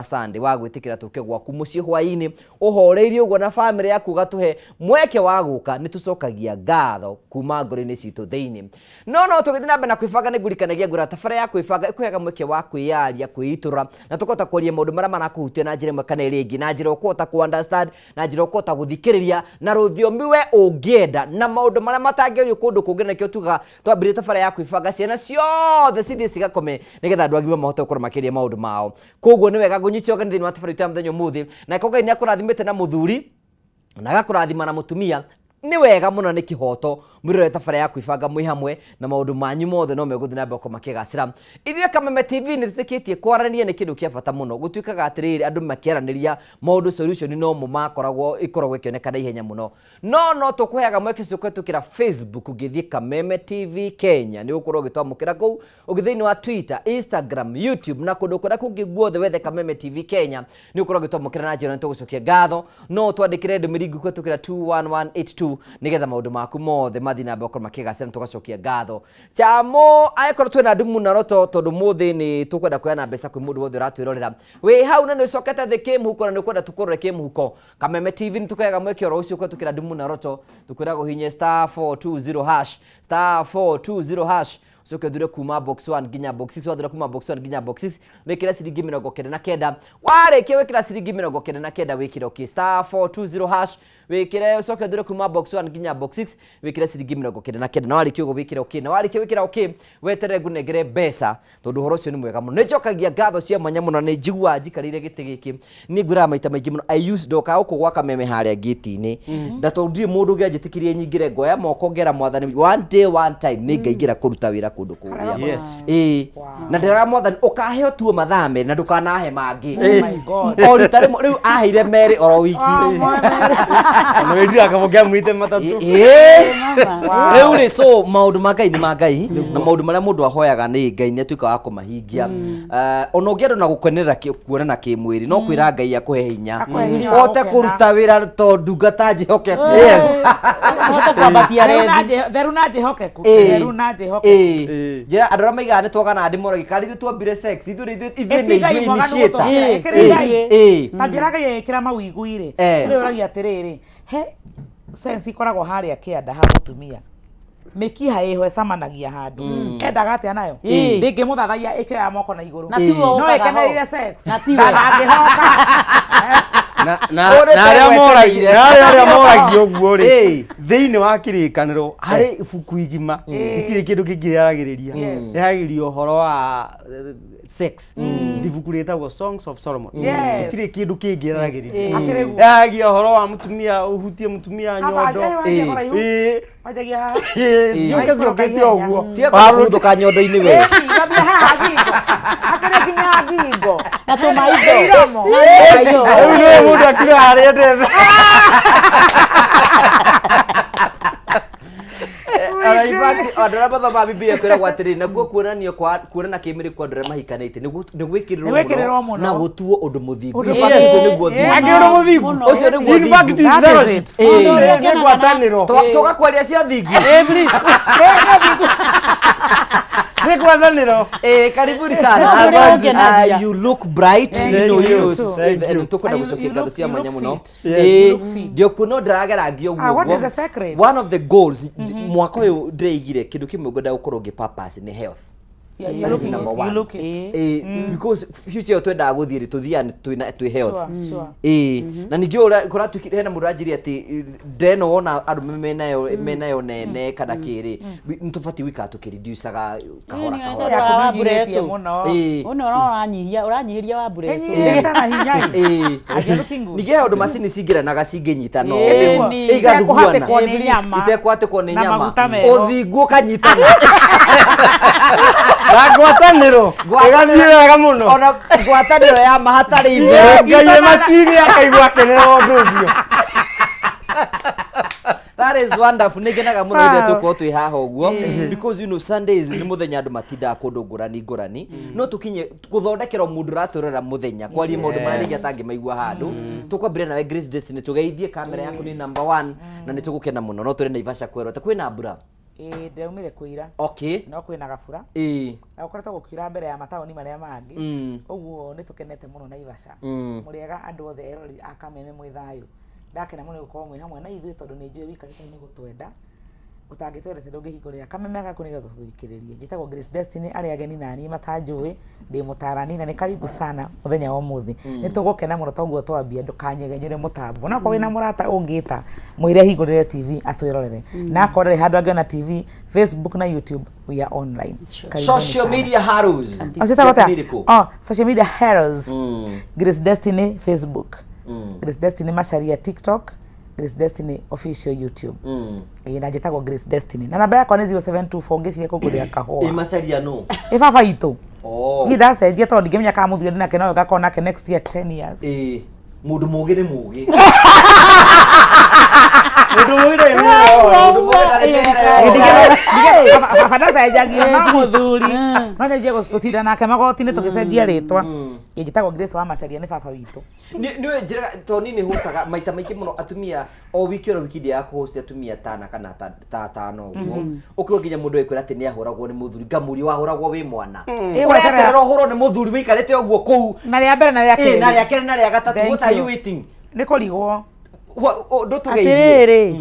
Sunday wa gwitikira tuke gwaku mucii hwaini uhoreirie ugo na family yaku gatuhe mweke wa guka nitucokagia ngatho kuma ngori-ini citu thiini no tugithina mbe na kwibanga nigurikanagia ngura tabara ya kwibanga ikuhega mweke wa kwiyaria kwiitura na tukota kwaria maundu maria marakuhutia na njira imwe kana iri ingi na njira ukota ku understand na njira ukota guthikiriria na ruthiomi we ungienda na maundu maria matangirio kundu kungi nakio tuga twambire tabara ya kwibanga ciana ciothe cithi cigakome nigetha andu agima mahote gukora makiria maundu mao koguo ni wega gunyitio gani thini wa tabara ya muthenya muthi na kogai ni akurathimite na muthuri na agakurathima na mutumia ni wega muno ni kihoto mwirore tabara ya kwibanga mwi hamwe na maundu manyu mothe no meguthina mbeko makigacira ithie Kameme TV ni tutikitie kwarania ni kindu kia bata muno gutuikaga atiriri andu makiaraniria maundu solution no mu makoragwo ikoragwo ikionekana ihenya muno no tukuheaga mweke cukwetukira Facebook ugithie Kameme TV Kenya ni ukorwo gitwamukira kou ugithini wa Twitter, Instagram, YouTube na kundu kuria kungi guothe wethe Kameme TV Kenya ni ukorwo gitwamukira na njira nitugucokia ngatho no twandikire ndumiringu kwetukira 21182 nigetha maundu maku mothe mathina mbeko makigacira tugacokia ngatho chamo aikorwo twina ndumu na roto tondu muthi ni tukwenda kuana mbeca kwi mundu wothe uratwirorera we hau na ni cokete the kim huko na ni kwenda tukorore kim huko Kameme TV ni tukayaga mweke oro ucio kwetukira ndumu na roto tukwira guhinye *420# soke dure kuma box 1 ginya box 6 wadura kuma box 1 ginya box 6 wekira ciringi 99 wareke wekira ciringi 99 wekira okay *420# wekire soke dure kuma box 1 ginya box 6 wekira ciringi 99 na warike ugo wekira okay na warike wekira okay wetere gunegere besa tondu horo cio ni mwega muno nijokagia ngatho cia manya muno ni njigua njikarire giti giki ni ngura maita maingi muno I use doka uko gwa Kameme haria giti-ini ndatondire mundu ngianjitikirie nyingire ngoya moko ngera mwathani one day one time ni ngaingira kuruta wira kundu kuria na ndera mwathani ukaheo tuo mathame na ndukanahe mangi oh my god o ritare riu aheire meri oro wiki no wendi akavogea mwite matatu riu ni so maundu ma Ngai ni ma Ngai na maundu maria mundu ahoyaga ni Ngai ni atuika wa kumahingia ona ungienda na gukenerera kuonana kimwiri no kwira Ngai akuhe hinya ote kuruta wira tondu ngata njihokeku theru na njihokeku theru na njihokeku njira andu aria maigaga ni twagana ndi moragi kari ithu twambire sex ithu ni initiate ta njira Ngai ekira mawiguire ri uragia atiriri he sense ikoragwo haria kianda ha mutumia mekiha ihwe samanagia handu endaga atia nayo ndingi muthathaia ikioya moko na iguru no ekeneire sex ndangĩhoka na aria moragia uguo ri thiini wa kirikaniro hari ibuku igima itire kindu kingiragiriria yagirio uhoro wa sex ibuku ritagwo Songs of Solomon itire kindu kingiragiriria yagia uhoro wa mutumia uhutie mutumia nyondo wajagia ha ciokete uguo tiakuthuka nyondo-ini we akere kinya ngingo na tumaido iromo no mundu akira haria ndethe andå mathoma Biblia kwiragwo atiriri naguo kuonana kimiri kwa andå aria mahikanite ni gwikirirwo na gutuo undu muthingu ucio niguo ucio niguo ni ngwataniro tugakwaria cia thingi ni ngwataniro karibuni sana you look bright tukwenda gucokia ngatho cia mwanya muno ndio kuno ndirageragio guo one of the goals mwaka uyu ndireigire kindu kimwe ngenda gukorwo ngi purpose ni health you look it because future yo twenda guthiri tuthiani twi health na ningio kora tukire na muranjiri ati ndeno wona andu menayo nene kana kiri ntufati wika tukireducaga kahora kununyirĩtie mũno one uranyihiria wa bureso ndĩgĩtana hinya nige andu macini cingiranaga cinginyita no igathugwana itekwatikwo ni nyama uthingu kanyitana na ngwataniro igathie wega muno ona ngwataniro ya mahatari Ngai matwini akaigua kenera undu ucio that is wonderful nigenaga muno ire tuko twi haha uguo because you know Sundays ni muthenya andu matinda kundu ngurani no tukinye guthondekera mundu raturera muthenya kwaria mundu marĩa atangi maigua handu tukwambire nawe Grace Destiny tugeithie kamera yaku ni number 1 na ni tugukena muno no turi na Ivasha kwero ta kwina mbura ndaumire kuira okay no kwina gabura akoretwo gukira mbere ya mataoni maria mangi uguo nitukenete muno Naivasha muriega andu othe erori akameme mwithayo ndakena muno gukorwo mwi hamwe na ithuĩ tondu ni njui wikarite ni gutwenda utangitwendete ndungihingurira kameme gaku nigetha tuthikiririe njitagwo Grace Destiny ari ageni nani matanjui ndi mutarani na ni karibu sana muthenya wa muthi nitugukena muno toguo twambia ndukanyegenyure mutambo na kwa wina murata ungita mwire hingurire TV atwirorere na akorere handu angiona TV Facebook na YouTube we are online social media heroes social media heroes Grace Destiny Facebook Grace Destiny Macharia TikTok Grace Destiny official YouTube na njitagwo Grace Destiny na namba yakwa ni 0724 ngiciye kuguria kahua Macharia no baba itu gida cenjia tondu ngimenya ka muthire ndina kenayo gakona ke next year 10 years mundu mugi ni mugi mundu mugi baba cenjagia na muthuri no cenjia gutinda nake magoti-ini tugicenjia ritwa njitagwo Grace wa Macharia ni baba witu niwe njira toni ni hutaga maita maingi muno atumia o wiki ro wiki ya host atumia tana kana tano uguo ukiwa nginya mundu ekwira ati ni ahuragwo ni muthuri ngamuri wahuragwo wi mwana ureterera hurwo ni muthuri wikarite uguo kuu na ria mbere na ria keri na ria keri na ria gatatu what are you waiting ni kurigwo ndutugeire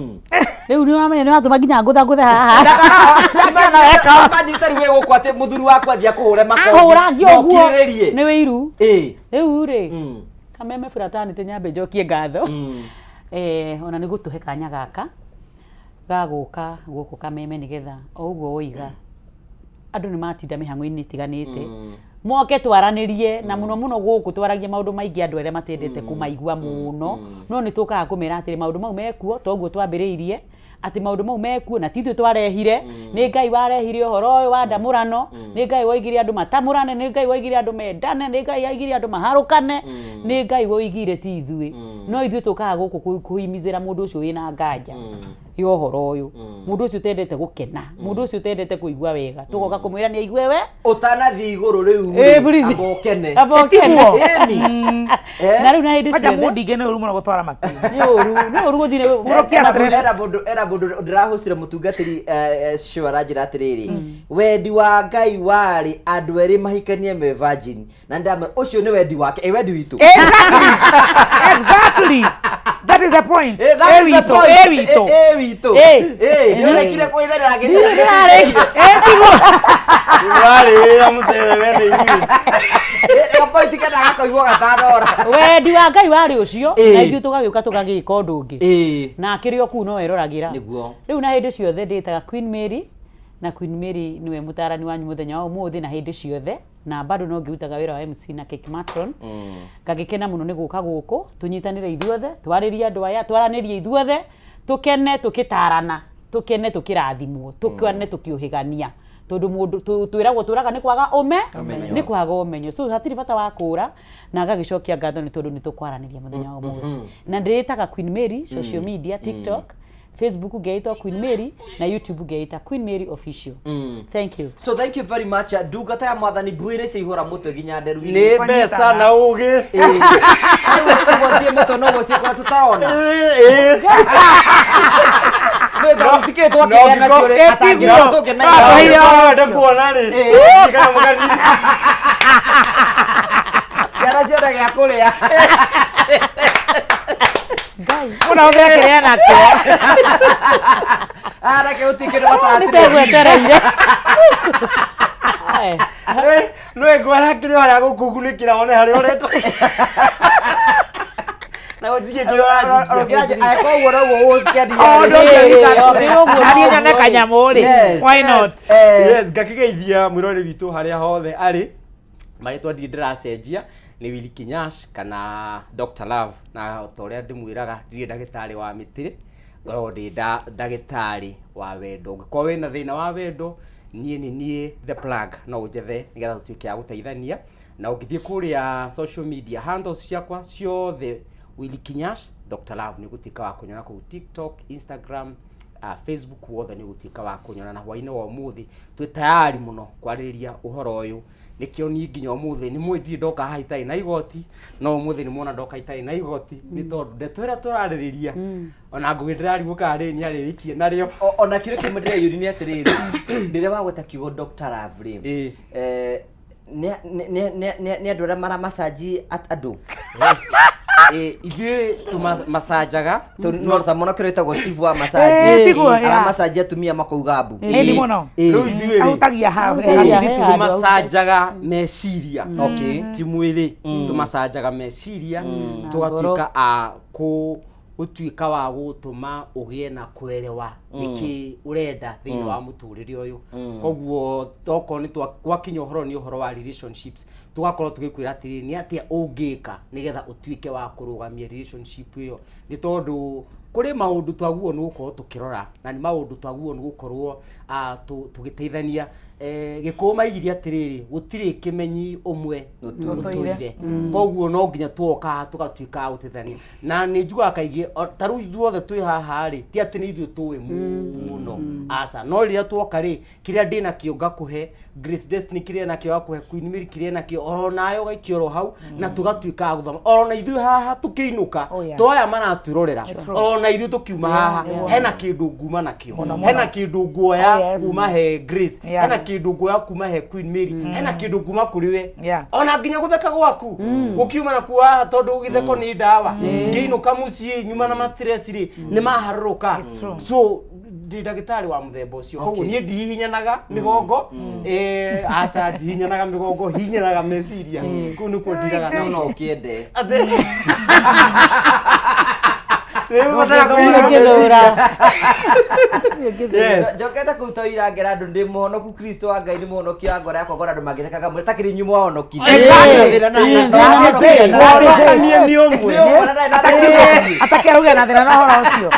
riu ni wamenya ni watuma nginya ngutha haha majitari we guko ati muthuri wakwa thia kuhure mako no kiriririe ni wiru riu ri kameme fratani nyambe njokie ngatho ona ni gutuhe kanya gaka gaguka guku kameme nigetha o uguo uiga andu ni matinda mihango-ini tiganite moke twaranirie na muno muno guku twaragia maundu maingi andu ere matendete kumaigua muno no ni tukaga kumera atiri maundu mau mekuo toguo twambiriirie ati maundu mau mekuo na tithio twarehire ni Ngai warehire uhoro uyu wa ndamurano ni Ngai waigire andu matamurane ni Ngai waigire andu mendane ni Ngai waigire andu maharukane ni Ngai waigire tithui no ithuĩ tukaga guku kuhimizira mundu ucio wina nganja yo uhoro uyu mundu ucio tendete gukena mundu ucio tendete kuigua wega tugoka kumwira ni aigue we utanathi iguru riu abokene na riu na hindi cio mundi ngene uru muno gutwara matu ni uru guthire murokia stress era bundu ndirahostire mutungatiri show aranjira atiriri wendi wa Ngai wari andu eri mahikanie me virgin na ndamwe ucio ni wendi wake wendi witu exactly that is the point wito yule kile kwa idara ngeni wale amusere wende hivi point kana gako igwo gatandora wendi wa Ngai wari ucio na ithuĩ tugagiuka tugagika undu ungi na akirio ku no eroragira riu na hindi ciothe nditaga Queen Mary na Queen Mary niwe mutarani wanyu muthenya wa umuthi na hindi ciothe na bado no ngiutaga wira wa MC na Cake Matron ngagikena muno ni guka guku tunyitanire ithuothe twaririe andu aya twaranirie ithuothe tukene tukitarana tukene tukirathimwo tukane tukiuhigania tondu mundu twiragwo turaga ni kwaga ni kwaga umenyo so hatiri bata wa kura na gagicokia ngatho ni tondu ni tukwaraniria muthenya wa umuthi na ndiritaga Queen Mary social media TikTok Facebook geita Queen Mary na YouTube geita Queen Mary official thank you so thank you very much ndungata ya mwathani Bwire Seihura mutwe ginya nderu ni mbeca na ugi wasie moto no wasie kwa tutaona no tike to ke na sore atangira to ke na ndakuona ri kana mugani yara jora ya kuria Ngai una ogekere nake ara ke utike batara ntegwetereire no gwara kire wala gukugunikira one hari oretwo na ujige kira aje ayako wora wo ukedi ari nyone kanyamuri why not yes gakigeithia mwirore witu haria hothe ari maritwa ndiracenjia ni Willy Kinyash kana Dr Love na toria ndimwiraga ndire ndagitari wa mitire ngoro ndi ndagitari wa wendo ngiko wina thina wa wendo nie the plug no njethe nigetha tutuike ya guteithania na ungithie kuria social media handles ciakwa ciothe Willy Kinyash Dr Love ni gutika wa kunyona ku TikTok Instagram Facebook wothe ni gutuika wa kunyona na hwaini wa umuthi twi tayari muno kwaririria uhoro uyu nikio ni nginya umuthi ni mwindi ndoka haitai na igoti no umuthi ni muona ndoka haitai na igoti ni tondu ndetwera turaririria ona ngwindira rimuka ari ni aririkie nario ona kire kimudire yuri ni atiriri ndire wa gweta kigo Dr. Lavri ne andå arä a maramacanji andå ithuĩ tũmacanjaga ta mũno kĩrĩa ĩtagwo Steve wa macanji aramacanji atumia makauga mbu ni mũno rĩu ithuĩ ahutagia hau tũmacanjaga meciria ti mwĩrĩ tũmacanjaga meciria tũgatuĩka a utuika wa gutuma ugie na kwerewa niki urenda thiini wa muturire uyu koguo toko ni twakinya uhoro ni uhoro wa relationships tugakorwo tugikwira atiri ni atia ungika nigetha utuike wa kurugamia relationship iyo ni tondu kuri maundu twaguo ni gukorwo tukirora na ni maundu twaguo ni gukorwo tugiteithania gikuma igiria atiriri gutiri kimenyi umwe tuturire koguo no nginya tuoka tugatuika gutithania na ni njuga kaigi taru ithuothe twi haha ri ti ati ni ithu tuwi muno asa no ria tuoka ri kiria ndina kio ngakuhe Grace Destiny kiria na kio gakuhe Queen Mary kiria na kio oro nayo gaikio hau na tugatuika guthoma oro na ithu haha tukiinuka toya maraturorera oro na ithu tukiuma haha hena kindu nguma nakio hena kindu nguoya kuma he Grace hena kindu nguoya kuma he Queen Mary hena kindu nguma kuri we ona nginya gutheka gwaku gukiuma na kuwa tondu githeko ni ndawa ngiinuka mucii nyuma na stress ri ni maharuruka so ndi ndagitari wa muthemba ucio koguo nie ndihinyanaga migongo asa ndihinyanaga migongo hinyanaga meciria ku ni ku ndiraga no ukiende njokete kuruta wira ngera andu ndi muhonoku Kristo wa Ngai ni muhonokia wa ngoro yakwa ngora andu magithekaga mwiri takiri nyuma honoki ni omwe atakiruga na thina na horo ucio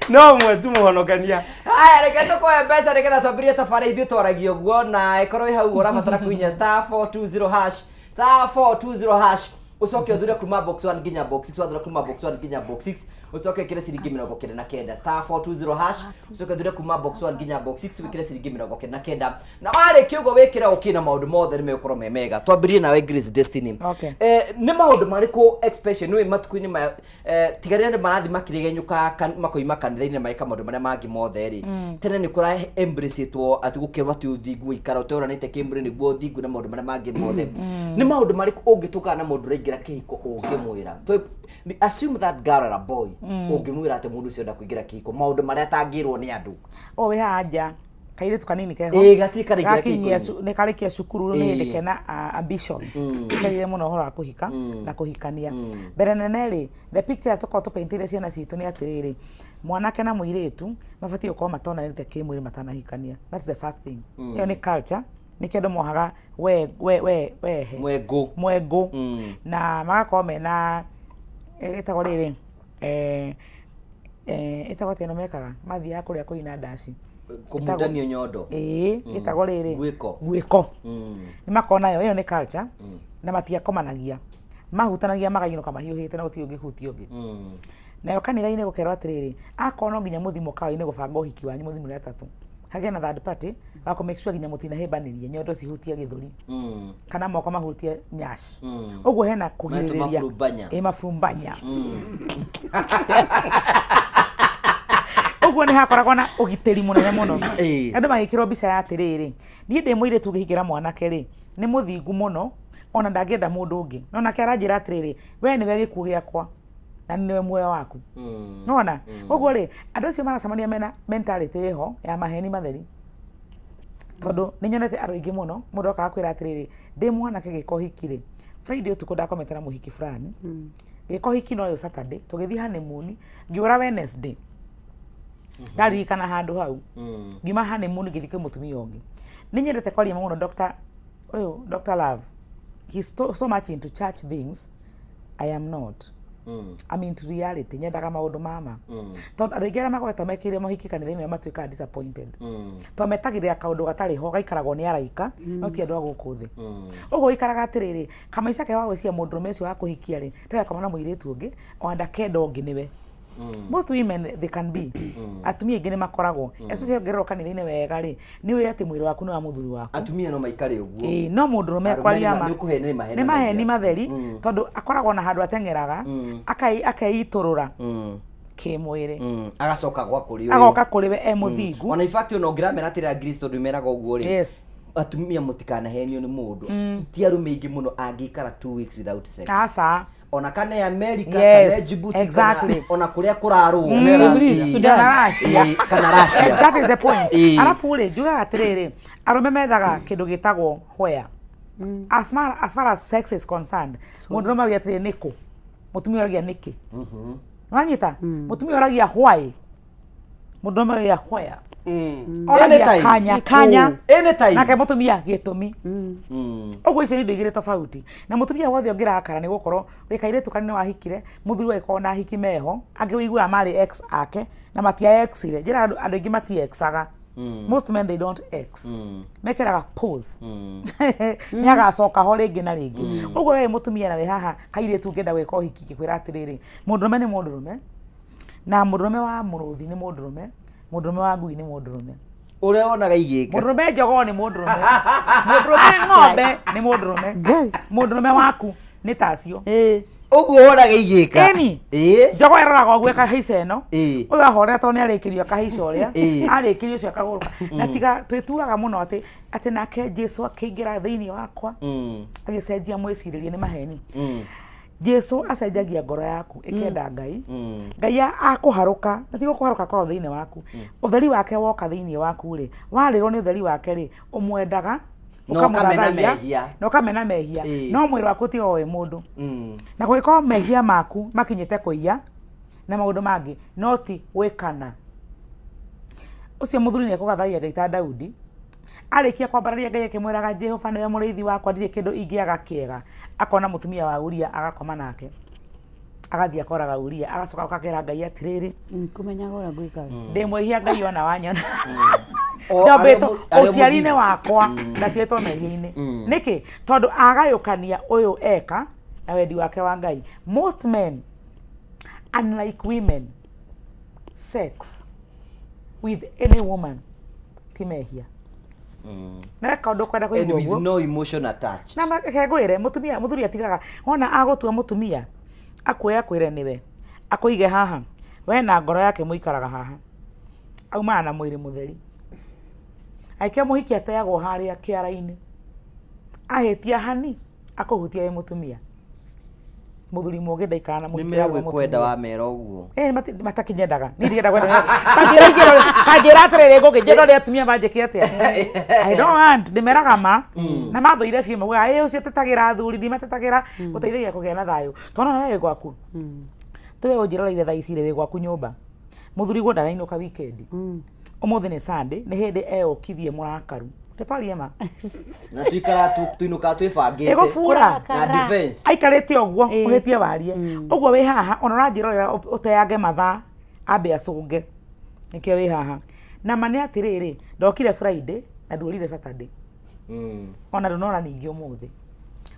no mwe tu muhonokania aya reke tukoe mbeca nigetha twambirie tabara ithuĩ twaragia ũguo na ĩkorwo ĩ hau ũrabatara kũhinya *420# ucoke uthure kuma box 1 nginya box 6 wathura kuma box 1 nginya box 6 ucoke kire ciringi 99 *420# ucoke uthure kuma box 1 nginya box 6 wikire ciringi 99 na wari kiugo wikira ukina maundu mothe nimekorwo memega twambirie nawe Grace Destiny ni maundu mariku expression we matukuini ma tigarire ndu marathi makirigenyuka makoima kanitha-ini maika maundu maria mangi mothe ri tene ni kura embrace two ati gukirwa ati uthingu ikara utoranite kimbre ni guo uthingu na maundu maria mangi mothe ni maundu mariku ungituka na mundu gira kihiko ungimwira assume that girl or a boy ungimwira ati mundu ucio nda kuingira kihiko maundu maria tangirwo ni andu we haja kaire tukanini keho gatika ringira kihiko ni karikia cukuru ni ndikena ambitions kaire muno horo akuhika na kuhikania mbere nene ri the picture toko tupaintire ciana citu ni atiriri mwanake na muiretu mabatie uko matona nite kimwiri matanahikania that's the first thing iyo ni culture ni kendo mohaga we mwego na magako mena etago riri etago teno mekaga mathi ya kuria kuina ndaci kumudanio nyondo etago riri gwiko ni makona yo ni culture na matia komanagia mahutanagia magayinuka mahiuhite na gutio ngihuti ungi nayo kanitha-ini gukerwo atiriri akona nginya muthimo kawa-ini gubanga uhiki wanyu muthimo ria tatu hage na third party wako make sure nginya mutina hebaniria nyondo cihutie githuri kana moko mahutie nyash uguo hena kugiriria mafumbanya uguo ni hakoragwo na ugiteri munene muno andu magikirwo mbica ya atiriri nie ndi mwire tu gihigira mwanake ri ni muthingu muno ona ndangenda mundu ungi nona kiaranjira atiriri we niwe gikuo giakwa na niwe muoyo waku nona uguo ri andu acio maracamania mena mentality iho ya maheni matheri tondu ninyonete andu aingi muno mundu akaga kwira atiriri ndi mwanake giko hikire Friday utuko ndakometera muhiki fulani giko hiki no yo Saturday tugithi honeymoon ngiura Wednesday ndari kana handu hau ngima honeymoon ngithike mutumia ungi ninyendete kwaria muno Dr. Love he's so much into church things I am not I'm into reality nyendaga maundu mama tondu andu aingĩ makoretwo mekĩrĩire mohiki kanitha-inĩ nĩo matuĩkaga disappointed tondũ metagĩrĩra kaũndũ gatarĩ ho gaikaragwo nĩ araika no ti andũ a gũkũ thĩ ũguo ikaraga atĩrĩrĩ kamaica ke wa gwĩciria mũndũrũme ũcio wa kũhikia rĩ ndĩrakoma na mũirĩtu ũngĩ o anda kenda ũngĩ nĩwe most women they can be atumia ingĩ nĩ makoragwo especially ngĩrĩrwo kanitha-inĩ wega rĩ nĩ ũĩ atĩ mwĩrĩ waku nĩ wa mũthuri waku atumia no maikare ũguo no mũndũrũme kwaria ma nĩ maheni matheri tondũ akoragwo na handũ ateng'eraga akaitũrũra kĩmwĩrĩ agacoka gwa kũrĩ ũyũ agoka kũrĩ we mũthingu ona in fact ona ũngĩramera atĩrĩa Kristo ndumeraga ũguo rĩ atumia mũtikanahenio nĩ mũndũ ti arũme aingĩ mũno angĩikara 2 weeks without sex asa ona kana America kana Djibouti exactly. ona kũrĩa kũrarũa kana Russia that is the point arafu rĩ njugaga atĩrĩrĩ arũme methaga kĩndũ gĩtagwo where as far as sex is concerned mũndũ no maria atĩrĩrĩ nĩkũ mũtumia oragia nĩkĩ wanyita mũtumia oragia why mũndũ no maria where oragia kanya nake mũtumia gĩtũmi ũguo icio nĩ indo igĩrĩ tofauti na mũtumia wothe ũngĩrakara nĩ gũkorwo wĩ kairĩtu kanene wahikire mũthuri wagĩkorwo na hiki meho angĩ wĩiguaga marĩ ex ake na matia exire njĩra andũ aingĩ mati exaga most men they don't ex mekeraga pose nĩ agacoka ho rĩngĩ na rĩngĩ ũguo we mũtumia na we haha kairĩtu ngenda gwĩka ũhiki ngĩkwĩra atĩrĩrĩ mũndũrũme nĩ mũndũrũme na mũndũrũme wa mũrũthi nĩ mũndũrũme wa ngui nĩ mũndũrũme ũrĩa wonaga igĩka mũndũrũme njogoo nĩ mũndũrũme mũndũrũme ng'ombe nĩ mũndũrũme waku nĩ tacio ũguo wonaga igĩka njogoo ĩroraga ũguo ĩkahaica ĩno ũyũ ahorera tondũ nĩ arĩkĩrio akahaica ũrĩa arĩkĩrio ũcio akagũrũka na tiga twĩtuaga mũno atĩ nake Jesũ akĩingĩra thĩinĩ wakwa agĩcenjia mwĩcirĩrie nĩ maheni Jesũ acenjagia ngoro yaku ĩkenda Ngai Ngai akũharũka na tiga kũharũka kwa thĩinĩ waku ũtheri wake woka thĩinĩ waku rĩ warĩrwo nĩ ũtheri wake rĩ ũmwendaga ũkamũthathaiya na ũkamena mehia no mwĩrĩ waku ti owe mũndũ na gũgĩkorwo mehia maku makinyĩte kũiya na maũndũ mangĩ no ti gwĩkana ũcio mũthuri nĩ ekũgathaia gaita Daudi arĩkia kwambararia Ngai akĩmwĩraga Jehova nĩwe mũrĩithi wakwa ndirĩ kĩndũ ingĩaga kĩega akona mũtumia wa Uria agakoma nake agathiĩ akoraga Uria agacoka akakĩra Ngai atĩrĩrĩ kũmenyaga ũrĩa ngũikaga ndĩmwĩhia Ngai ona wanyona ndambĩtwo ũciari-inĩ wakwa ndaciĩtwo mehia-inĩ nĩkĩ tondũ agayũkania ũyũ eka na wendi wake wa Ngai most men unlike women sex with any woman ti mehia na kaũndũ kwenda kũigua with no emotion attached na kegwĩre mũtumia mũthuri atigaga ona agũtua mũtumia akuoya kwĩre nĩwe akũige haha we na ngoro yake mũikaraga haha aumana na mwĩrĩ mũtheri aikia mũhiki ateagwo harĩa kĩara-inĩ ahĩtia hani akũhutia we mũtumia mũthuri mũgĩ ndaikara na mũhiki wa mũtumia kwenda wa mera ũguo matakinyendaga niĩ ndigenda kwenda tanjĩra atĩrĩrĩ ngũkĩnjĩra ũrĩa atumia manjĩke atĩa I don't want ndĩmeraga ma na mathũire ciĩ maugaga ũcio tetagĩra athuri ndimatetagĩra gũteithagia kũgĩa na thayũ tondũ na wĩ gwaku tiwe ũnjĩroreire thaa ici wĩ gwaku nyũmba mũthuri guo ndanainũka weekend ũmũthĩ nĩ Sunday nĩ hĩndĩ eyũkithie mũrakaru twarie ma na tuinũka twĩbangĩte egũbura na defense aikarĩte ũguo ũhĩtie warie ũguo wĩ haha ona ũranjĩrorera ũteange mathaa ambe acũnge nĩkĩo wĩ haha na ma nĩ atĩrĩrĩ ndokire Friday na nduorire Saturday ona ndũnora ningĩ ũmũthĩ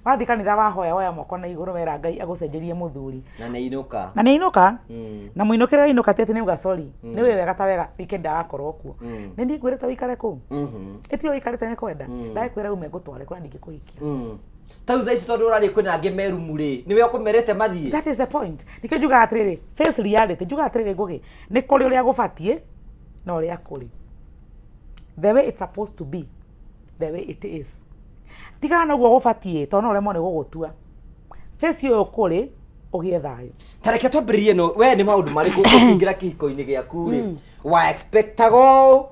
wathi kanitha wahoya woya moko na igũrũ wera Ngai agũcenjerie mũthuri na nĩinũka na mũinũkĩre inũka tete nĩ uga sorry nĩ wĩ wega ta wega weekend agakorwo kuo nĩ ndingwĩrĩte ũikare kũu ĩtio ũikarĩte nĩ kwenda ndakwĩra ume ngũtware kũrĩa ndingĩkũhikia tau thaa ici tondũ ũrarĩ kwĩna angĩ merumu rĩ nĩwe ũkũmerete mathiĩ that is the point nĩkĩo njugaga atĩrĩrĩ face reality njugaga atĩrĩrĩ ngũgĩ nĩ kũrĩ ũrĩa gũbatiĩ na ũrĩa kũrĩ the way it's supposed to be the way it is tigana naguo gũbatiĩ tondũ ũremwo nĩ gũgũtua face ũyũ kũrĩ ũgĩe thayũ tareke twambĩrĩrie no we nĩ maũndũ marĩkũ ũkĩingĩra kĩhiko-inĩ gĩaku rĩ wa expectago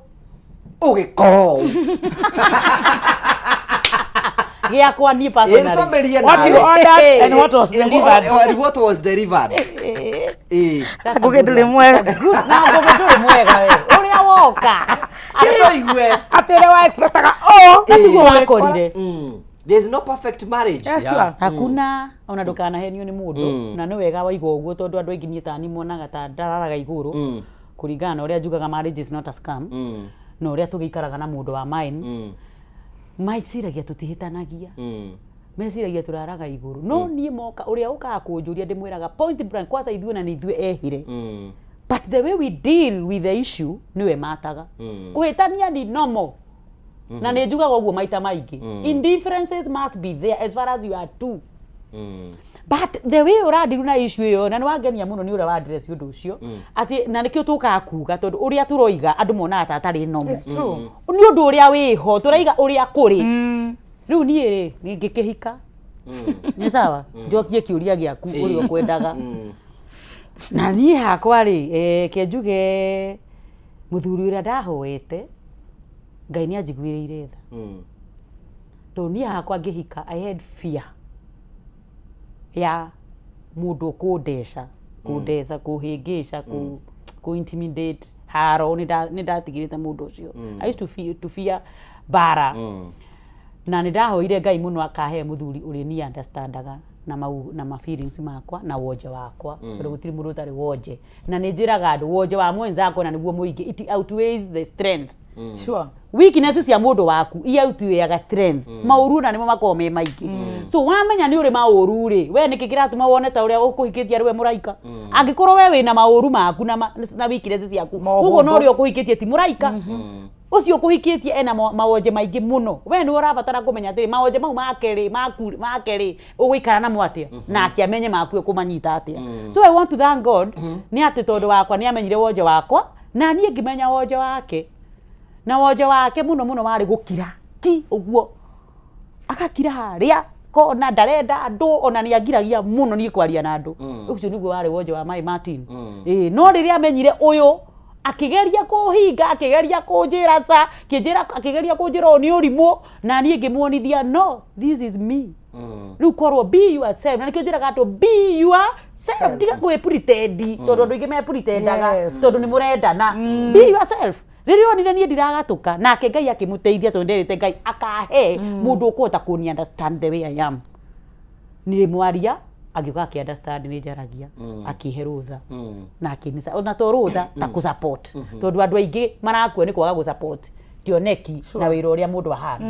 ũgĩkorwo gĩakwa niĩ personally what you ordered and what was delivered what was delivered ngũgĩ ndũrĩ mwega na ngũgĩ ndũrĩ mwega we ũrĩa woka ĩtoigwe atĩ ũrĩa wa expectaga natiguo wakorire there is no perfect marriage hakuna ona ndũkanahenio nĩ mũndũ na nĩ wega waiga ũguo tondũ andũ aingĩ niĩ tani monaga ta ndararaga igũrũ kũringana na ũrĩa njugaga marriage is not a scam na ũrĩa tũgĩikaraga na mũndũ wa mine maiciragia tũtihĩtanagia meciragia turaraga iguru no nie moka uria ukaga kunjuria ndimwiraga point blank kwasa ithuĩ na nĩ ithuĩ ehire but the way we deal with the issue niwe mataga kuhitania ni normal na nĩ njugaga ũguo maita maingĩ indifferences must be there as far as you are two but the way uradiru na issue yo na niwangenia muno ni ura wa address undu ucio ati na nikio tuka kuga tondu uria turoiga andu mona ata atari nomo it's true ni undu uria wiho turaiga uria kuri riu ni ri ngikihika ni sawa njokie kiuria giaku uri ukwendaga na ni hakwa ri kenjuge muthuri uria ndahoete Ngai ni anjiguĩrĩire tha to ni hakwa ngihika I had fear ya mundu kundeca kuhingica ku intimidate haro ni ndatigirite mundu ucio I used to fear bara na ni ndahoire Ngai muno akahe muthuri uri ni understandaga na ma feelings makwa na woje wakwa pero gutiri mundu utari woje na ni njiraga andu woje wa mwenzako na niguo muingi it outweighs the strength sure weakness cia mundu waku outweighs strength mauru na nimo makoo me maiki so wamenya ni uri mauru ri we niki kiratuma wone ta uria ukuhikitie riwe muraika angikorwo we wina mauru maku na weakness ciaku ugo no uri ukuhikitie ti muraika ucio kuhikitie ena mawoje maingi muno we ni urabatara kumenya atiri mawoje mau makeri uguikara na mwatia na akiamenye maku kumanyita atia so I want to thank God ni ati tondu wakwa ni amenyire woje wakwa na nie ngimenya woje wake na woje wake muno wari gukira ki uguo akakira haria ko na ndarenda andu ona ni agiragia muno ni kwaria na andu ucio niguo wari woje wa Mai Martin no riria amenyire uyu akigeria kuhinga akigeria kunjira sa akigeria kunjira ni urimu na nie ngimuonithia no this is me riu korwo be yourself na nikijiraga to be yourself tiga kwe pretend tondu ndu ingi me pretendaga tondu ni murendana be yourself ririo onire nie ndiragatuka nake Ngai akimuteithia tondu nderite Ngai akahe mundu ukuhota kuni understand the way I am ni mwaria agiuka aki understand ni njaragia akihe rutha na akinisa ona to rutha ta ku support tondu andu aingi marakua ni kwaga gu support kioneki na wira uria mundu ahana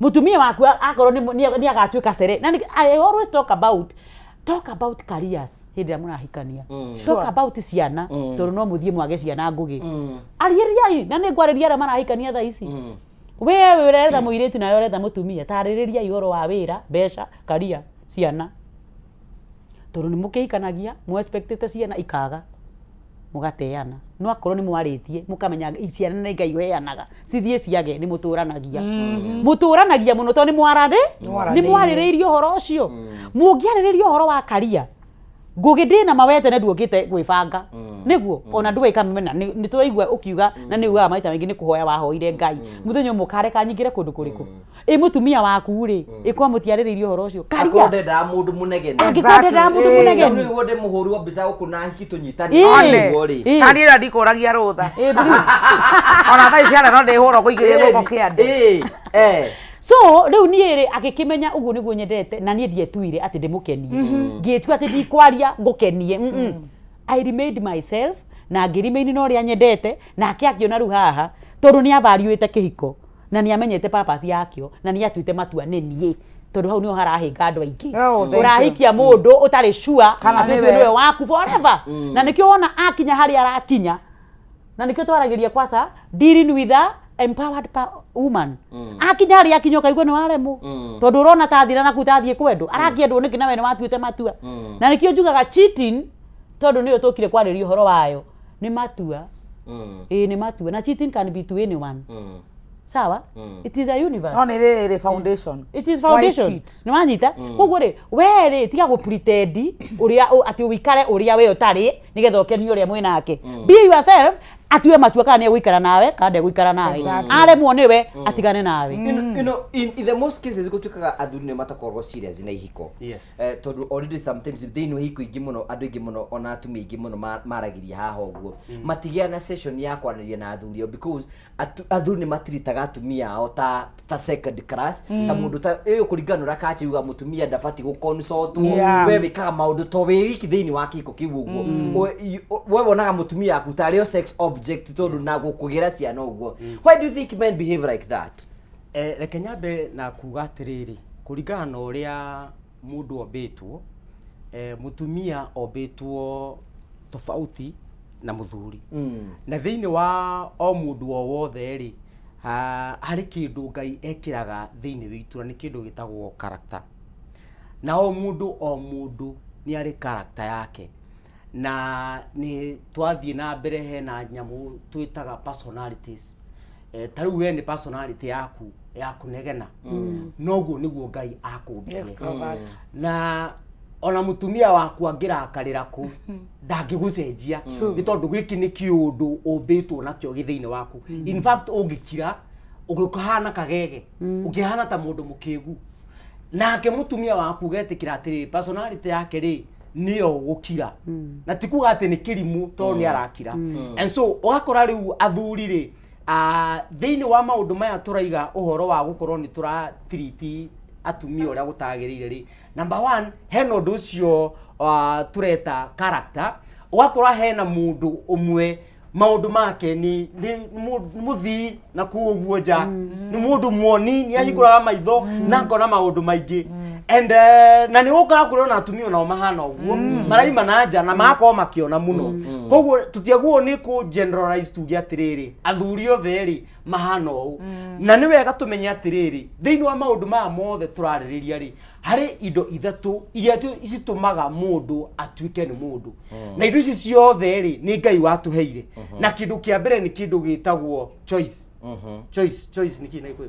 mutumia waku akorwo ni agatuika cere na I always talk about careers hindi ya munahikania talk about ciana tondu no muthie mwage ciana ngugi aririai na ni ngwariria ara marahikania tha ici wewe urenda muiritu na urenda mutumia taririria ihoro wa wira besha career ciana tondu ni mukihikanagia mu expectate ciana ikaga mugateana no akorwo ni mwaritie mukamenya ciana na Ngai weanaga cithie ciage ni muturanagia muno tondu ni mwaririirio horo ucio mungiariririo horo wa career ngugi ndina mawete na nduokite gwibanga niguo ona ndugaika mena ni twaigua ukiuga na ni uga maita maingi ni kuhoya wahoire Ngai muthenya mukare kanyingire kundu kuriku mutumia waku ri ikwa mutiaririirio horo ucio akondenda mundu munegeni ni wode muhuru wa bisa ukuna hiki tunyitani niguo ri ani ra ndikuragia rutha ona tha ciana no ndihuro kuigiria goko kiande so riu niiri agikimenya uguo niguo nyendete na nie ndietuire ati ndimukenie ngietua ati ndikwaria ngukenie I remained myself na ngirimaini no ria nyendete na akiona riu haha tondu ni avariuite kihiko na ni amenyete purpose yakio na ni atuite matua nenie tondu hau ni harahinga andu aingi urahikia mundu utari sure ati ucio niwe waku forever na nikio wona akinya hari arakinya na nikio twaragiria kwasa dealing with a empowered woman akinya hari akinyoka igwe ni waremu tondu urona ta thira na kutathie kwendu arakiendwo niki na we ni watuite matua na nikio njugaga cheating tondu niyo tukire kwaririo horo wayo ni matua ni matua na cheating can be to anyone sawa it is a universe no ni foundation it is foundation ni wanyita koguo ri we ri tiga gu pretend uria ati uikare uria we utari nigetha ukeni uria mwinake be yourself atiwe matua kana ni guikara nawe kana guikara nawe aremwo niwe atigane nawe you know in the most cases gutukaga athuri ni matakorwo serious na ihiko tondu already sometimes they know hiko ingi muno andu ingi muno ona atumia ingi muno maragiria haha uguo matigia na session ya kwariria na athuri because athuri ni matiritaga atumia ao ta second class ta mundu ta kuringana ura kachiuga mutumia ndabati gukonsult we wikaga maundu to wiki thiini wa kiko kiu uguo we wonaga mutumia aku tario sex object tondu na gukugira ciana uguo why do you think men behave like that reke nyambe na kuga atiriri kuringana na uria mundu ombitwo mutumia ombitwo tofauti na muthuri na thiini wa o mundu o wothe ri hari kindu Ngai ekiraga thiini witu ni kindu gitagwo character na o mundu ni ari character yake na ni twathie na mbere hena nyamu twitaga personalities tariu we ni personality yaku ya kunegena noguo niguo Ngai akumbire na ona mutumia waku angirakarira ku ndangigucenjia ni tondu giki ni kiundu umbitwo nakyo githiini waku in fact ungikira ugikahana kagege ukihana ta mundu mukigu nake mutumia waku getikira atiri personality yake ri niyo gukira na tikuga ati ni kirimu to ni arakira and so ugakora riu athuri ri thiini wa maundu maya turaiga uhoro wa gukorwo ni turatiriti atumia uria gutagirire ri number 1 hena undu ucio tureta character ugakora hena mundu umwe maundu make ni muthi na kuuguo nja ni mundu muoni ni ahinguraga maitho na ngona maundu maingi and na ni ukara kuriona atumia nao mahana uguo maraima na nja na makoo makiona muno koguo tutiaguo ni ku generalize tuge atiriri athuri othe ri mahana u na ni wega tumenye atiriri thiini wa maundu maya mothe turaririria ri hari indo ithatu iria icitumaga mundu atuike ni mundu na indo ici ciothe ri ni Ngai watuheire na kindu kia mbere ni kindu gitagwo choice choice ni kina ikwe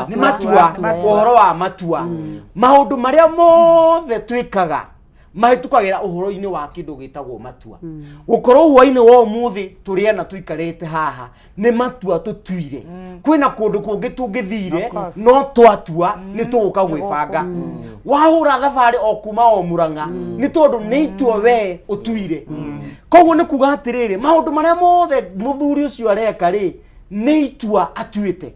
ni matua uhoro wa matua maundu maria mothe twikaga mahitukagira uhoro-ini wa kindu gitagwo matua gukorwo huaini wa umuthi turiana tuikarite haha ni matua tutuire kwina kundu kungi tungithire no twatua ni tuguka gwibanga wahura thabari o kuma o Murang'a ni tondu ni itua we utuire koguo ni kuga atiriri maundu maria mothe muthuri ucio areka ri ni itua atuite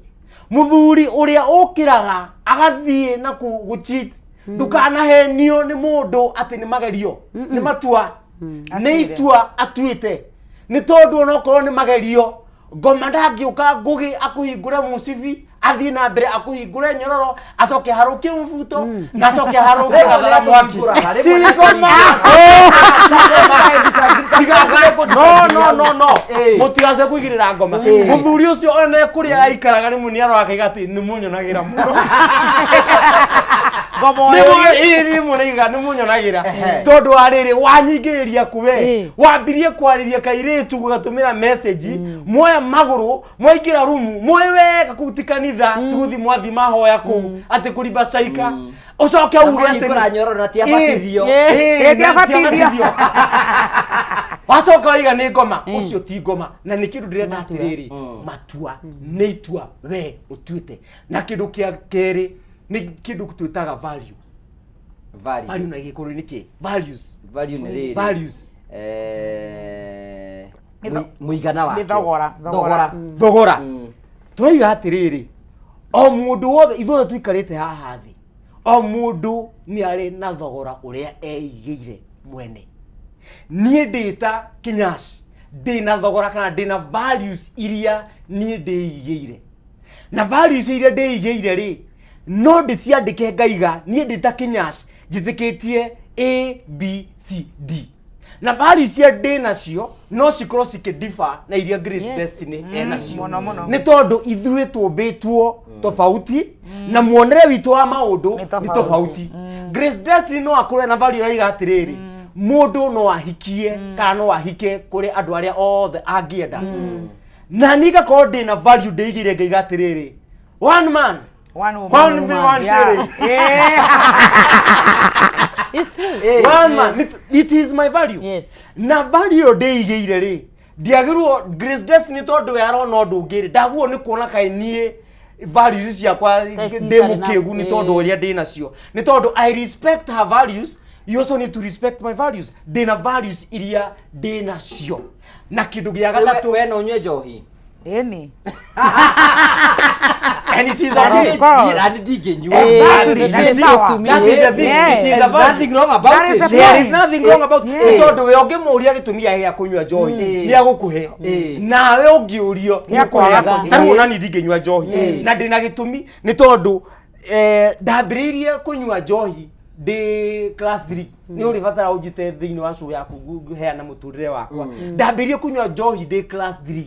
muthuri uria ukiraga agathie na gucheat ndukanahenio ni mundu ati ni magerio ni matua ni itua atuite ni tondu ona okorwo ni magerio ngoma ndangiuka ngugi akuhingure musibi athie na mbere akuhingure nyororo acoke harukie mubuto na acoke harukie gathara twaki no mutigace kuigirira ngoma muthuri ucio ona kuria aikaraga ni muniaro wake gati ni munyonagira muno ni muniga ni munyonagira tondu ariri wanyingiriria kuwe wambirie kwariria kairitu gugatumira message moya maguru moigira rumu moe wega kutikanitha tuguthi mwathi mahoya ku ati kurimba caika ucoke uge ati kura nyororo na tiabatithio tiabatithio wacoka oiga ni ngoma ucio ti ngoma na ni kindu ndirenda atiriri matua ni itua we utuite na kindu kia keri ni kindu twitaga value na gikuru ni ki values ni riri muigana wa thogora turaiga atiriri o mundu wothe ithuothe tuikarite haha thi o mundu ni ari na thogora uria eigire mwene nie ndita Kinyash ndina thogora kana ndina values iria nie ndeigire na values iria ndeigire ri no ndiciandike ngaiga nie ndita Kinyash njithikitie A B C D na values cia ndinacio no cikorwo cikidiffer na iria Grace Destiny enacio ni tondu ithuĩ tumbitwo tofauti na muonere witu wa maundu ni tofauti Grace Destiny no akorwo na value raiga atiriri mundu no ahikie kana no ahike kuri andu aria othe angienda na niga ko ndina value ndeigire ngaiga atiriri one man one woman one shilling it's true one man it is my value yes na value ndeigire ri ndiagirwo Grace Destiny tondu we arona undu ungiri ndaguo ni kuona kai nie values ciakwa ndemu kigu ni tondu uria ndinacio ni tondu I respect her values you also need to respect my values ndina values iria ndinacio na kindu gia gatatu we no nywe njohi eni and it is a thing and digenywa exactly that is the thing it is nothing wrong about it there is nothing wrong about it tondu we ungimuria gitumia gia kunywa njohi ni agukuhe nawe ungiurio ni akuhe taru nani ndigenywa njohi na ndina gitumi ni tondu ndambĩrĩirie kũnyua njohi ndĩ class 3 nĩ ũrĩ batara ũnjite thĩinĩ wa show yaku heana mũtũrĩre wakwa ndambĩrĩirie kũnyua njohi ndĩ class 3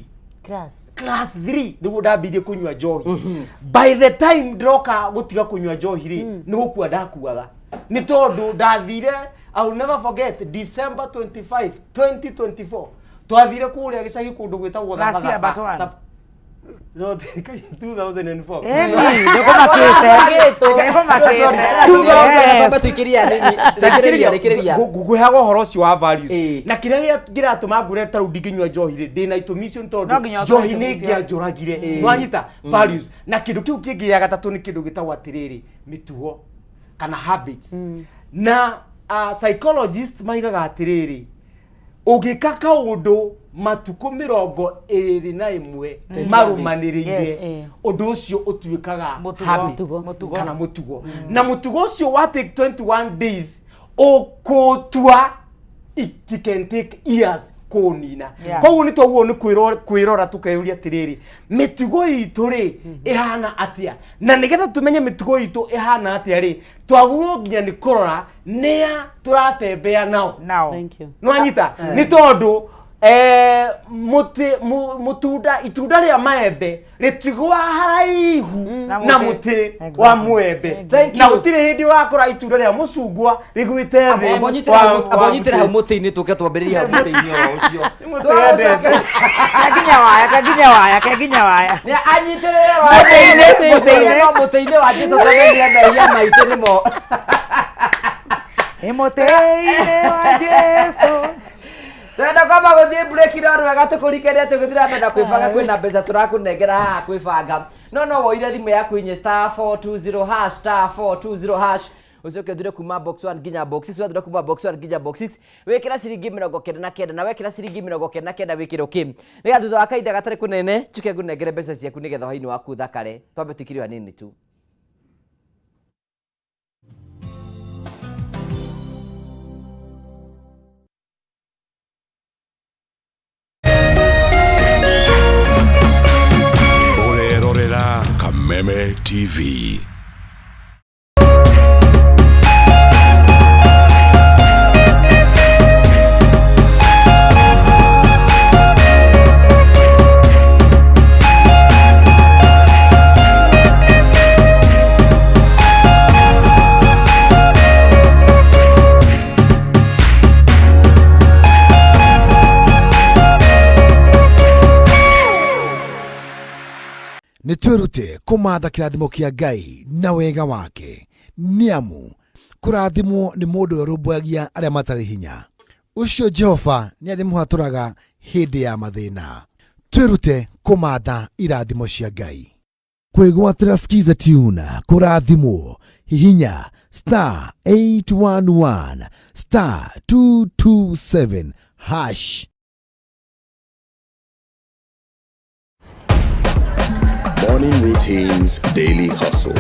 class 3 nĩguo ndambĩrĩirie kũnyua njohi by the time ndoka gũtiga kũnyua njohi rĩ nĩ gũkua ndakuaga nĩ tondũ ndathire I will never forget December 25 2024 twathire kũrĩa gĩcagi kũndũ gwĩtagwo Thabatha no 2004 ngũheaga ũhoro ũcio wa values na kĩrĩa kĩratũma ngũre tarũ ndingĩnyua njohi rĩ ndĩna itũmi icio tondũ njohi nĩ ingĩanjũragire nwanyita values na kĩndũ kĩu kĩngĩ ya gatatũ nĩ kĩndũ gĩtagwo atĩrĩrĩ mĩtugo kana habits na psychologists maigaga atĩrĩrĩ ũgĩka kaũndũ matukũ 21 marũmanĩrĩire ũndũ ũcio ũtuĩkaga habit kana mũtugo na mũtugo ũcio wa take 21 days ũkũtua it can take years kũnina koguo nĩ twaguo nĩ kwĩrora tukeyũria atĩrĩrĩ mĩtugo itũ rĩ ĩhana atĩa na nĩgetha tũmenye mĩtugo itũ ĩhana atĩa rĩ twaguo nginya nĩ kũrora nĩa tũratembea nao nwanyita nĩ tondũ itunda rĩa maembe rĩtigwa haraihu na mũtĩ wa mwembe na gũtirĩ hĩndĩ ũgakora itunda rĩa mũcungwa rĩgwĩte thĩ abonyitĩre hau mũtĩ-inĩ tũke twambĩrĩrie hau mũtĩ-inĩ ũcio kaginya waya nĩ anyitĩrĩre mũtĩ-inĩ wa Jesũ tũgĩire mehia maitũ nĩmo mũtĩ-inĩ wa Jesũ twenda kwamba gũthiĩ break no rwega tũkũrikĩrie tũgĩthira mbenda kwĩbanga kwĩna mbeca tũrakũnengera haha kwĩbanga no woire thimũ yaku inye *420# *420# ucoke thire kuma box 1 nginya box 6 wathire kuma box 1 nginya box 6 wekira ciringi 99 na wekira ciringi 99 wikiro kim niga thutha wa kaida gatari kunene tuke ngunengere mbeca ciaku nigetha haini waku thakare twambe tukiri hanini tu Kameme TV. Nitwirute kumatha kirathimo kia Ngai na wega wake niamu kurathimwo ni mundu urumbuagia aria matari hinya ucio Jehova ni arimuhaturaga hindi ya mathina twirute kumatha irathimo cia Ngai kwigwatira skiza tune kurathimwo hihinya *811 *227#. Morning routines, daily hustle.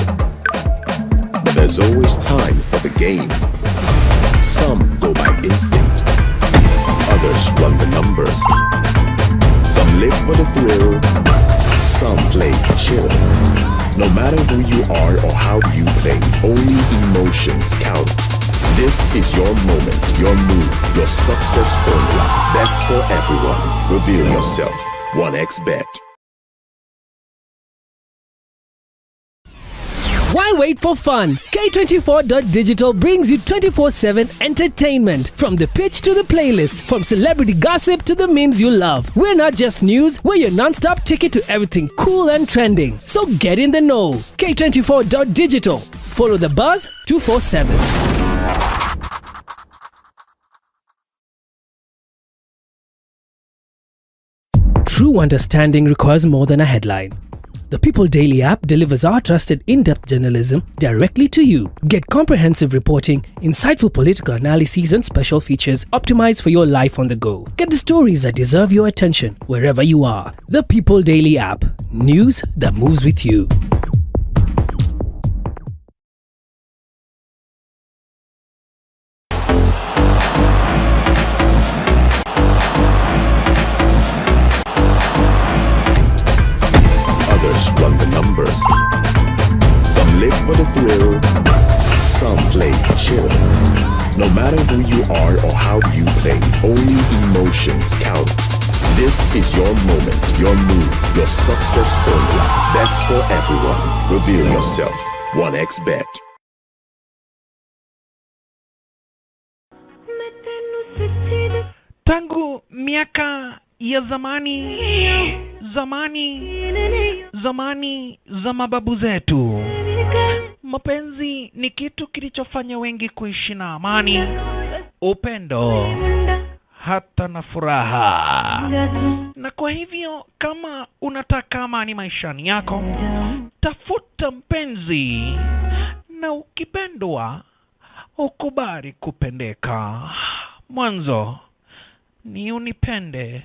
But there's always time for the game. Some go by instinct. Others run the numbers. Some live for the thrill. Some play chill. No matter who you are or how you play, only emotions count. This is your moment, your move, your success formula. Bets for everyone. Reveal yourself. 1xBet. Why wait for fun? K24.digital brings you 24/7 entertainment. From the pitch to the playlist, from celebrity gossip to the memes you love. We're not just news, we're your non-stop ticket to everything cool and trending. So get in the know. K24.digital. Follow the buzz 247. True understanding requires more than a headline. The People Daily app delivers our trusted in-depth journalism directly to you. Get comprehensive reporting, insightful political analyses and special features optimized for your life on the go. Get the stories that deserve your attention wherever you are. The People Daily app. News that moves with you. Run the numbers. Some Some live for the thrill, some play chill. No matter who you are or how you play, only emotions count. This is your moment, your move, your success formula. Bets for everyone. Reveal yourself. 1xBet. Tangu miaka ya zamani za mababu zetu, mapenzi ni kitu kilichofanya wengi kuishi na amani, upendo, hata na furaha. Na kwa hivyo kama unataka amani maishani yako, tafuta mpenzi, na ukipendwa ukubali kupendeka. Mwanzo ni unipende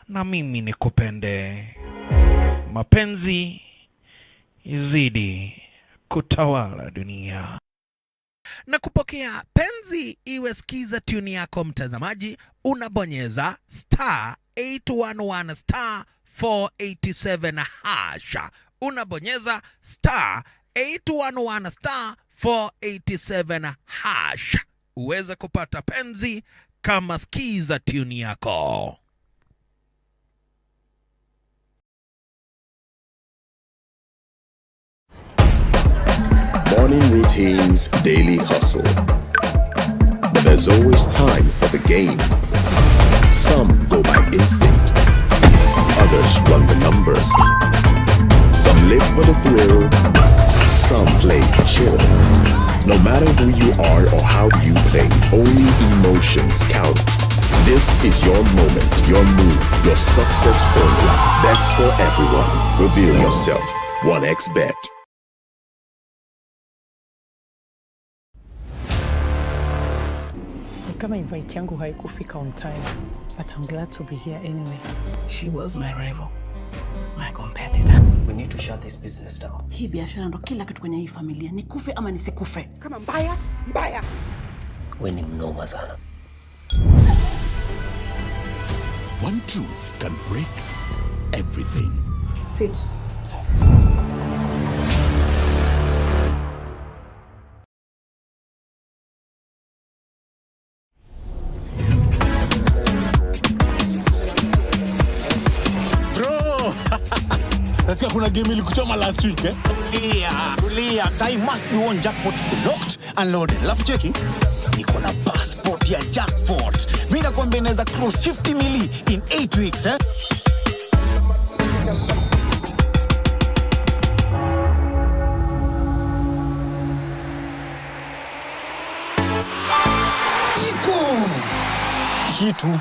na mimi nikupende. Mapenzi izidi kutawala dunia. Na kupokea penzi iwe skiza tune yako mtazamaji, unabonyeza *811 *487 hasha. Unabonyeza *811 *487 hasha uweze kupata penzi kama skiza tune yako. Morning routines, daily hustle. But there's always time for the game. Some go by instinct, others run the numbers. Some live for the thrill, some play chill. No matter who you are or how you play, only emotions count. This is your moment, your move, your success formula. Bets for everyone. Reveal yourself. 1xBet. Kama invite yangu haikufika on time, but I'm glad to be here anyway. She was my rival, my competitor. We need to shut this business down. Hii biashara ndo kila kitu kwenye hii familia, nikufe ama nisikufe. Kama mbaya. Wewe ni mnoma sana. One truth can break everything. Sit tight. Nasikia kuna game ilikuchoma last week eh? Tulia. Sai must be one jackpot locked and loaded. Alafu cheki. Niko na passport ya jackpot. Mimi nakwambia naweza cross 50 mili in 8 weeks eh? Iko. Kitu.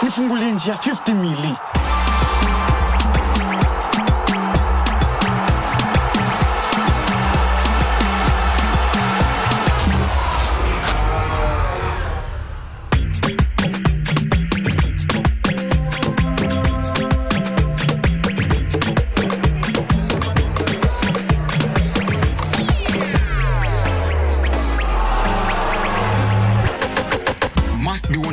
Nifungulie njia 50 mili.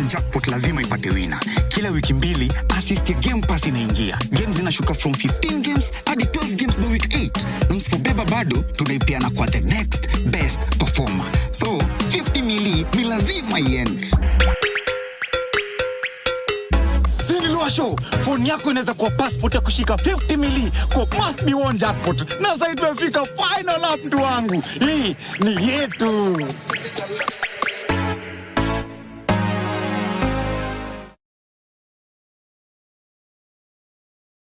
Jackpot lazima ipate wina. Kila wiki mbili assist ya Game Pass inaingia. Games zinashuka from 15 games hadi 12 games by week 8. Na msipobeba bado tunaipeana kwa the next best performer. So 50 mili ni lazima iende. Sinilua show, phone yako inaweza kuwa passport ya kushika 50 mili kwa must be one jackpot. Na sasa tumefika final lap mtu wangu. Hii ni yetu.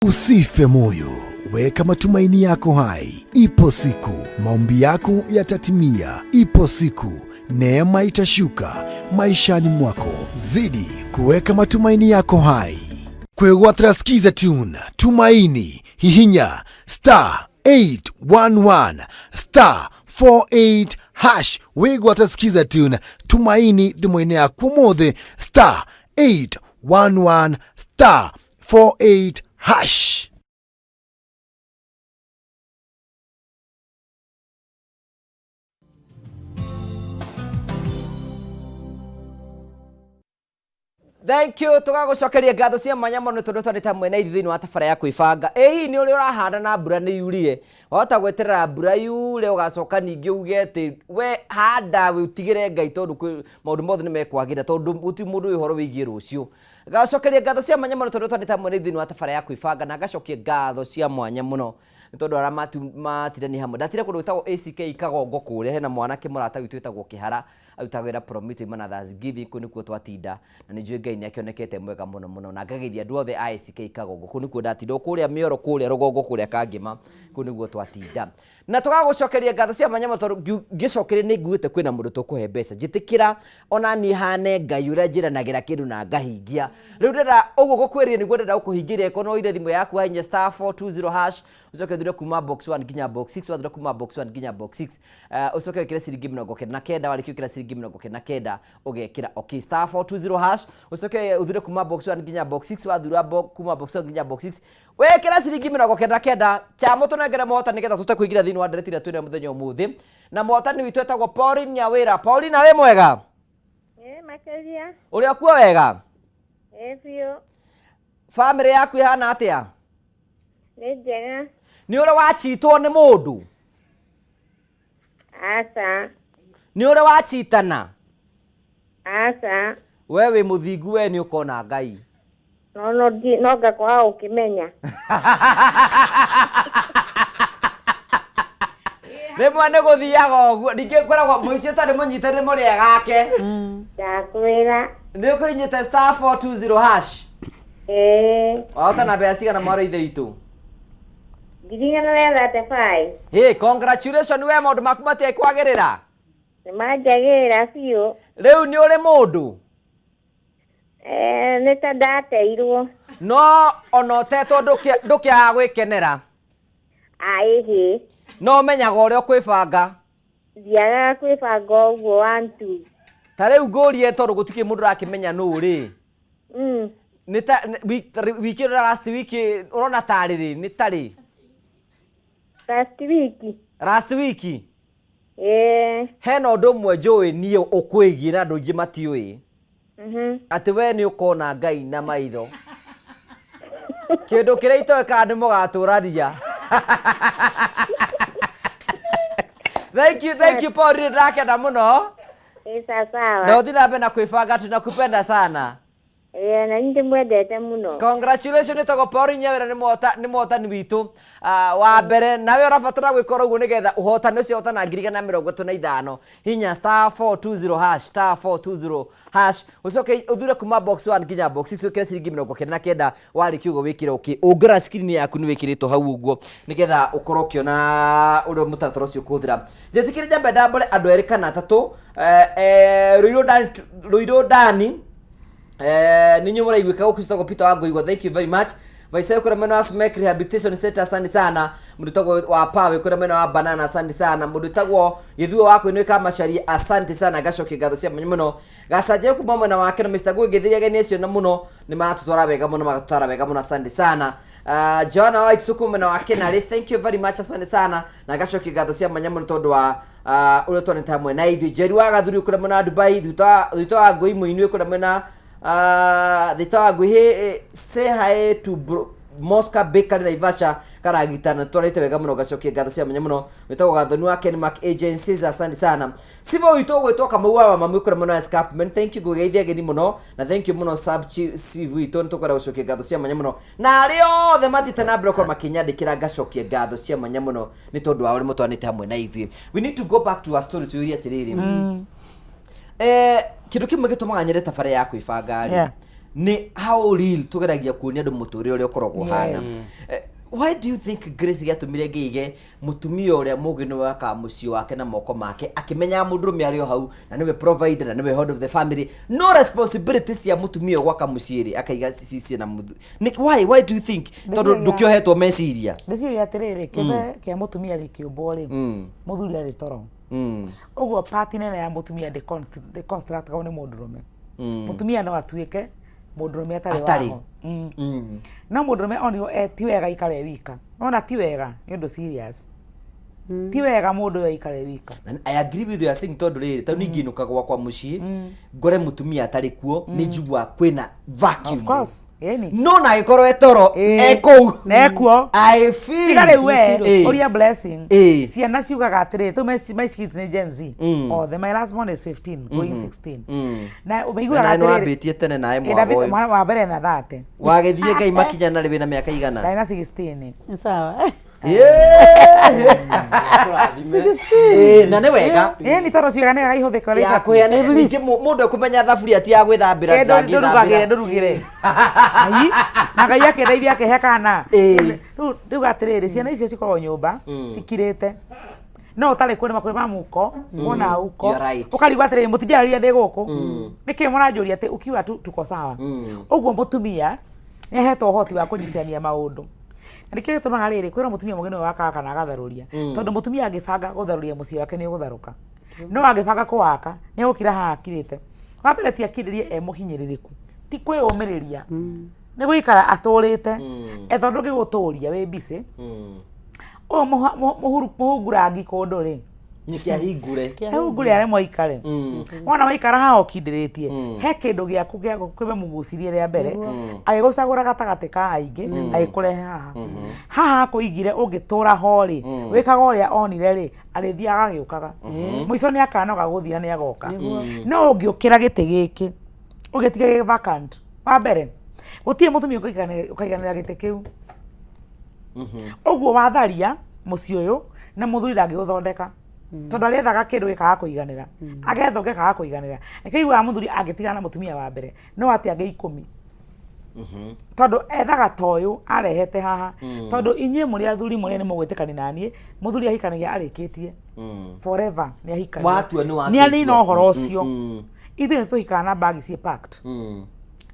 Usife moyo, weka matumaini yako hai. Ipo siku maombi yako yatatimia. Ipo siku neema itashuka maishani mwako. Zidi kuweka matumaini yako hai. Kwegwatira skiza tune tumaini hihinya *811 *48 hash. Wegwatira skiza tune tumaini thimwene yakwa mothe *811 *48 hash. Thank you tugagucokeria ngatho cia mwanya muno tondu twanita mwena ithini wa tabara ya kwibanga hi ni uri urahanda na mbura ni yurire wahota gweterera mbura yure ugacoka ningi uge ati we handa utigire Ngai tondu kwi maundu mothe ni mekwagira tondu uti mundu wihoro wigie rucio gacokeria ngatho cia mwanya muno tondu twanita mwena ithini wa tabara ya kwibanga na gacokia ngatho cia mwanya muno tondu ara matirani hamwe ndatire kundu gwitagwo ACK Kagongo kuria hena mwanake murata witu witagwo Kihara arutagwira Promito Imana Thanksgiving kuni kuo twatinda na ni njui Ngai ni akionekete mwega muno muno na ngageithia andu othe ACK Kagongo kuni kuo ndatinda kuria mioro kuria rugongo kuria Kangima kuni guo twatinda na tugagucokeria ngatho cia manyama tondu ngicokeria ni nguite kwina mundu tukuhe mbeca njitikira ona ni hane Ngai uria njiranagira kindu na ngahingia riu ndenda uguo gukwiria niguo ndenda ukuhingiria kono ire thimu yaku hinya *420# ucoke thire kuma box 1 nginya box 6 wathire kuma box 1 nginya box 6 ucoke wikire ciringi 99 wariki ukira ciringi 99 ugekira okay *420# ucoke uthire kuma box 1 nginya box 6 wathira kuma box 1 nginya box 6 wekira ciringi 99 chamo tunengere mohota nigetha tutakuingira thini wa nderetira twina muthenya umuthi na mohotani witu etagwo Pauline Nyawira. Pauline we mwega? Makeria. Uria kuo wega? Bio. Family yaku ihana atia? Ni njega. Ni uri wachitwo ni mundu? Asa. Ni uri wachitana? Asa. We wi muthingu we ni ukona Ngai. No ngakwa ukimenya. Rimwe ni guthiaga uguo ningi koragwo muicio tari munyitane muri gake. Ndakwira. Ni kuinyite *420#. Wahota na mbeca cigana mwaro ithe itu? 35. Hey, congratulations we maundu maku matie kwagirira. Ni manjagirira biu. Riu ni uri mundu? Ni ta ndateirwo. No ona utetwo ndukia gwikenera. Aihi. No menyaga uria ukwibanga. Thiaga kwibanga uguo 1 2. Ta riu ngurie tondu gutiki mundu rakimenya nu uri. Ni ta wiki last week urona tariri ni tari. Last week. Hena undu mwe njui nie ukwigira andu ingi matiui. Ati we ni ukona Ngai na maitho. Kindu kiria itoeka ni mugaturaria. Thank you Paul ndakenda muno. Sawa. Na uthina mbe na kwibanga tunakupenda sana. Na nindi mwendete muno. Congratulations nitagwo Paul Nyawira ni mohotani witu wa mbere nawe urabatara gwikora uguo nigetha uhotani ucio hotana 135 hinya *420# ucoke uthure kuma box 1 nginya box 6 ukire ciringi 99 wari kiugo wikire uki ungura screen yaku ni wikiritwo hau uguo nigetha ukorwo kiona urio mutaratara ucio kuthira njetikire jambe ndambore andu eri kana tatu Ruiro Dani ninyi muraigwika ukista ko Peter Wangoigwa. Thank you very much. Vaisai kura mena wa Smek Rehabilitation Center, asante sana. Mundu tagwo wa Pawe kura mena wa Banana, asante sana. Mundu tagwo Githuo wako inwe kama Sharia, asante sana. Gacoke ngatho cia muno gacaje ku mama na wake no Mr. Gwigithiria gene icio na muno ni maratutwara wega muno magatutwara wega muno, asante sana. Joanna wa ituku mena wake nari, thank you very much, asante sana. Na gacoke ngatho cia muno tondu wa ule tone tamwe na ithio Jeru wa Gathuri kura mena Dubai, thuto wa Ngoi muinwe kura mena say hi to Moscow Bakery Naivasha karagitana twarite wega muno gacokie ngatho cia muno witagwo Gathoni wa Kenmark Agencies, asante sana. Sibo wito gwitoka maua wa mamwikora muno escapement, thank you gugeithia geni muno na thank you muno sub chief wito ntukora gucokie ngatho cia muno na ari othe mathite na mbere kwa makinyandikira gacokie ngatho cia muno ni tondu wa uri mutwanite hamwe na ithuĩ. We need to go back to our story to iria tiriri. Kindu kimwe gitumaga nyere tabara ya kwibanga ri ni how real tugeragia kuonia andu muturire uria ukoragwo hana. Why do you think Grace gatumire ngige mutumia uria mugino waka muci wake na moko make akimenya mundurume ari hau na niwe provider na niwe head of the family, no responsibilities ya mutumia gwaka muciiri akaiga sisi na muthu. Why do you think tondu ndukiohetwo meciria ndiciria atiriri kibe kia mutumia gikiumbo ri muthuri ari toro uguo party nene ya mutumia de construct ga ni mundurume mutumia no atuike mundurume atari waho no mundurume onio ti wega ikare wika ona ti wega ni undu serious ti wega mundu yo ikare wika. I agree with you saying tondu riri tondu ninginuka gwakwa mucii ngore mutumia atari kuo ni njigua kwina vacuum. Of course no na ikorwo etoro ekou na ekuo I feel igare we oria blessing ciana ciugaga atiri tu my kids ni Gen Z the my last one is 15 going 16 na umeigua atiri na ambitie tene nae mwana wa mbere na thate wagethie ngai makinya na ribe na miaka igana na 16 sawa na ne wega ni toro ciugane ga ihuthika ya kuya ningi mundu kumenya thaburia ti ya gwithambira ndangithambira ndurugire ai na ngai yake ndeithia yake hekana riu atiriri ciana icio cikorwo nyumba cikirite no utari kwene makwe ma muko mona uko ukarigwa atiriri mutijararia ndi guku niki muranjuria ati ukiwa tuko sawa uguo mutumia ehetwo uhoti wa kunyitithania maundu ndike gitumaga riri kwira mutumia mugeni waka kana agatharuria tondu mutumia angibanga gutharuria mucii wake ni gutharuka no angibanga kuwaka ni gukira ha akirite wambere ti akiririe muhinyiririku ti kwiyumiriria ni guikara aturite ethondu giguturia wi busy o muhungurangi kundu ri nikiahingure hungure are moikare wona waikara ha okindiritie he kindu giaku gia kwime mugucirie ria mbere agigucagura gatagati ka aingi agikurehe haha kuigire ungitura hori wikaga uria onire ri arithia agagiukaga muico ni akanoga guthira ni agoka no ungiukira giti giki ugitige vacant wa mbere gutie mutumia ukaiganira giti kiu uguo watharia mucii uyu na muthuri ndangiguthondeka tondu arethaga kindu gikaga kuiganira agetho gikaga kuiganira akiigua muthuri angitigana mutumia wa mbere no ati ange 10 tondu ethaga toyu arehete haha tondu inyue muri athuri muri ni mugwitikani nanie muthuri ahikanagia arikitie forever ni ahikanagia ni ani no horo ucio ithu ni tuhikana na bag cie packed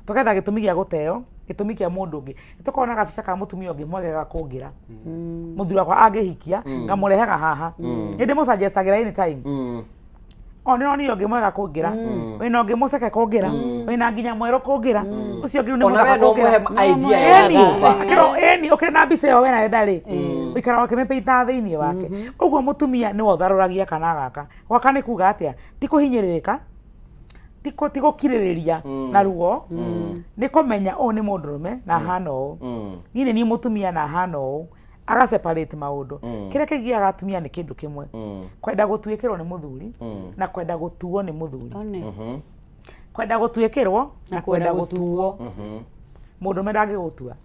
tuketha gitumi gia guteo gitumi kia mundu ungi tukona gabica ka mutumia ungi mwegega kungira muthuri wakwa angihikia ngamurehaga haha indi mu suggestagira any time oni ungi mwega kungira wina ungi muceke kungira wina nginya mwero kungira ucio ngiru ni mwega kungira ona we no idea ya nyumba akiro ukire na mbica yo wena ndari wikara wakimepeita thiini wake uguo mutumia ni wotharuragia kana gaka gwaka ni kuga atia ti kuhinyiririka tiko kiririria na ruo ni kumenya o ni mundurume na hana o nini ni mutumia na hana o aga separate maundu kire kigia gatumia ni kindu kimwe kwenda gutuikirwo ni muthuri na kwenda gutuo ni muthuri kwenda gutuikirwo na kwenda gutuo mundume ndangigutua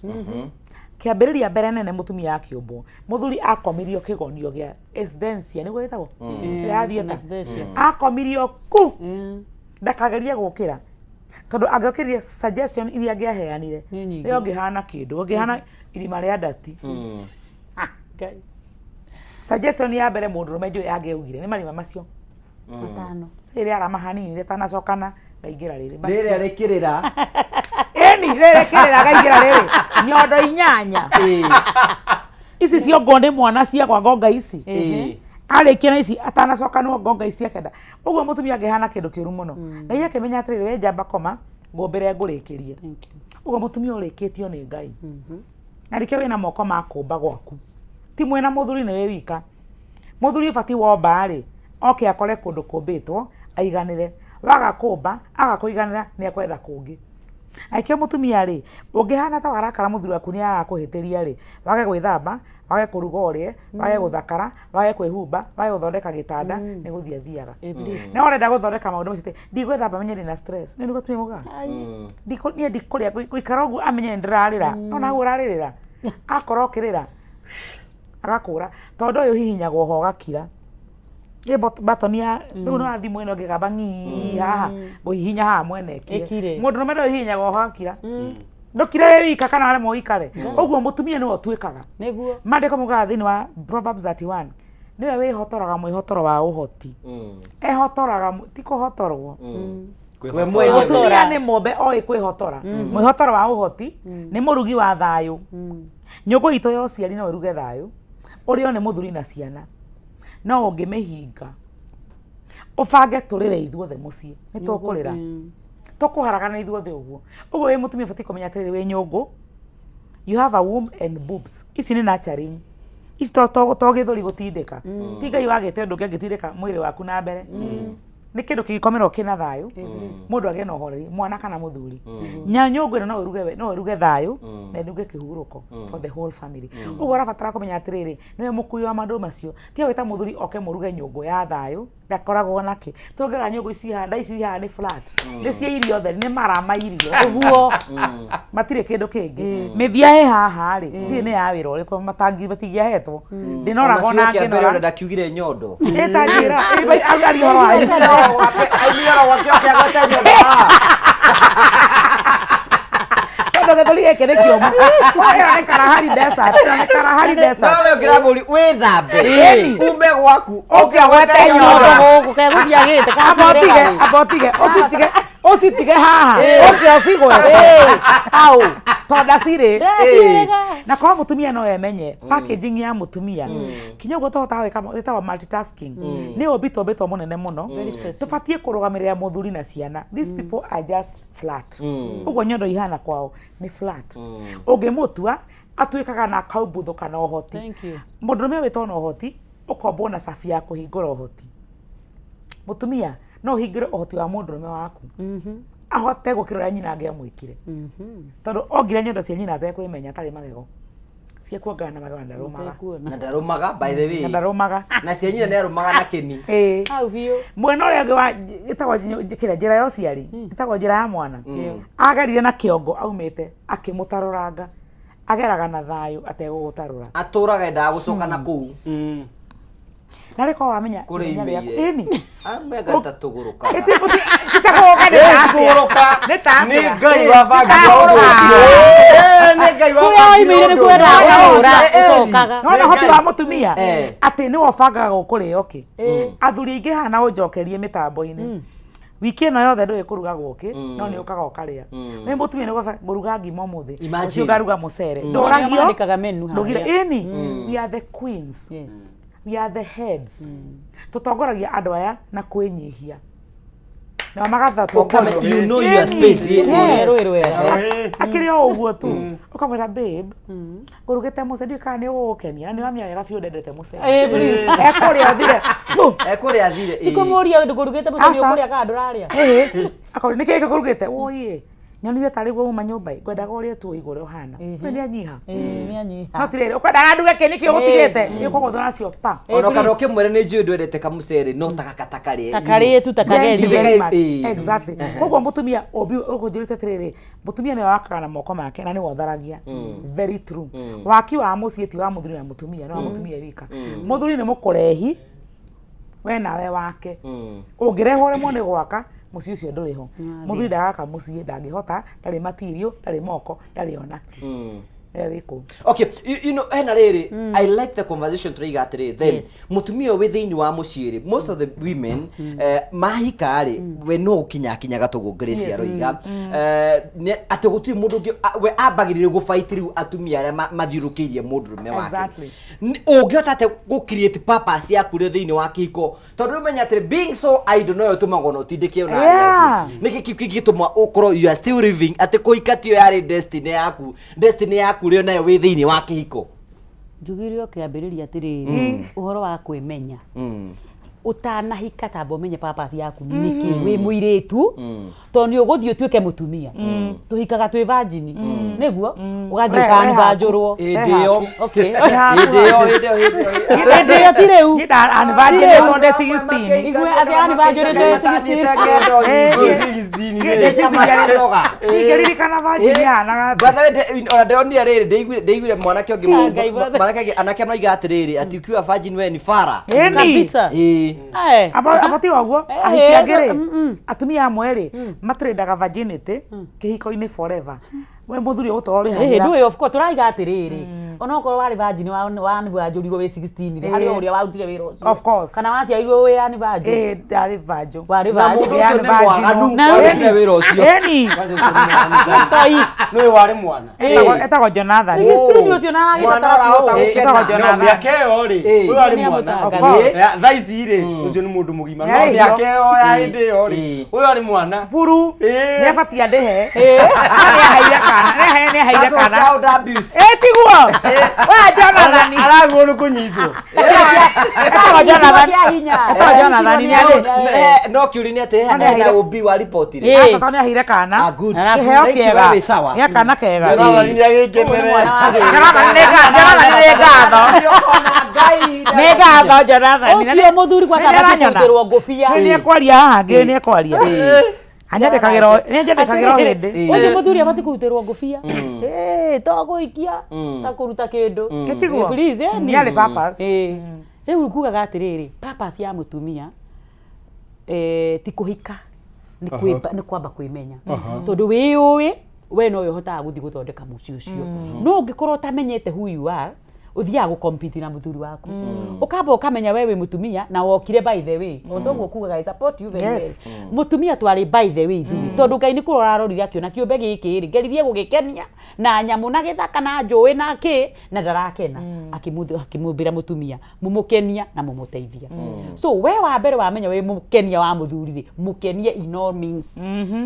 kiambiriria mbere nene mutumia akiumbwo muthuri akomirio kigonio gia esdensia ni gwetagwo rathieta akomirio ku ndakageria gukira tondu angiokiririe suggestion iria angiaheanire yo ngihana kindu ngihana irima ria ndati suggestion ya mbere mundurume njui angiaugire ni marima macio matano riri arama hanini ritanacokana ngaigira riri riri arikirira riri kirira ngaigira riri nyondo 8 ici cio ngonde mwana cia kwa ngonga ici arikia na ici atanacoka no ngonga ici akenda uguo mutumia ngihana kindu kiuru muno ngai akimenya atiriri we njamba koma ngombere ngurikirie uguo mutumia urikitio ni ngai arike wina moko ma kumba gwaku ti mwena muthuri ni we wika muthuri bati womba ri oke akore kundu kumbitwo aiganire waga kumba agakuiganira ni akwetha kungi aikia mutumia ri ungihana ta warakara muthuri waku ni arakuhitiria ri wage gwithamba wage kuruga urie wage guthakara wage kwihumba wage guthondeka gitanda ni guthia thiaga na urenda guthondeka maundu macite ndigwethamba menye ndina stress ni gutumia muga ni ndikuria guikara uguo amenye ndirarira ona uraririra akoro kirira agakura tondu uyu hihinyagwo ho gakira batoni ya riu no thimu ino ngigamba ngi haha guhihinya haha mwene kire mundu no mendo hihinyagwo ho gakira ndukire we wika kana wale moikare uguo mutumia ni wotwikaga niguo mandiko muga thini wa Proverbs 31 niwe wihotoraga mwihotoro wa uhoti ehotoraga tiko hotorwo we mwenyewe mutumia ni mombe oi kwihotora mwihotoro wa uhoti ni murugi wa thayu nyugo ito yo ciari no iruge thayu urio ni muthuri na ciana no ungimehinga ubange turire ithuothe mucii ni tukurira tukuharagana ithuothe uguo uguo we mutumia bati kumenya atiriri we nyungu you have a womb and boobs ici ni nurturing isto to githuri gutindika ti Ngai wagete undu ngitindika mwiri waku na mbere ni kindu kigikomero kina thayu mundu agie na uhoreri mwana kana muthuri nyanyungu ino no uruge thayu na nduge kihuruko for the whole family ugo rabatara kumenya atiriri niwe mukui wa mandu macio ti wita muthuri oke muruge nyungu ya thayu ndakoragwo naki tugera nyungu ici handa ni flat ni cia irio the ni marama irio uguo matire kindu kingi mithia he haha ri ndi ni ya wira uriko matangi batigiahetwo ndinorago na ngeno ndakiugire nyondo etangira ari horo ai ailiora wakioke agote nyondo ndo gethori ekere kiomo oya ne karahari desert nawe grabuli wethambe umbe gwaku oke agwete nyondo guku keguthia gite abotige Ositige haha oke osigwe au tonda sire na kwa mutumia no emenye packaging ya mutumia kinyo gutota weka eta multitasking ni obito munene muno tufatie kurugamirira muthuri na ciana these people are just flat ugo nyondo ihana kwao ni flat ungimutua atuikaga na kaubutho kana ohoti mundurume witona ohoti ukombo na safi ya kuhingura ohoti mutumia no hingire ohoti wa mundurume waku ahote gukirira nyina ngia mwikire tondu ongire nyondo cia nyina te kwimenya tari magego cia kuongana magego na ndarumaga by the way ndarumaga na cia nyina ne arumaga na keni au bio mwena ule ngi wa gitagwo kira njira yo ciari gitagwo njira ya mwana agarire na kiongo aumite akimutaruranga ageraga na thayu ategugutarura aturaga nda gucoka na kuu nariko wamenya ini amega tatuguruka kitakoga ni Ngai wa bagi ni Ngai wa bagi ni kwera ucokaga no hoti wa mutumia ati ni wobangaga gukurio ki athuri ingi hana unjokerie mitambo-ini wiki no yothe ndu ikuruga guki no ni ukaga ukaria ni mutumia ni guruga ngima muthi ucio garuga mucere ndoragio ndugire ini we are the queens we are the heads tutongoragia andu aya na kwinyihia na magatha you know your space akiri oguo tu ukamwira babe urugete mucere kana ni ugukenia ni wamya wega biu ndendete mucere ekuria thire ikomoria ndugurugete mucere ukuria kana nduraria akori niki kurugete oye nyonire tari gwo uma nyumba ngwendaga urie tu igure uhana ni anyiha no tirere ukwendaga nduge kini ki ugutigite ikugo thona cio pa ono kana ukimwere ni njui ndwendete kamucere no takakatakarĩ takageri exactly koguo mutumia obi ukujurite tiriri mutumia ni wakaga na moko make na ni wotharagia very true waki wa muciĩ ti wa muthuri na mutumia no wa mutumia wika muthuri ni mukurehi we nawe wake ungirehwo remwo ni gwaka muciĩ ucio nduriho muthuri ndagaka muciĩ ndangihota ndari material ndari moko ndari ona okay you know ena riri I like the conversation turaiga atiri then mutumia we thiini wa muciĩ most of the women mahika ri we no ukinya gatugu Grace aroiga ati gutiri mundu ungi we ambagirire gufight riu atumia aria mathiurukiirie mundurume wake ungihota ate gu create purpose yaku ri thiini wa kihiko tondu umenya atiri being so idle no yotumago no tindike ona niki gituma ukoro you are still living ati kuikatio yari destiny yaku rio nayo wi thiini wa kihiko njugirio kiambiriria atiriri uhoro wa kwimenya utanahika tambo menye purpose yaku niki wi muiritu to ni uguthii utuike mutumia tuhikaga twi virgin niguo ugathii kanivajurwo ndio okay ndio tireu anivajurwo tonde 16 igwe ati anivajurwo tonde 16 igeri kana virgin yana batha ona ndonire riri ndeiguire mwanake ongi mwanake anake noiga atiriri ati ukiwa virgin we ni fara kabisa aboti waguo ahitiagiri atumia amwe matrendaga virginity kihiko-ini forever we muthuri utori hagira ndu of course turaiga atiriri ona okorwo wari virgin wa anivajurwo we 16 ri hari uria wautire wira ucio of course kana waciairwo we anivajurwo ndari vajo wari vajo ya anivajurwo na wautire wira ucio toi no wari mwana etagwo Jonathan ucio na mwana arahota gukena Jonathan yakeo ri uyu wari mwana of course thaici ri ucio ni mundu mugima no yakeo ya hindi yo ri uyu wari mwana furu nefatia ndehe ari haira ne haire kana child abuse tiguo wa Jonathan araguo ni kunyitwo Jonathan no kiuri ni ate hana ubi wa report ri aka ne haire kana kiheo kiega ya kana kega Jonathan ni agikenere nega Jonathan Ocio muthuri kwa sababu kuterwa ngofia ni kwaria hangi ni kwaria anyandikagiro hindi ocio muthuri abati kuterwa ngofia to guikia ta kuruta kindu tiguo please ni ale papas riu kugaga atiriri papas ya mutumia ti kuhika ni kwamba kwimenya tondu wiuwi we no yohota guthi guthondeka muci ucio no ungikorwo tamenyete who you are uthia go compete na muthuri waku ukamba ukamenya wewe mutumia na wokire by the way ondogo kugaga I support you very well mutumia twari by the way tondu Ngai ni kurora rorire akiona kiumbe giki ri ngerithie gugikenia na nyamu na githaka na njui na ki na ndarakena akimumbira mutumia mumukenia na mumuteithia so we wa mbere wamenya we mukenia wa muthuri ri mukenie in all means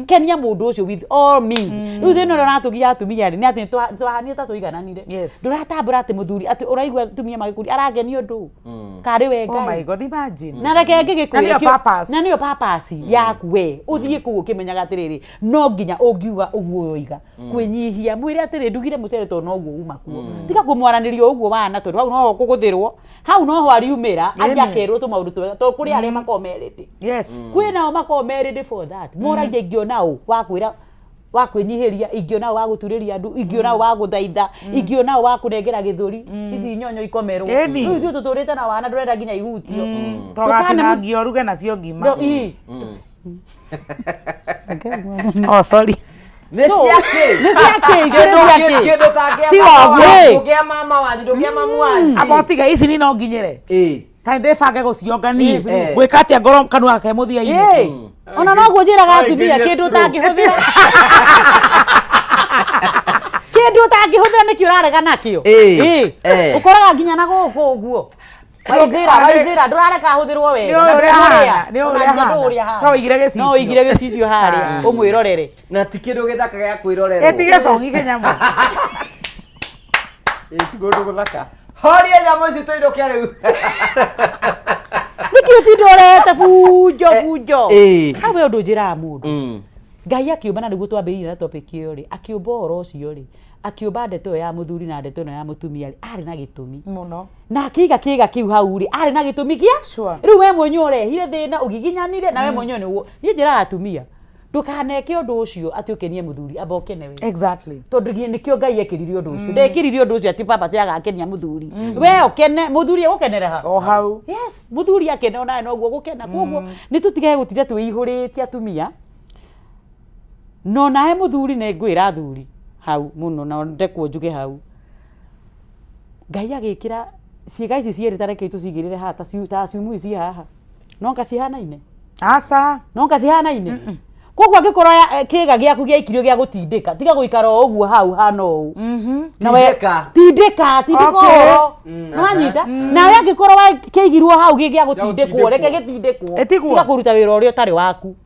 kenia mundu ucio with all means riu thino ratugia atumia ri ni ati twahania ta tuigananire nduratambura ati muthuri ati uraigua atumia magikuri aragenio ndu kari we Ngai oh my god imagine na reke ngigikuya na niyo papas yaku we uthie ku ukimenyaga atiriri no nginya ungiuga uguo oiga kwinyihia mwire atiri ndugire mucere to no guo uma kuo tika kumwaranirio uguo wana tondu hau no kuguthirwo hau no ho ariumira agia kerwo tu maundu twega to kuri ari makomerete kwina o makomerete for that moragia ngionao wakwira wakwinyihiria ingiona wa guturiria andu ingiona wa guthaitha ingiona wa kunengera githuri ici nyonyo ikomerwo riu thio tuturite na wana ndurenda nginya ihutio togakina ngioruge nacio ngima oh sorry Kido tagia mama wanyu ndugia mamu wanyu abotiga ici ni no nginyire ta ndebange guciongania gwika atia ngoro kanua ke muthia-ini ona no gwojiraga atumia kindu tangihuthira kindu tangihuthira nikio urarega nakio ukoraga nginya na guku uguo waithira ndurareka huthirwo wega ni uria to igire gicicio no igire gicicio haria umwirorere na ti kindu githaka gya kwirorera etige songi kenyamu tigondo guthaka horia nyamo ici tuirukia riu nikio tindorete fujo hawe undu njira mundu Ngai akiumba na niguo twambiririe na topic iyo ri akiumba oro ucio ri akiumba ndeto ya muthuri na ndeto ya mutumia ri ari na gitumi muno na kiga kiu hau ri ari na gitumi kia riu we mwenye urehire thina ugiginyanire na we mwenye niguo ni njira atumia ndukaneke undu ucio ati ukenie muthuri abokene we exactly tondu nikio Ngai ekiririe undu ucio ndekiririe undu ucio ati papa tia gakenia muthuri we ukene muthuri ugukenera ha o hau yes muthuri akene ona no guo gukena koguo ni tutige gutire twihuritie atumia no nae muthuri ne ngwira thuri hau muno na ndekwo njuge hau Ngai agikira ciiga ici cieri tareke tucigirire ha ta ciumu ici haha no ngacihanaine asa no ngacihanaine koguo angikoro kiga giaku gia ikirio gia gutindika tiga guikara uguo hau hano u na weka tindika nanyita na we angikoro kiigirwo hau gia gutindikwo reke gitindikwo tiga kuruta wira uria utari waku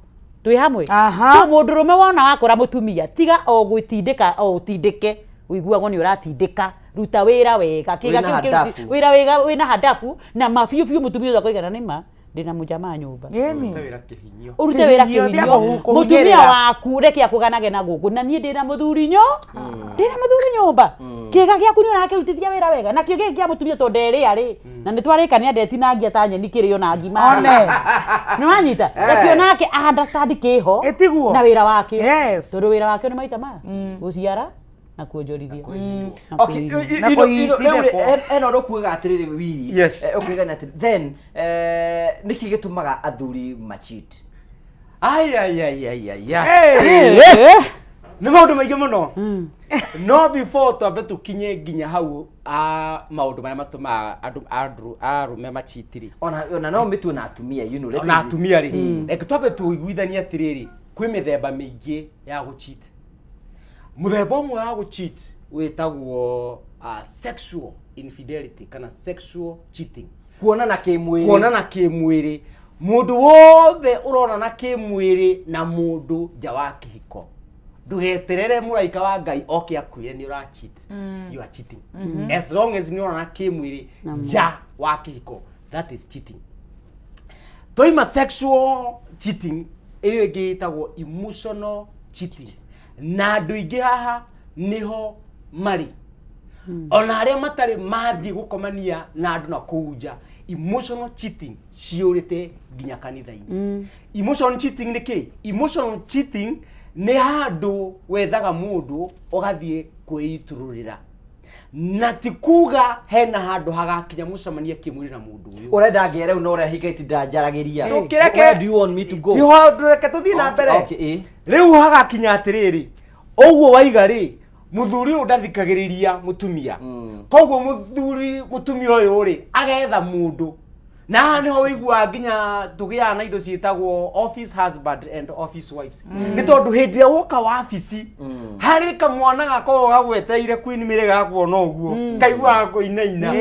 twi hamwe so mundu rume wona wakora mutumia tiga o gwitindika o utindike uiguagwo ni uratindika ruta wira wega kiga wira wega wina hadafu na mafiu fiu mutumia uza kuigana nima ndina mujamaa nyumba urute wira kihinyo mutumia waku reke akuganage na guku na nie ndina muthuri nyumba kiga giaku ni urakirutithia wira wega na kiga gia mutumia to nderi ari na ni twarikania ndetinangia ta nyeni kirio na ngima one no anyita reke nake understand kiho na wira wake tondu wira wake ni maita ma guciara na kuonjorithia okay eno rokuga atiriri wiri ukigana atiri then niki gitumaga athuri machit ni maundu maingi muno no before twambe tukinye nginya hau maundu maria matumaga andu arume machitiri ona no mitu na atumia you know na atumia ri reke twambe tuiguithania atiriri kwi mithemba mingi ya gucheat muthemba umwe wa gucheat witagwo sexual infidelity kana sexual cheating kuonana kimwiri mundu wothe urona na kimwiri na mundu nja wa kihiko ndugeterere muraika wa Ngai oke akuire ni ura cheat. You are cheating. As long as ni ona kimwiri ja wa kihiko, that is cheating. Toima sexual cheating iyo gitagwo emotional cheating. Na andu ingi haha niho mari. Ona aria matari mathi gukomania na andu na kuuja. Emotional cheating ciurite nginya kanitha-ini. Emotional cheating ni ki? Emotional cheating ni handu wethaga mundu ugathie kwiitururira. Na tikuga hena handu hagakinya mucemania kimwiri na mundu uyu. Urenda ngere no ria hingati ndanjaragiria. Where do you want me to go? Iho ndureke tuthii na mbere. Okay. Riu hagakinya atiriri. Oguo waiga ri muthuri undathikagiriria mutumia. Koguo mutumia uyu ri agetha mundu. Na niho wigua nginya tugia na indo cietagwo office husband and office wives. Ni tondu hindi woka wabici hari kamwana gako gagweteire Queen Mary gakuona uguo kaigua kuinaina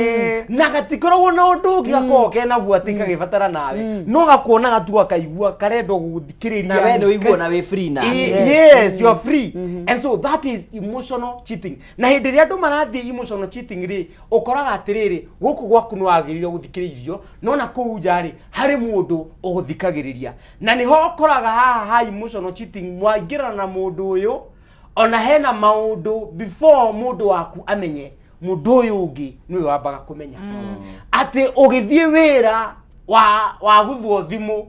na gatikoragwo na undu ungi gako kena guatika gibatara nawe no gakuona gatua kaigua karendo guthikiriria na we ni wigua na we free na. Yes, you are free. And so that is emotional cheating. Na hindi ria andu marathie emotional cheating ri ukoraga atiriri guku gwaku no agirire guthikiririo no na kuujari hari mundu uguthikagiriria na niho okoraga ha emotional cheating mwaingira na mundu uyu ona hena maundu before mundu waku amenye mundu uyu ungi niwe wambaga kumenya ati ugithie wira wa guthwo thimu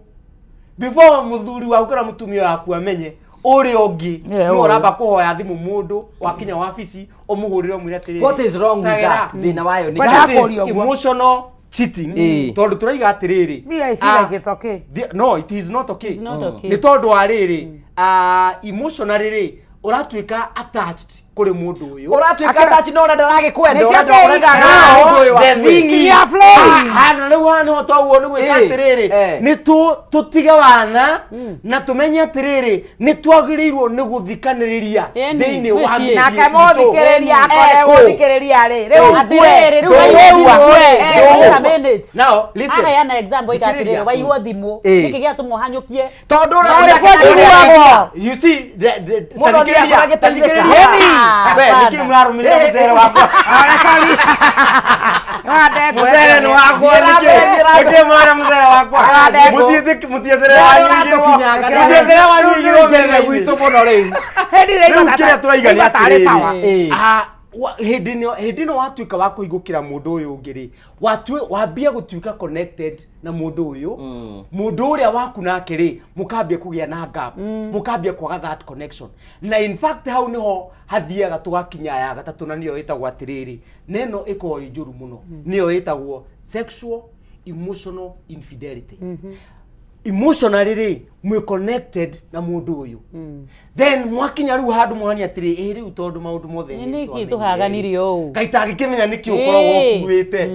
before muthuri waku kana mutumia waku amenye uri ongi no ramba kuhoya thimu mundu wakinya wabici umuhurire mwire atiri. What is wrong with that? Thina wayo ni emotional cheating. Tondu turaiga atiriri I feel like it's okay. No, it is not okay. Ni tondu ariri emotionally uratuika attached kuri mundu uyu. Uratuika attached no ndarage kwenda urenda mundu uyu waku. Hana riu hano twaguo ni gwika atiriri ni tutiga wana na tumenye atiriri ni twagirirwo ni guthikaniriria thiini wa mĩciĩ na kamuthikiriria akore guthikiriria ri riu atiriri riu now listen aya na example ikatiriri waigwo thimu nikigia tumuhanyukie tondu you see the mwarumire muzere wakwa muzere ni wakwa nike mwara muzere wakwa mutiethera wanyu gwitu muno riu kira turaiga ni atiri hindi no watuika wa kuigukira mundu uyu ngiri wambia gutuika connected na mundu uyu mundu uria waku nake ri mukambia kugia na gap mukambia kwaga that connection na in fact hau niho hathiaga tugakinya ya gatatu na niyo itagwo atiriri neno ikori njuru muno niyo itagwo sexual emotional infidelity. Emotionally ri mwe connected na mundu uyu then mwakinya riu handu mwani atiri riu tondu maundu mothe ni kitu haganirio u kaitagi kimenya niki ukoragwo kuite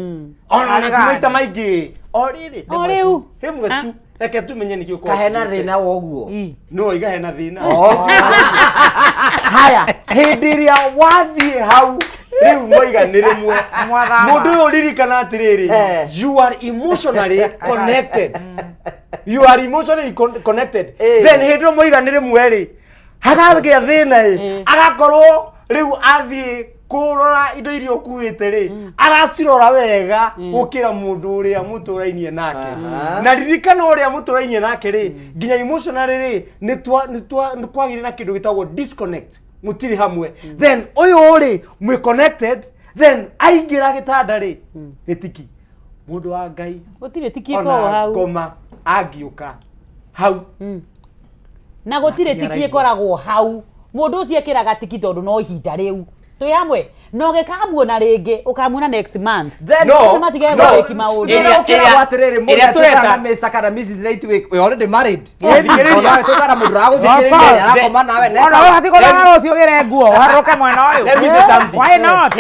ona na kuita maingi oriri riu hemwe tu reke tumenye niki ukoragwo kahena thina woguo no iga hena thina haya hindiria wathie hau riu moiga ni rimwe mundu uyu ririkana atiriri you are emotionally connected. You are emotionally connected. Then hindro moiga ni rimwe ri hagagia thina agakorwo riu athie kurora indo irio kuite ri aracirora wega gukira mundu uria muturainie nake na ririkana uria muturainie nake ri nginya emotionally ri ni kwagire na kindu gitagwo disconnect mutiri hamwe then uyu uri mwe connected then aingira gitanda ri gitiki mundu wa Ngai gutire tiki ko hau ngoma agiuka hau na gutire tiki ikoragwo hau mundu ucio ekiraga tiki tondu no ihinda riu twi hamwe no gikamuona ringi ukamuona next month then no matigego kimaundu ira watiriri mundu tureka Mr. kana Mrs. Lightweight we already married ona tukara mundu raguthikiriria arakoma nawe nesa ona we hatiko na ucio gire nguo haruke mwena uyu why not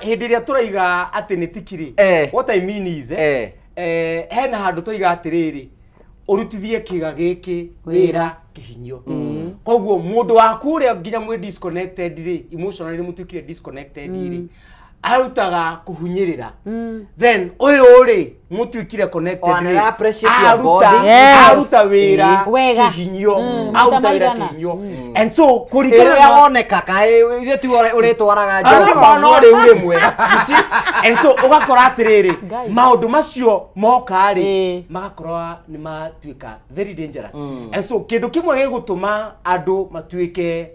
hindi ria turaiga ati ni tikiri what I mean is hena handu tuiga atiriri urutithie kiga giki wira kihinyo koguo mundu waku uria nginya mwe disconnected ri emotionally mutukire disconnected ri arutaga kuhunyirira then uyu ri mutuikire connected aruta wira kihinyo aruta wira kihinyo and so kurigana woneka kae ithe tu uretwaraga njoka no ri urimwe and so ugakora atiriri maundu macio moka ri magakorwa ni matuika very dangerous and so kindu kimwe gigutuma andu matuike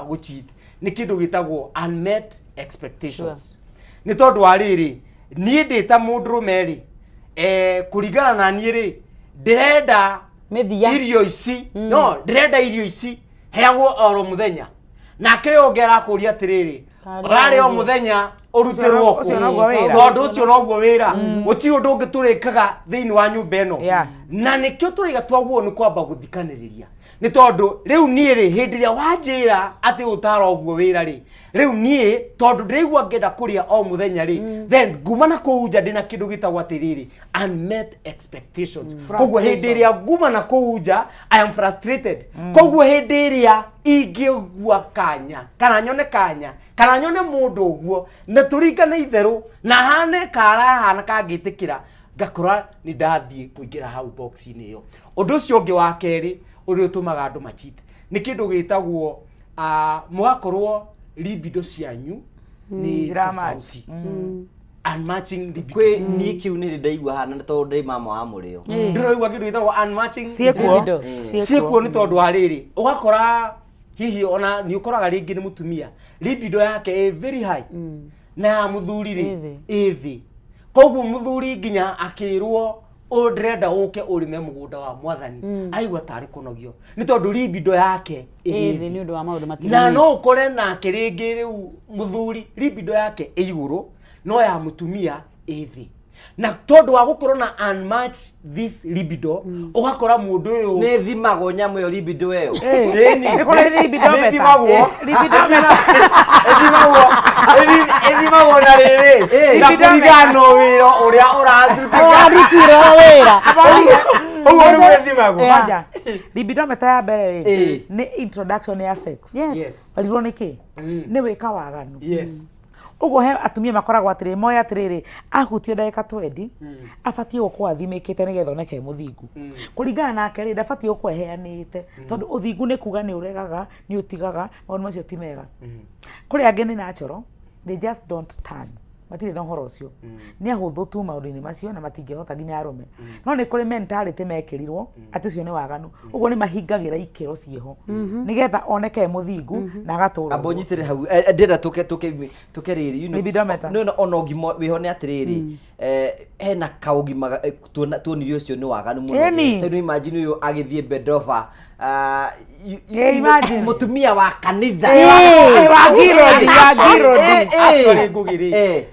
gucheat ni kindu gitagwo unmet expectations ni tondu wa riri nie ndita mundu meri kurigana na nie ri ndirenda irio ici no ndirenda irio ici heagwo oro muthenya nake yongera kuria atiriri rari o muthenya urutirwo ku tondu ucio noguo wira uti undu ungiturikaga thiini wa nyumba eno na nikio turiga twagwo ni kwamba guthikaniriria ni tondu riu nie ri hindi ria wanjira ati utara oguo wira ri riu nie tondu ndirigwa ngenda kuria o muthenya ri then ngumana kuunja ndina kindu gitagwo atiriri unmet expectations koguo hindi ria ngumana kuunja I am frustrated koguo hindi ria ingigwa kanya kana nyone mundu uguo na turingane itheru na hane kara kangitikira ngakora ni ndathie kuingira hau box ini yo undu ucio ungi wa keri uri utumaga andu machite ni kindu gitagwo mugakorwo libido cianyu ni tofauti unmatching libido kwe ni kiu ni ndaigua hana tondu ndai mama wa murio ndiroigwa kindu gitagwo unmatching ciekuo ni tondu wa riri ugakora hihi ona ni ukoraga ringi ni mutumia libido yake very high na muthuri ri ithi koguo muthuri nginya akirwo ndrenda uke urime mugunda wa mwathani aigwa tari kunogio ni tondu libido yake ithi ni undu wa maundu matini na no ukore na kiringi riu muthuri libido yake iguru no ya mutumia ithi na tondu wa gukorwo na unmatch this libido ugakora mundu uyu ni thimago nyamu yo libido eyo ni kore libido meta libido meta thimago na riri na kurigano wira uria urarutira wira uguo ni thimago waja libido meta ya mbere ni introduction ya sex yes walirwo niki ni wika waganu ugo he atumia makoragwo atiri moya atiriri ahutio ndagika 20 abatie gukwa athimikite nigetha oneke muthingu kuringana nake ri ndabatie gukwa heanite tondu uthingu ni kuga ni uregaga ni utigaga maundu macio ti mega kuri angi ni natural they just don't turn matire na horo ucio ni ahuthu tu maundu-ini macio na matingihota nginya arume no ni kuri mentality mekirirwo ati cio ni waganu ugo ni mahingagira ikero cieho nigetha oneke muthingu na agatura abonyitire hau ndenda tuke riri no ono gimo wiho ni atiriri hena kaugima tuonirio cio ni waganu muno so imagine uyu agithie bedova imagine mutumia wa kanitha wa giro actually ngugiri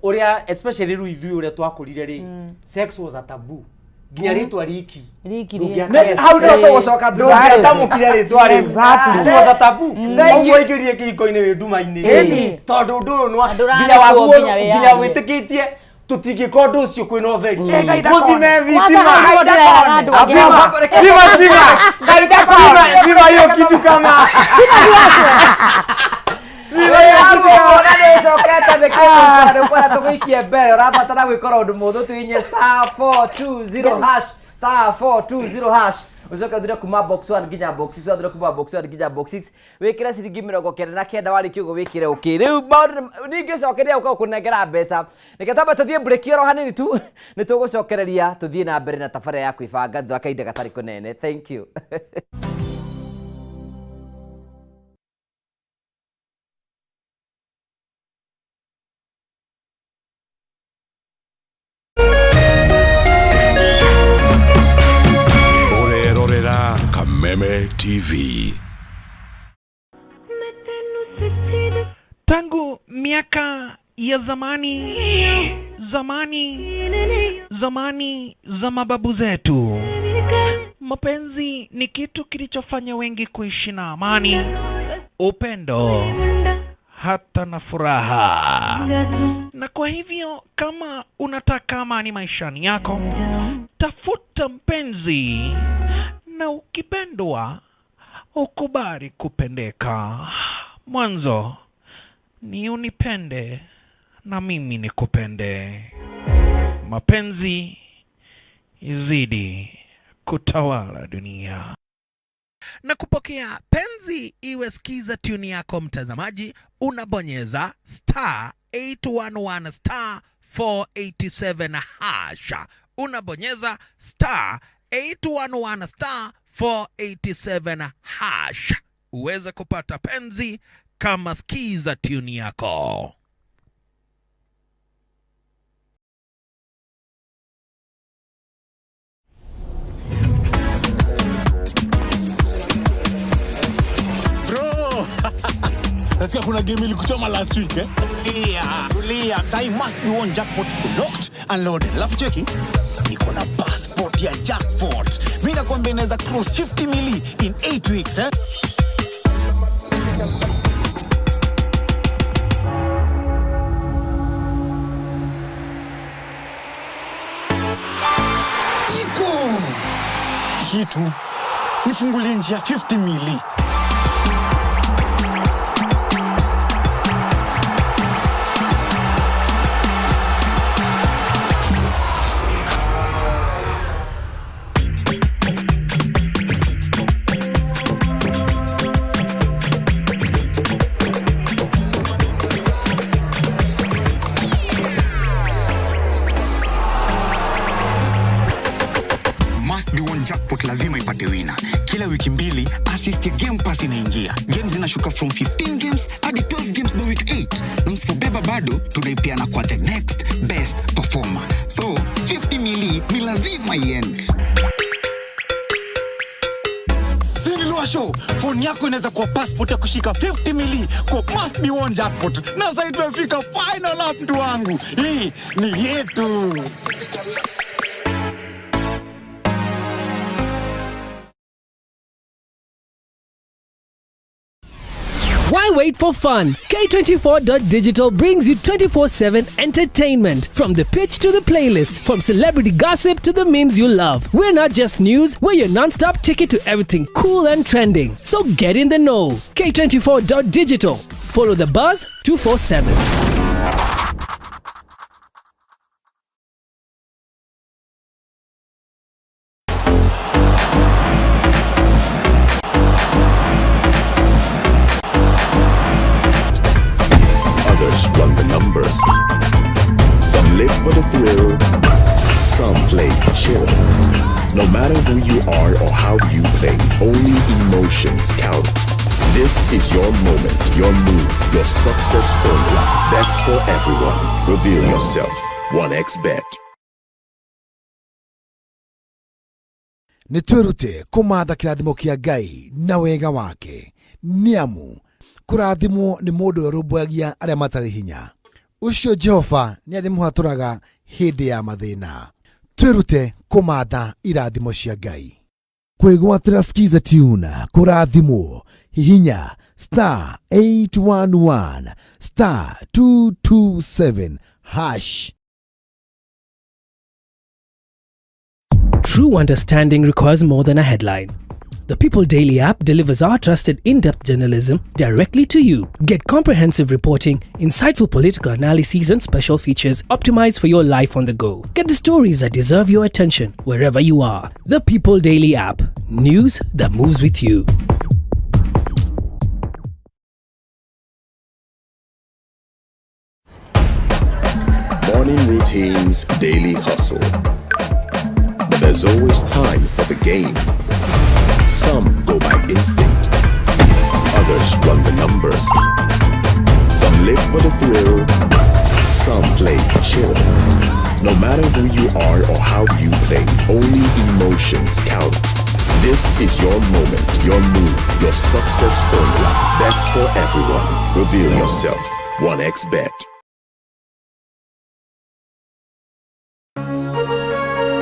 uria especially ruithu uria twakurire ri sex was a taboo nginya ritwa riki how do to gucoka ndamukire ritwa ri exactly was a taboo uguo igirie kiko-ini wi nduma-ini tondu ndu no nginya waguo nginya witikitie tutingiko ndu ucio kwina utheri muthime thitima thitima hiyo kitu kama Kwa tugikie mbere urabatara gwikora undu muthu tuinye *420# ucoka thire kuma box 1 nginya box 6 thire kuma box 1 nginya box 6 wikire ciringi 99 wari kiugo wikire uki riu ningi cokeria uka kunengera mbeca niketamba tuthie break ro hanini tu nitugucokereria tuthie na mbere na tafari ya kwibanga thutha kainde gatari kunene. Thank you. Kameme TV. Tangu miaka ya zamani za mababu zetu, mapenzi ni kitu kilichofanya wengi kuishi na amani, upendo, hata na furaha. Na kwa hivyo kama unataka amani maishani yako, tafuta mpenzi, na ukipendwa ukubali kupendeka. Mwanzo ni unipende na mimi nikupende. Mapenzi izidi kutawala dunia. Na kupokea penzi iwe skiza tune yako mtazamaji, unabonyeza *811 *487 hasha. Unabonyeza *811 *487 hasha uweze kupata penzi kama skiza tune yako. Nasikia kuna game ilikuchoma last week Tulia. Sai must be one jackpot locked and loaded. Alafu cheki. Niko na passport ya jackpot. Mimi nakwambia naweza cross 50 mili in 8 weeks Iko. Hitu. Nifungulie njia 50 mili. Lazima ipate wina. Kila wiki mbili assist ya Game Pass inaingia. Games zinashuka from 15 games hadi 12 games by week 8. Na msipobeba bado tunaipeana kwa the next best performer. So 50 mili ni lazima iende. Sinilua show, phone yako inaweza kuwa passport ya kushika 50 mili kwa must be one jackpot. Na sasa tumefika final lap mtu wangu. Hii ni yetu. Why wait for fun? K24.digital brings you 24/7 entertainment. From the pitch to the playlist, from celebrity gossip to the memes you love. We're not just news, we're your non-stop ticket to everything cool and trending. So get in the know. K24.digital. Follow the buzz 247. Run the numbers. Some live for the thrill, some play chill. No matter who you are or how you play, only emotions count. This is your moment, your move, your success formula. That's for everyone. Reveal yourself. 1xBet. Nitwerute kumatha kirathimo kia Ngai na wega wake. Niamu kurathimwo ni mundu urumbuagia aria matari hinya. Ucio Jehova ni arimuhaturaga hindi ya mathina. Twerute kumatha irathimo cia Ngai. Kwigwatira skiza tune kurathimwo hihinya *811 *227 hash. True understanding requires more than a headline. The People Daily app delivers our trusted in-depth journalism directly to you. Get comprehensive reporting, insightful political analyses and special features optimized for your life on the go. Get the stories that deserve your attention wherever you are. The People Daily app. News that moves with you. Morning routines, daily hustle. But there's always time for the game. Some go by instinct, others run the numbers. Some live for the thrill, some play chill. No matter who you are or how you play, only emotions count. This is your moment, your move, your success formula. That's for everyone. Reveal yourself. 1xBet.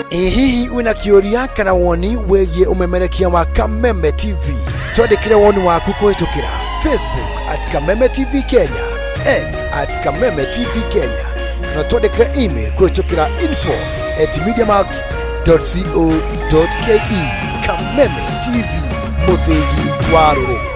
Hihi wina kĩũria kana woni wĩgiĩ umemerekia wa Kameme TV? Twandĩkĩre woni waku kũhĩtũkĩra Facebook @Kameme TV Kenya, X @Kameme TV Kenya, na twandĩkĩre email kũhĩtũkĩra info@mediamax.co.ke. Kameme TV, mũthĩgi wa rũrĩrĩ.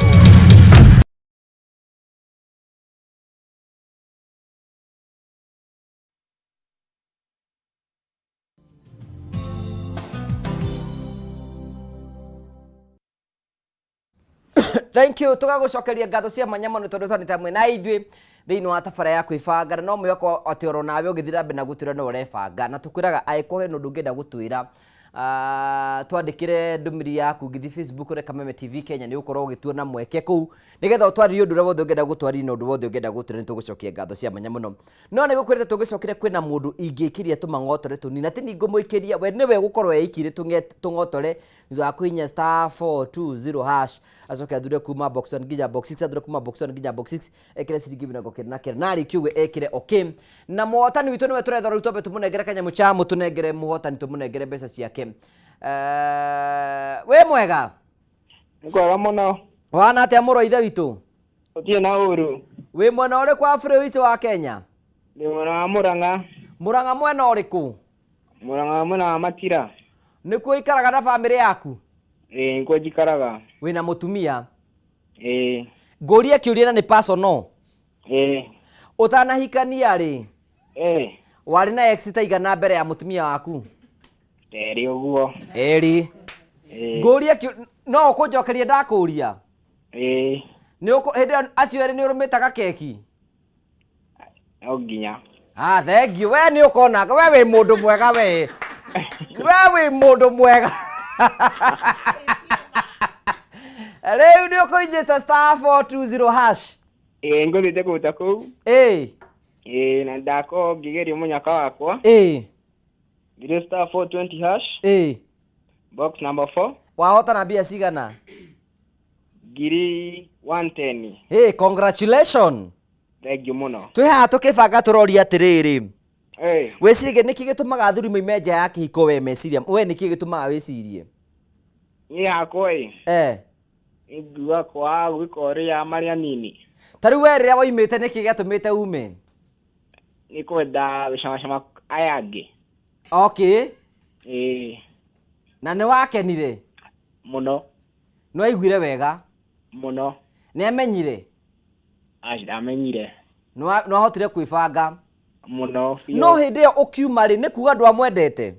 Thank you. Tugagucokeria ngatho cia manyama ni tondu twanita mwe na ithui thiini wa tabara ya kwibanga no mweko atioro nawe ugithira mbe na gutira no urebanga na tukwiraga aikore no ndungenda gutwira twandikire ndumiri yaku ngithi Facebook re Kameme TV Kenya ni ukorwo gituona mweke ku nigetha utwari undu wothe ungenda gutwari no undu wothe ungenda gutwira ni tugucokia ngatho cia manya muno no ni gukwirite tugicokire kwina mundu ingikiria tumangotore tunina ti ningo muikiria we niwe gukorwo eikire tungotore thutha wa kuinya *420# acoke athure kuma box 1 nginya box 6 athure kuma box 1 nginya box 6 ekire ciringi mĩrongo kenda na kenda nari kiugo ekire okay na muhotani witu niwe turethora rutobe tumunengere kanyamu cha mutunengere muhotani tumunengere mbeca ciake we mwega Ngora muno wana atia muro ithe witu utie na uru we mwena uri kwa bũrũri witu wa Kenya ni mwena wa Murang'a mwena uriku mwena wa Matira nikuo ikaraga na family yaku nikuo jikaraga wina mutumia nguria kiuria na ni personal utanahikania ri wari na ex taigana mbere ya mutumia waku eri uguo nguria no kunjokeria ndakuria ni uko hende acio eri ni urumitaga keki oginya thank you we ni ukona we wi mundu mwega we we mundu mwega Riu ni ukuinjista *420# ngũthite kũruta kũu na ndako ngĩgeria mũnyaka wakwa ngire *420# box number 4 wahota na mbia cigana ngiri 110 congratulations thank you muno twi haha tukibanga turoria atiriri wecirie niki gitumaga athuri moime nja ya kihiko we meciria we niki gitumaga wecirie ni hakwa Igua kwa gwikoria maria nini. Tariu we riria woimite niki giatumite ume? Ni kwenda gicama aya angi. Okay. Na ni wakenire? Muno. No aiguire wega? Muno. Ni amenyire? Amenyire. No ahotire kwibanga? Muno. No hindi yo ukiuma ri ni kuga ndwamwendete?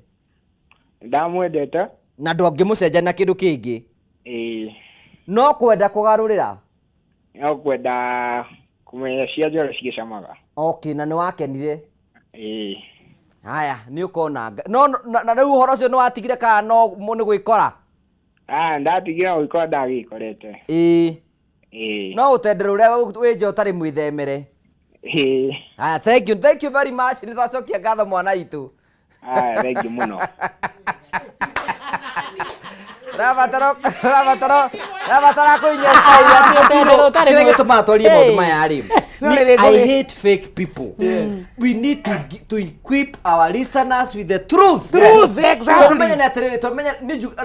Ndamwendete. Na ndongimucenjania na kindu kingi? No kwenda kugarurira? No kwenda kumenya cia njore cigicamaga. Okay, na ni wakenire? Haya, ni ukona. No na riu horo cio ni watigire ka no ni gwikora? Ndatigire gwikora ndagikorete. No utendere uria winje utari mwithemere. Haya, thank you very much. Ni twacokia ngatho mwana itu. Thank you muno. Rabatara kuinya kile gituma twarie maundu maya ri. I hate fake people. We need to equip our listeners with the truth. Exactly. Tumenya na atiriri, tumenya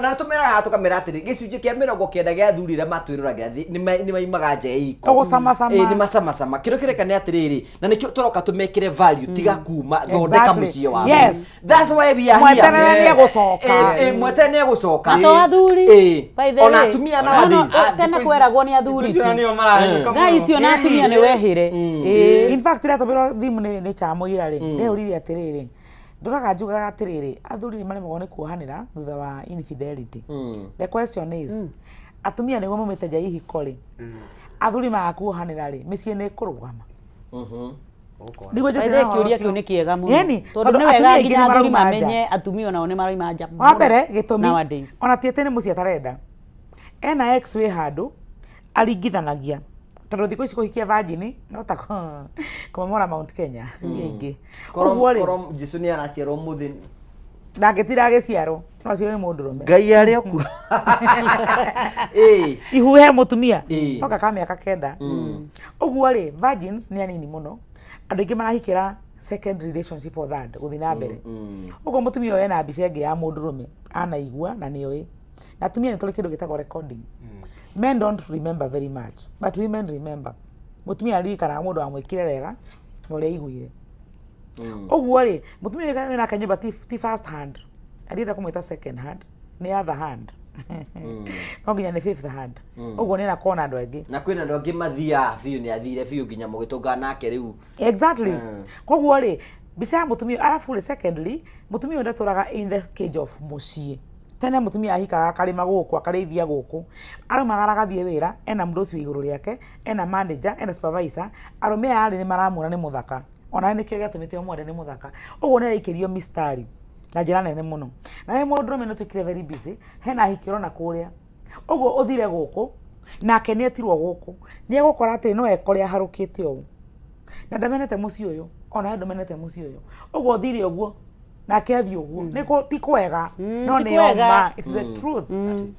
na tumera hatu kamera atiriri. Gicunje kia 90 gia thuri ra matwiruragira ni maimaga nje iko. Ogo sama ni masama sama. Kiro kireka ni atiriri. Na nikio turoka tumekire value tiga kuma thondeka muciye wa. Yes. That's why we are here. Mweterere ni gucoka. Mweterere ni gucoka. Ato athuri. Ona atumia na wadies. Tena kweragwo ni athuri. Gai cio na atumia ni wehire. In fact ira tobiro thimu ni chamuira ri ndeurire atiriri nduraga njugaga atiriri athuri mane mogone kuohanira thutha wa infidelity. The question is atumia ni gomomete nja ihiko ri athuri magakuohanira ri micie ni kurugama. Ndigo jokira kiuria kiu ni kiega muno tondu ni wega nginya athuri mamenye atumia nao ni maroima nja. Wa mbere gitumi ona tiete ni mucie tarenda ena ex we handu aringithanagia tondu thiko ici kuhikia virgin no ta kumamora Mount Kenya nyingi korom Jesu ni araciarwo muthi ndangitira agiciarwo no acio ni mundu rume Ngai ari oku ihuhe mutumia toka ka miaka kenda uguo ri virgins ni anini muno andu ingi marahikira second relationship or that guthi na mbere uguo mutumia oyo ena mbica ingi ya mundu rume anaigua na ni oi na atumia ni tuli kindu gitagwo recording. Men don't remember very much, but women remember. Mutumia aririkana mundu amwikire wega na uria iguire. Oguo ri mutumia wega na kanyumba ti first hand. Arira kumwita second hand, ni other hand. No nginya ni fifth hand. Oguo ni na kona andu angi. Na kwina andu angi mathia biu ni athire biu nginya mugitunga nake riu. Exactly. Koguo ri bica mutumia arafu ri secondly mutumia ndaturaga in the cage of mucie. tene mutumia ahikaga akarima guku akarithia guku arumagara gathie wira ena mundu ucio iguru riake ena manager ena supervisor arume ari ni maramura ni muthaka ona ni kio gatumite omwende ni muthaka uguo ni aikirio mistari na njira nene muno na we mundu no tukire very busy hena hikiro na kuria uguo uthire guku nake ni etirwo guku ni egukora ati no ekore aharukite ugu na ndamenete muci uyu ona ndamenete muci uyu uguo uthire uguo nake athi uguo niko ti kwega no ni oma it's the truth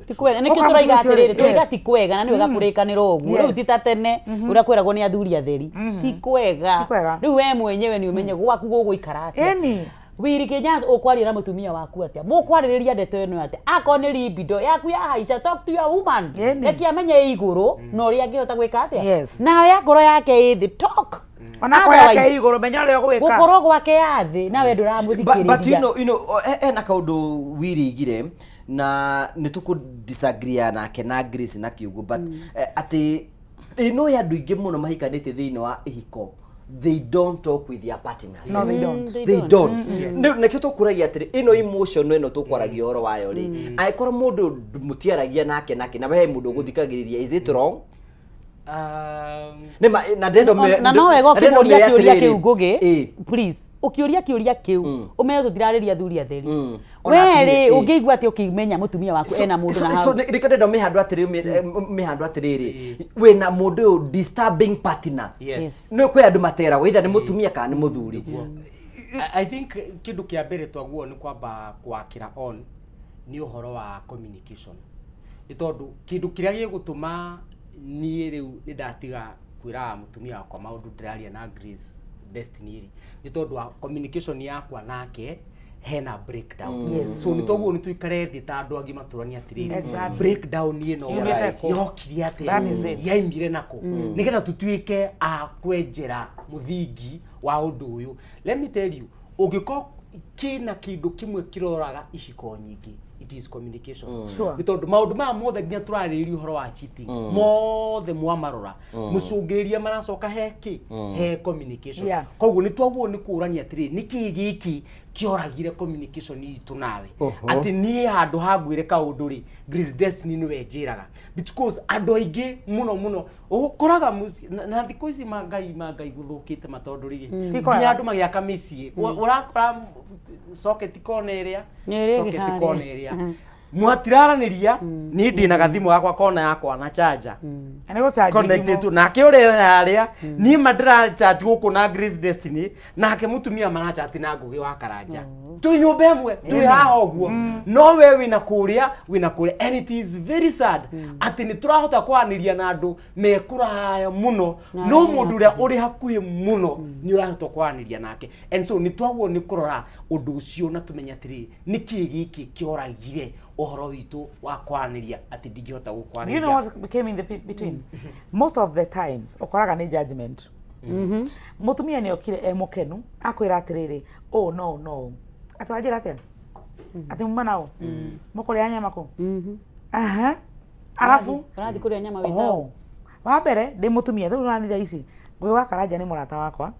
ti kwega nikio turaiga atiriri turaiga ti kwega na ni wega kurikanira uguo riu ti ta tene uria kwiragwo ni athuri atheri ti kwega riu we mwenyewe ni umenye gwaku guguikara atia Wiri Kenyans ukwarira mutumia waku atia mukwariria ndeto eno atia akoni libido yaku ya haisha talk to your woman eki amenye iguru no ri angihota gwika atia na ya ngoro yake ithi talk ona kwa yake iguru menya ri gwika gukoro gwake yathi na we nduramuthikiriria but you know ena kaundu Wiri igire na nituku disagree nake na Grace na kiugo but ati ino ya nduingi muno mahikanite thiini wa ihiko they don't talk with their partners. No, they don't. They don't. Nekio tukuragia atiri ino emotion eno tukwaragia oro wayo ri. Aikora mundu mutiaragia nake na we mundu guthikagiriria is it wrong? Na ndendo me na no wega ukiuria kiuria kiu ngugi please ukiuria kiuria kiu umenye tutirariria thuri atheri weri ungeigua ati ukimenya mutumia waku ena mundu na hau so nikadendo mehandu atiriri wena mundu disturbing partner no kwe andu matera either ni mutumia kana ni muthuri. I think kindu kia mbere twaguo ni kwamba kwakira on ni uhoro wa communication itondu kindu kiria gigutuma ni riu ndatiga kwira mutumia wakwa maundu ndiraria na Grace Destiny ri ni tondu wa communication yakwa nake hena breakdown so ni toguo ni tuikare thi ta andu agima turani atiriri breakdown ni no yokiri ati yaimire nako nigetha tutuike a kwenjera muthingi wa undu uyu. Let me tell you ugiko kina kindu kimwe kiroraga iciko nyingi it is communication bitondu maundu ma mothe nginya turariri uhoro wa cheating mothe mwamarora mucungiriria maracoka heki he communication koguo ni twaguo ni kurania atiri niki giki kioragire communication itu nawe ati ni handu hagwire kaundu ri Grace Destiny ni wenjiraga because andu aingi muno ukoraga na thiku ici mangai guthukite matondu ri nginya andu magiaka micii urakora socket corner area socket corner area mwatiraraniria ni ndina gathimu yakwa kona yakwa na charger ani go charge connected na ke ure haria ni madra chat guku na Grace Destiny na ke mutumia mana chat na ngugi wa karanja tu nyumba emwe tu haha oguo no we wina kuria and it is very sad ati ni turahota kwaniria na andu mekuraya muno no mundu ria uri hakuhi muno ni urahota kwaniria nake and so ni twaguo ni kurora undu ucio na tumenya atiri ni kigiki kioragire uhoro witu wa kwaniria ati ndingihota gukwaniria. You know what became in the between most of the times okoraga ni judgment mutumia ni okire mukenu akwira atiriri oh no atwajira atia ati mmanao mukuria nyama ko arafu arathi kuria nyama witao wa mbere ndi mutumia thu rani ici ngwe wa karanja ni murata wakwa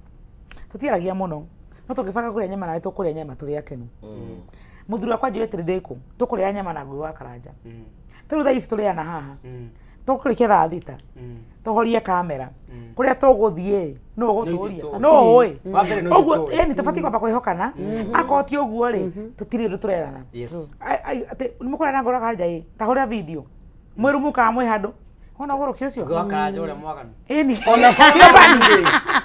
tutiragia muno no tukibanga kuria nyama na tukuria nyama turi akenu muthuri wakwa njire tiridiku tukuria nyama na ngwe wa karanja turu tha ici turia na haha tukurikia thaa thita tuhorie kamera kuria tuguthie no guturia no oi oguo ni tubati kwamba kwihokana akoti oguo ri tutiri ndu turerana ati nimukora na ngora karanja ta horia video mwirumuka mwe handu ona goro kiucio gwakanja ure mwaganu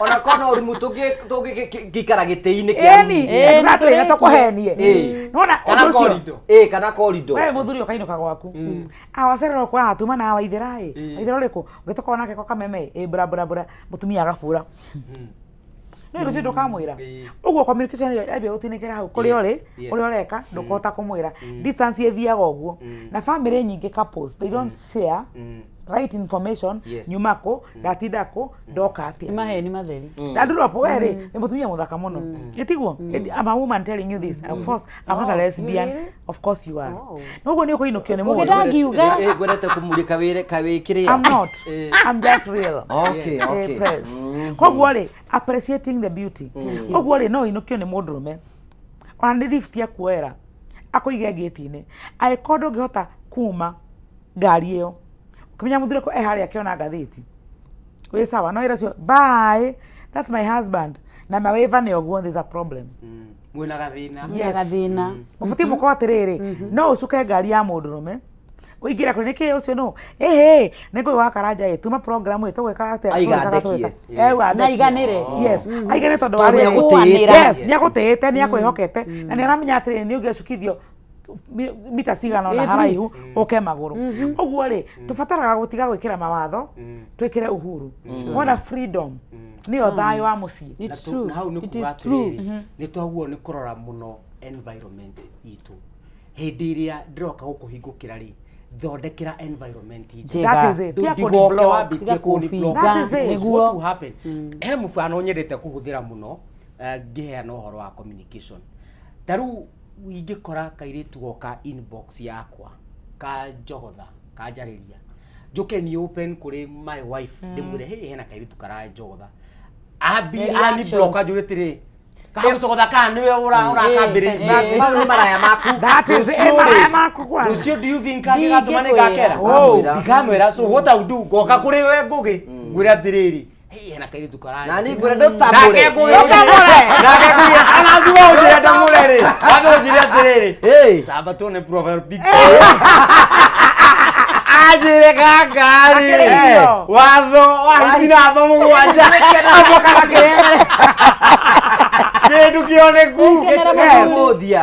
ona kono urimu tugikara gitiini kia exactly na tukuhenie nona kana korido we muthuri ukainuka gwaku awacerero kwa hatuma na waithira waithira riku ngitoka nake kwa kameme bra mutumia agafura no rucio ndukamwira uguo communication yabe utinikira hau kuri ureka ndukota kumwira distance ethiaga uguo na family nyingi couples they don't share right information nyumako datidako doka atia maheni matheri daduro poere mutumia muthaka muno gitiguo I'm a woman telling you this of course I'm not a lesbian of course you are nogo ni kuinukio ni mugo gwetete kumulika wire kawikiria I'm not I'm just real okay koguo ri appreciating the beauty koguo ri no inukio ni mundurume ona ni lift ya kuera akũige gate-inĩ agĩkorwo ndũngĩhota kuma ngari ĩyo ũkĩmenya mũthuri ko harĩa akĩona ngathĩti wĩ sawa no ĩra cio bye that's my husband na maweva nĩ ũguo there's a problem mwĩna gathĩna mũbũti mũkorwo atĩrĩrĩ no ũcuke ngari ya mũndũrũme ũingĩra kũrĩ nĩkĩ ũcio no ĩhĩ nĩngũĩ wa karanja tuma program ĩtũ gwĩka atĩa na iganĩre yes aigane tondũ wa yes nĩagũtĩĩte nĩakwĩhokete na nĩaramenya atĩrĩrĩ nĩ ũngĩcukithio mita cigana ona haraihu ũke magũrũ ũguo rĩ tũbataraga gũtiga gwĩkĩra mawatho twĩkĩre uhuru wona freedom nĩyo thayũ wa mũciĩ na hau nĩ kuga atĩrĩrĩ nĩ twaguo nĩ kũrora mũno environment itũ hĩndĩ ĩrĩa ndĩroka gũkũhingũkĩra rĩ thondekera environment njega ndigoke wambĩtie kũni block what will happen he mũbano nyendete kũhũthĩra mũno ngĩheana ũhoro wa communication tarĩu ingĩkora kairĩtu goka inbox yakwa ka njogotha ka njarĩria njoke ni open kũrĩ my wife ndĩmwĩre hey hena kairĩtu karanjogotha ani block ajũrĩtĩrĩ kahũcogotha kana nĩwe ũrakambĩrĩirie mau nĩ maraya maku maraya maku kwa rũcio do you think angĩgatũma nĩ ngakera ndikamwĩra so what I do ngoka kũrĩ we ngũgĩ ngwĩre atĩrĩrĩ hena kairĩtu karanja na nĩ ngwĩre ndũtamũre nake ngũgĩ anathua ũnjĩre ndamũre rĩ wambe ũnjĩre atĩrĩrĩ tamba tuone profile picture ajire kakari watho wahitina hapa mũgwanja aboka kagere kĩndũ kĩoneku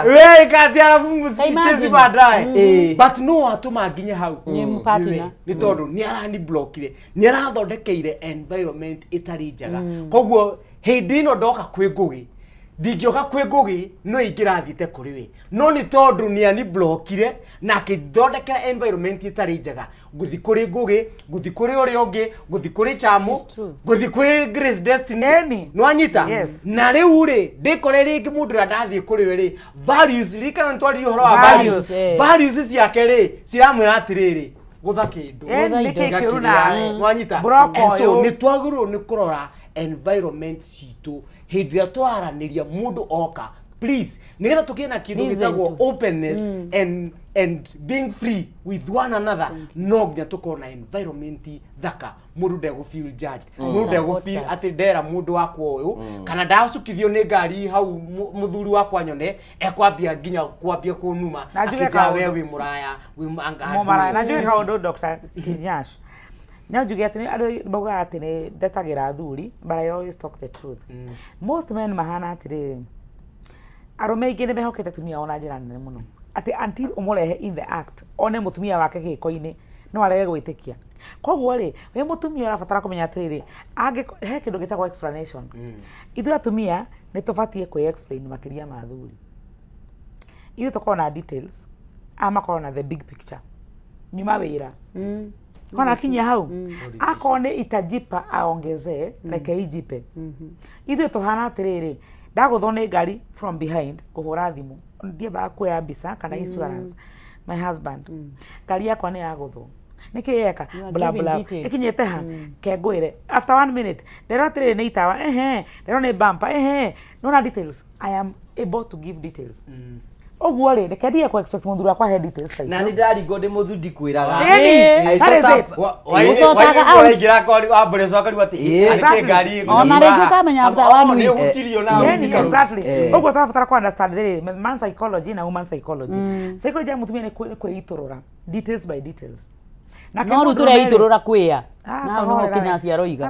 we kati arabu mũsikĩci baadaye but no atũma nginye hau nĩ tondũ nĩ arani blockire nĩ arathondekeire environment ĩtarĩ njega koguo hĩndĩ ĩno ndoka kwĩ ngũgĩ ndingĩoka kwĩ ngũgĩ no ingĩrathiĩte kũrĩ we no nĩ tondũ nĩ ani blockire na akĩthondekera environment ĩtarĩ njega ngũthi kũrĩ ngũgĩ ngũthi kũrĩ ũrĩa ũngĩ ngũthi kũrĩ Chamu ngũthi kũrĩ Grace Destiny no anyita na rĩu rĩ ndĩkore rĩngĩ mũndũ ũrĩa ndathiĩ kũrĩ we rĩ values rĩkana twari ũhoro wa values ciake rĩ ciramwĩra atĩrĩrĩ gũtha kĩndũ no anyita so nĩ twagĩrĩirwo nĩ kũrora environment citũ hĩndĩ ĩrĩa twaranĩria mũndũ oka please nĩgetha tũkĩe na kĩndũ gĩtagwo openness and being free with one another no nginya tũkorwo na environment thaka mũndũ ndegũfeel judged mũndũ ndegũfeel atĩ ndera mũndũ wakwa ũyũ kana ndacukithio nĩ ngari hau mũthuri wakwa nyone ekwambia nginya kwambia kũnuma akĩnja we wĩ mũraya mũmaraya na njũĩ kaũndũ Dr. Kinyash now you get andũ bauga atĩ nĩ ndetagĩra athuri but I always talk the truth most men mahana atĩrĩ arũme aingĩ nĩ mehokete atumia ona njĩra nene mũno atĩ until ũmũrehe in the act one mũtumia wake gĩko-inĩ no arege gwĩtĩkia koguo rĩ we mũtumia ũrabatara kũmenya atĩrĩrĩ he kĩndũ gĩtagwo explanation ithuĩ atumia nĩ tũbatiĩ kwĩ explain makĩria ma athuri ithuĩ tũkorwo na details makorwo na the big picture nyuma wĩra kona kinya hau akone itajipa aongezee reke ijipe ithuĩ tũhana atĩrĩrĩ ndagũthwo nĩ ngari from behind kũhũra thimũ ndiambaga kuoya mbica kana insurance my husband ngari yakwa nĩ yagũthwo nĩkĩ yeka bla bla ikinyete ha kengwĩre after 1 minute ndero atĩrĩrĩ nĩ itawa ndero nĩ bumper nona details I am able to give details oguo rĩ reke ndie expect mũthuri wakwa he details na nĩ ndaringo ndĩ mũthuri kwĩraga waingĩra kori wa mbere coka rĩu atĩ arĩke ngari ona rĩngĩ ũkamenya after 1 week nĩ ũgutirio na exactly oguo tũrabatara ku understand rĩ man psychology na woman psychology psychology ya mũtumia nĩ kwĩitũrũra details by details no rĩu tũreitũrũra kwĩya na no Kinyash aroiga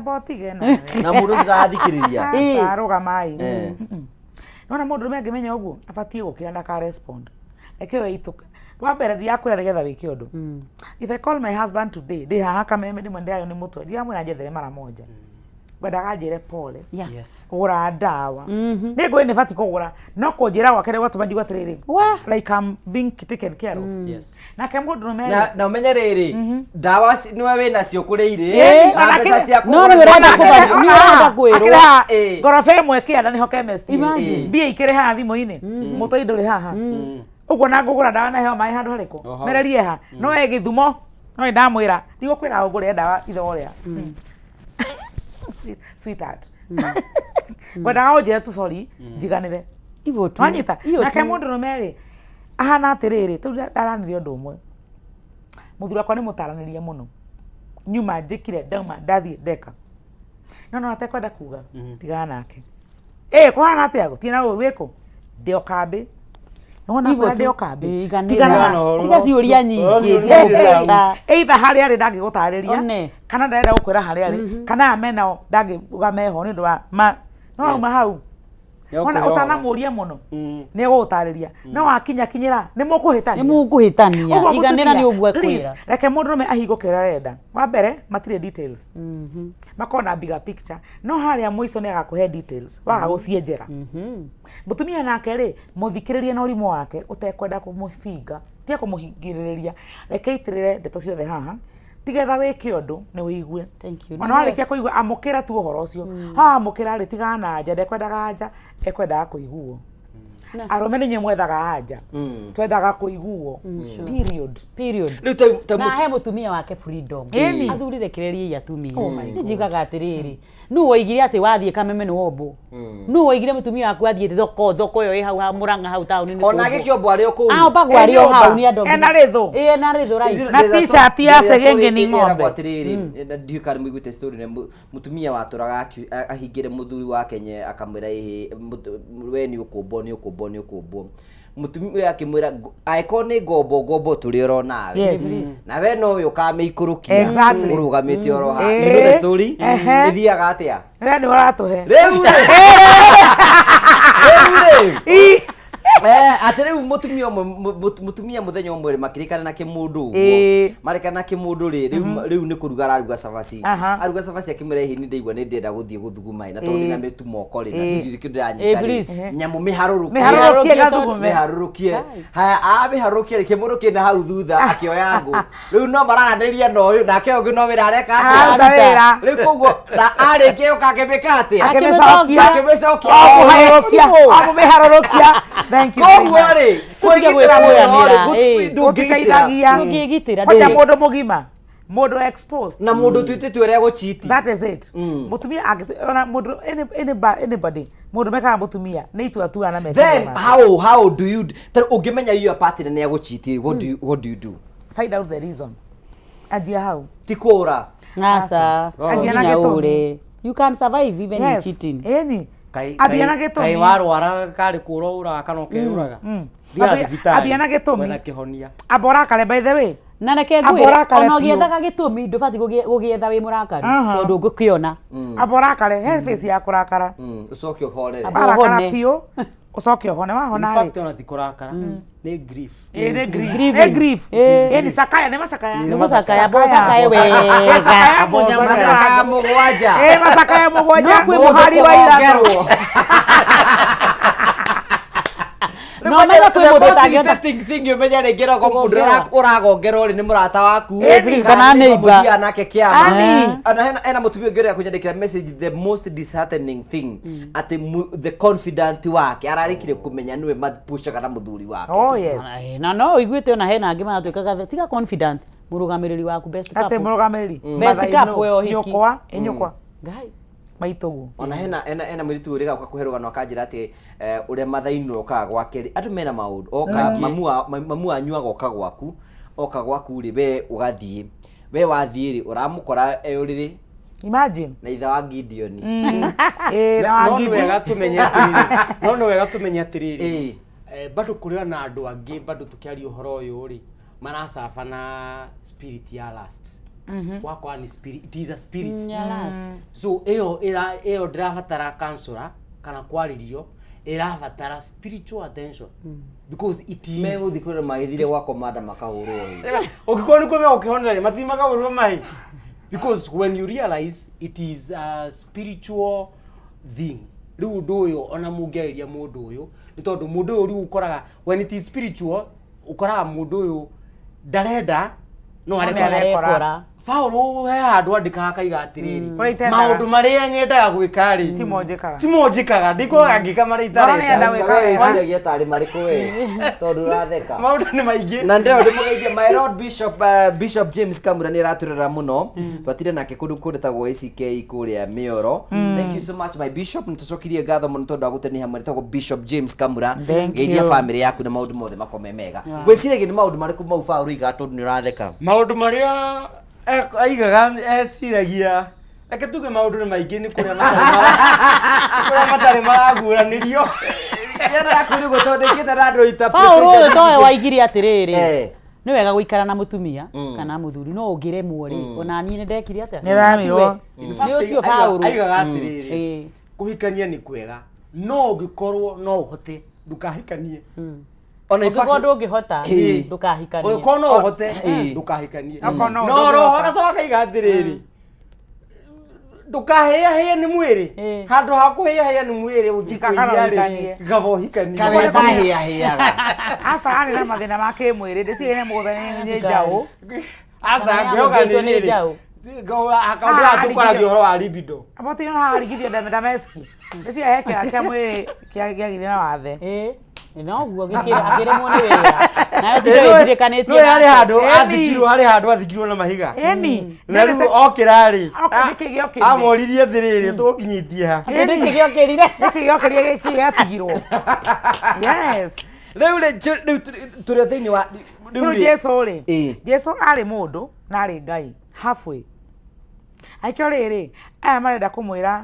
na mũndũ ũrathikĩrĩria arũgamai nona mũndũ ũrĩa angĩmenya ũguo abatie gũkira ndaka respond reke we ituka wa mbere ndiakwĩra nĩgetha wĩke ũndũ if I call my husband today ndĩ haha kameme ndĩmwe ndĩrayo nĩ mũtwe ndiramwĩra njethere mara moja ngwendaga njĩre pole gũra ndawa nĩ ngũĩ nĩ bati kũgũra no kũnjĩra gwake gwatũma ndigwa atĩrĩrĩ like I'm being taken care of nake mũndũ ũrĩa na ũmenye rĩrĩ ndawa nĩwe wĩnacio kũrĩ na mbeca cia kũgũra ngoroba ĩmwe kĩanda nĩho chemist mbia ikĩrĩ haha thimũ-inĩ mũtoi ndũrĩ haha ũguo na ngũgũra ndawa naheo maĩ handũ harĩkũ mererie ha no we Gĩthumo no nĩ ndamwĩra ndigũkwĩra ũgũre ndawa ithoorĩa sweetheart ngwendaga ũnjĩre tu sorry njiganĩre wanyita nake mũndũ ũrũme rĩ ahana atiriri tu ndaranire undu umwe muthuri wakwa ni mutaraniria muno nyuma njikire ndauma ndathie ndeka no atekwenda kuga tigana nake kuhana atia gutina wiko ndio kambi nona kwa ndio kambi tigana ciuria nyingi either hari ari ndangigutariria kana ndarenda gukwira hari ari kana amena ndangiugameho ni ndu wa no uma hau ona utanamuria muno ni gutariria no akinya kinyira ni mukuhitania iganira ni ugwe kwira reke mundu me ahigukira renda wa mbere matire details makona bigger picture no haria muico ni agakuhe details waga gucienjera mutumia nake ri muthikiririe na urimo wake utekwenda kumufinga tia kumuhingiriria reke itirire ndeto ciothe haha tigetha wike undu ni wigue ona warikia kuigua amukira tu uhoro ucio amukira ri tigana anja ndekwendaga anja ekwendaga kuiguo arome ni nyemwethaga anja twethaga kuiguo period na he mutumia wake freedom athurire kireria ya atumia ni jigaga atiriri nu woigire ati wathie Kameme ni wombo nu woigire mutumia waku athie thoko yo hau ha Murang'a hau tauni ni ona gikiombo ari ku bagwa ari hau ni andu ena rithu ena rithu right na t-shirt ya segenge ni ng'ombe atiriri ndiukari muigute story ne mutumia waturaga ahingire muthuri wake nye akamwira we ni ukumbo mutumia akimwira aiko ni gombo turi ro nawe na we no yo kame ikurukia urugamite oro ha the story ithiaga atia we ni uratuhe riu atire mutumia muthenya umwe makirikana na kimundu uguo marikana na kimundu riu ni kuruga aruga cabaci aruga cabaci akimire hi ni ndeigua ni ndenda guthie guthuguma na tondu na metu moko ri na ndiri kindiranyita nyamu miharurukie haya miharurukie kimundu kina hau thutha akioya ngo riu no maraganiria no uyu nake ungi no wira areka wira riu koguo na arike ukakibika atia akimicokia akumiharurukia Koguo-ri ndungigitira koja mundu mugima mundu exposed na mundu twititwe ria guchiti that is it mutumia ona mundu anybody mundu mekaga mutumia ni itua na message then how do you ungimenya your partner ni aguchiti what do you do find out the reason ajia how tikura ngasa ajia na gituri you can survive even in cheating abiana gitumi kai warwara kari kurora kana ukeyuraga abiana gitumi wena kihonia abora kare by the way na nake ngwira ona giethaga gitumi ndubati gugietha wi murakari tondu ngukiona abora kare he face ya kurakara ucoke uhorere abarakara pio ucoke uhone wahona ri in fact ona tikurakara ni grief ni grief ni sakaya ni masakaya wega masakaya mugwanja masakaya mugwanja muhari wa irathiro no mega tu mundu tageta thing you menya rengera ko mundu uragongera ri ni murata waku kana neighbor nake kiama ana ena mutumia ngere akunyandikira message the most disheartening thing at the confident wake ararikire kumenya niwe mapusha kana muthuri wake oh yes no iguite ona hena angi matwikaga tiga confident murugamiriri waku best couple ate murugamiriri best couple yo hiki nyokwa ngai maitogu ona hena miritu uriga kwakuheruga no kanjira ati uria mathaino okaga gwake atu mena maundu oka mamu anyuaga oka gwaku ri we ugathie we wathie ri uramukora uriri imagine na itha wa Gideon na wa Gideon wega tumenya no wega tumenya tiriri bado kuria na andu angi bado tukiaria uhoro uyu ri maracaba na spirit ya last wako ni spirit, it is a spirit so eo ndirabatara counselor kana kwaririo irabatara spiritual attention because it is me guthikura maithire gwako mada makahurwo ukikoni kwa me ukihonera mathi makahurwo mai because when you realize it is a spiritual thing riu nduyo ona mungeria mundu uyu ni tondu mundu uyu riu ukoraga when it is spiritual ukoraga mundu uyu ndarenda no arekora Paulo he handu andikaga kaiga atiriri maundu maria nyendaga gwika ri timonjikaga ndikoraga ngika maria itarenda wĩciragia tarĩ marĩkũ we tondũ ũratheka maundu nĩ maingĩ na ndĩro ndĩmũgeithie my lord bishop James Kamura nĩ araturera mũno twatire nake kũndũ kũndĩtagwo ACK kũrĩa Mĩoro. Thank you so much my bishop, nĩtũcokirie ngatho mũno tondũ wa gũtenia hamwe nĩtagwo Bishop James Kamura geithia family yaku na maundu mothe makome mega. Gwĩciragia nĩ maundu marĩkũ mau Paulo iga tondũ nĩ ũratheka? Maundu maria aigaga eciragia reke tuge maundu nĩ maingĩ nĩ kũrĩa matarĩ maraguranĩrio Yenda kuri gũthondekete na andũ ita Paulo towe waigire atĩrĩrĩ nĩ wega gũikara na mũtumia kana mũthuri no ũngĩremwo rĩ ona niĩ nĩ ndekire atĩa nĩramirwo nĩ ũcio Paulo aigaga atĩrĩrĩ kũhikania nĩ kwega no ũngĩkorwo no ũhote ndũkahikanie ona ifako ndũngĩhota ndũkahikanie ũngĩkorwo no ũhote ndũkahikanie no roho gacoka igathĩrĩrĩ ndũkahĩahĩa nĩ mwĩrĩ handũ ha kũhĩahĩa nĩ mwĩrĩ ũthikũiya gabo hikanie kabe tahĩahĩaga asa arĩ na mathĩna ma kĩmwĩrĩ ndĩcigene mũgũtha nĩ njaũ asa ngĩoga nĩ njaũ akaundu atukoragio horo wa libido aboti no harigithio dameski ndĩcio hekera kĩa mwĩrĩ kĩagĩrĩ na wathe no guo akĩremwo nĩ wĩra nawe ndĩrĩkanĩtie no harĩ handũ athikirwo na mahiga na rĩu okĩrarĩ amoririe thĩrĩrĩ tũkinyĩtie ha nĩkĩgĩokĩrire gĩatigirwo yes rĩu tũrĩ thĩinĩ wa rĩu Jesu arĩ mũndũ na arĩ Ngai halfway aikio rĩrĩ aya marenda kũmwĩra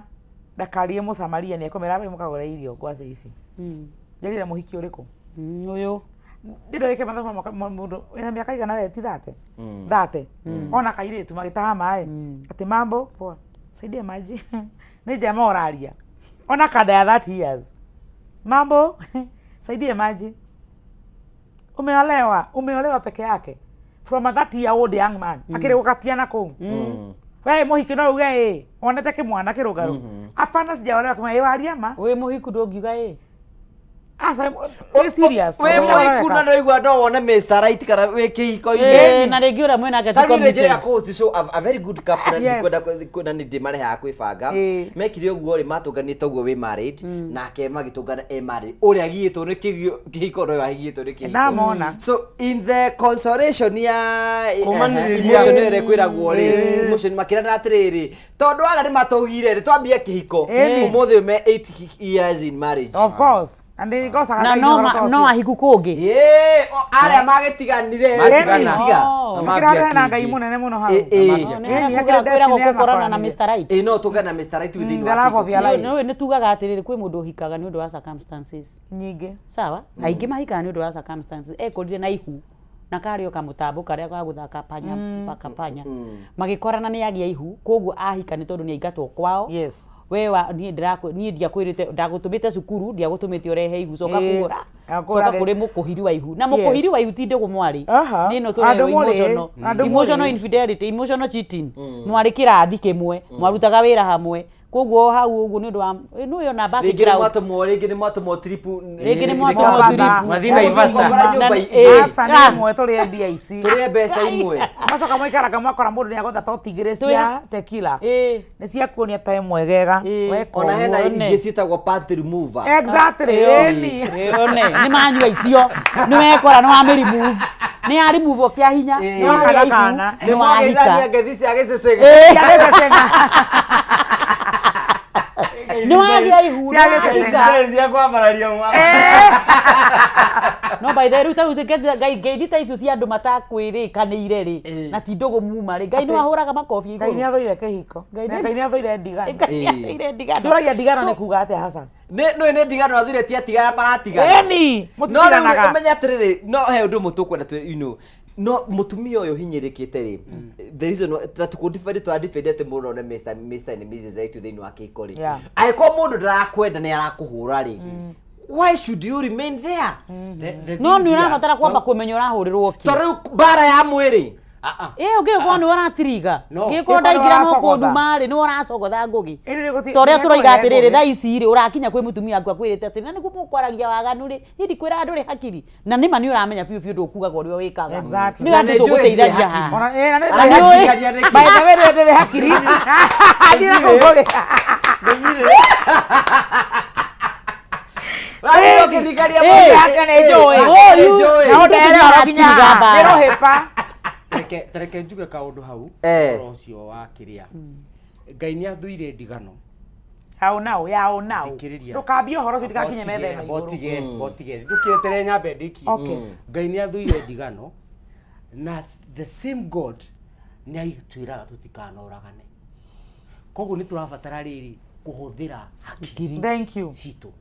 ndakarie mũsamaria nĩ ekũmera we mũkagũra irio ngwaci ici njerira mũhiki ũrĩkũ ũyũ ndĩrĩke mathomo mũndũ wĩna mĩaka igana we ti thate ona kairĩtu magĩtaha maĩ atĩ mambo poa saidia maji nĩ jamaa oraria ona kada ya 30 years mambo saidia maji umeolewa peke yake from a 30-year-old young man akĩrĩ gũkatiana kũu we mũhiki no uge onete kĩmwana kĩrũngarũ apana sijaolewa kama waria ma we mũhiku ndũngiuga asa we serious we mũhiku na ndoigua no wone Mr. Right kana we kĩhiko-inĩ na rĩngĩ ũrĩa mwena gati so a very good couple na ndikwenda nĩ ndĩmarehaga kwĩbanga mekire ũguo rĩ matũnganĩte ũguo we married nake magĩtũngana married ũrĩa agiyĩtwo nĩ kĩhiko no agiyĩtwo nĩ kĩhiko ndamona so in the consolation ya emotion ĩrĩa kwĩragwo rĩ emotion makĩrana atĩrĩrĩ tondũ ara nĩ matũgire rĩ twambie kĩhiko ũmũthĩ me 8 years in marriage of course and they go na no ahiku kũngĩ arĩa magĩtiganire makĩrana na Ngai mũnene mũno hau gũkorana na Mr. Right no tũgana Mr. Right within nĩ tugaga atĩrĩrĩ kwĩ mũndũ ũhikaga nĩ ũndũ wa circumstances nyingĩ sawa aingĩ mahikaga nĩ ũndũ wa circumstances ekorire na ihu na kario kamũtambo karĩa ga gũthaka panya magĩkorana nĩ agĩa ihu koguo ahika nĩ tondũ nĩ aingatwo kwao wewa niĩ ndiakwĩrĩte ndagũtũmĩte cukuru ndiagũtũmĩte ũrehe ihu coka kũgũra coka kũrĩ mũkũhiri wa ihu na mũkũhiri wa ihu ti ndĩgũ mwarĩ nĩno tũreo emotional infidelity emotional cheating mwarĩ kĩrathi kĩmwe mwarutaga wĩra hamwe koguo hau ũguo nĩ ũndũ wa nũyo namba kĩkĩra rĩngĩ nĩ mwatũmwo tripu rĩngĩ nĩ mwatũmwo tripu mathina ivasa asa nĩ mwe tũrĩe mbia ici tũrĩe mbeca imwe macoka mũikaraga mwakora mũndũ nĩ agotha totigĩrĩ cia tequila nĩ cia kuonia ta mwegega ona hena ingĩ ciĩtagwo party remover exactly nĩ manyua icio nĩ wekora nĩ wa remove nĩ ari remove kĩa hinya nĩ wakana nĩ wageithania ngeithi cia gĩcecega nĩ wagĩa ihu cia kwambararia no by the way rĩu ngeithi ta icio cia andũ matakwĩrĩkanĩire rĩ na ti ndũgũ muma rĩ Ngai nĩ wahũraga makobi igũrũ Ngai nĩ athũire kĩhiko Ngai nĩ athũire ndigano ndũragia ndigano nĩ kuga atĩa hasa nĩ ndigano athũire ti atigana maratigana mũtitiganaga no menya atĩrĩrĩ no he ũndũ mũtũkwenda no mũtumia ũyũ hinyĩrĩkĩte rĩ the reason tũkũndibari twandibari atĩ mũndũ one Mr. and Mrs. Right thĩinĩ wa kĩhiko rĩ angĩkorwo mũndũ ndarakwenda nĩ arakũhũra rĩ why should you remain there no nĩ ũrabatara kwamba kũmenya ũrahũrĩrwo kĩ tondũ bara ya mwĩrĩ Uge kwa ni waratiriga. Giko ndaingira no kundu mari ni waracogotha ngugi. Toria turoiga atiriri tha ici ri urakinya kwi mutumia aku akwirite ati na ni gukwaragia waganu ri hindi kwira andu ri hakiri na nima ni uramenya biu biu ndukugaga urio wikaga ni andu tuguteithagia ha ona na by the way ndiri hakiri ndira kugore Wari ukirikaria Tereke njuge kaundu hau ucio wa kiria Ngai ni athuire ndigano hau nao ndukambie horo cio ndigakinye metha ino botige ndukiretere nyambe ndiki Ngai ni athuire ndigano na the same God ni aitwiraga tutikanoragane koguo ni turabatara riri kuhuthira hakiri thank you citu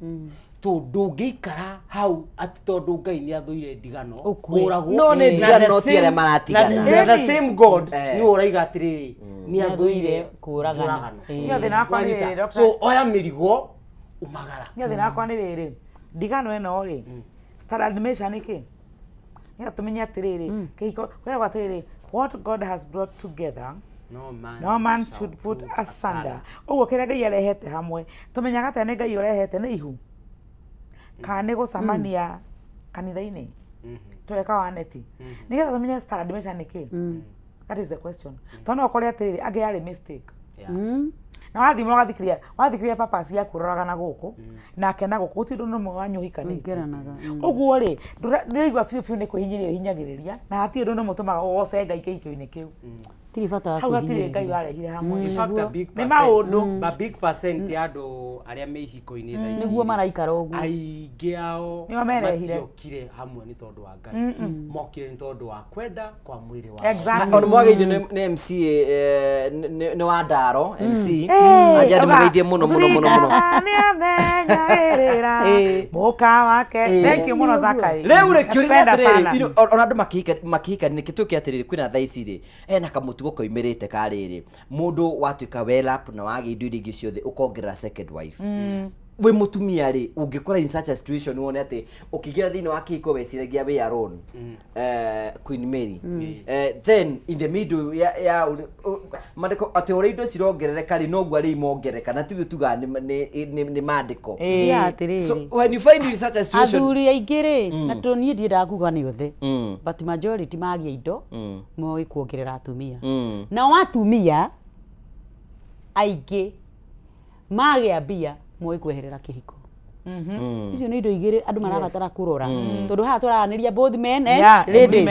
tondu ngeikara hau ati tondu Ngai ni athuire ndigano uragwo no ni ndigano tiere maratigana na the same God ni uraiga atiriri ni athuire kuragana ni thina akwa ni riri so oya mirigo umagara ni thina akwa ni riri ndigano eno ri standard measure niki ni atumenya atiriri kiko wera atiriri what God has brought together no man should put asunder uguo kira Ngai arehete hamwe tumenyaga tene Ngai urehete ni ihu kana gucamania kanitha-ini tweka wa neti nigetha tumenye standard measure niki that is the question tono ukore atiriri age yari mistake na wathikiria papa cia kuroraga na guku na kena guku tindu no mwanyuhikanite uguo ri ndiraigwa fiu ni kuhinyagiriria na hati ndu no mutumaga woce Ngai keiko-ini kiu tiri bata wa kuhinyiriria Ngai warehire hamwe in fact a big percent ya andu aria me ihiko-ini tha ici niguo maraikara uguo aingi ao ni wamerehire matiokire hamwe ni tondu wa Ngai mokire ni tondu wa kwenda kwa mwiri wa exactly onu mwageithio ni MC ni wa Ndaro MC aja ndi mugeithie muno ni amenyairira muka wake thank you muno Zakai riu rekiuria atiriri ona andu makihika ni kituke atiriri kwina tha ici ri ena kamutugo koimirite kariri mundu watuika well up na wagi indu ingi ciothe ukongerera second wife we mutumia ri ungikora in such a situation wone ati ukigira thini wa kiko weciragia we alone Queen Mary then in the middle ya mandiko ati ore indo cirongerereka ri nogu ari imongereka na tuge tuga ni mandiko so when you find in such a situation athuri aingire na toni ndienda kuga ni othe but majority magia indo moi kuongerera atumia na watumia aingĩ magia mbia moi kweherera kihiko icio nĩ indo igĩrĩ andũ marabatara kurora tondu haha tũraranĩria both men and ladies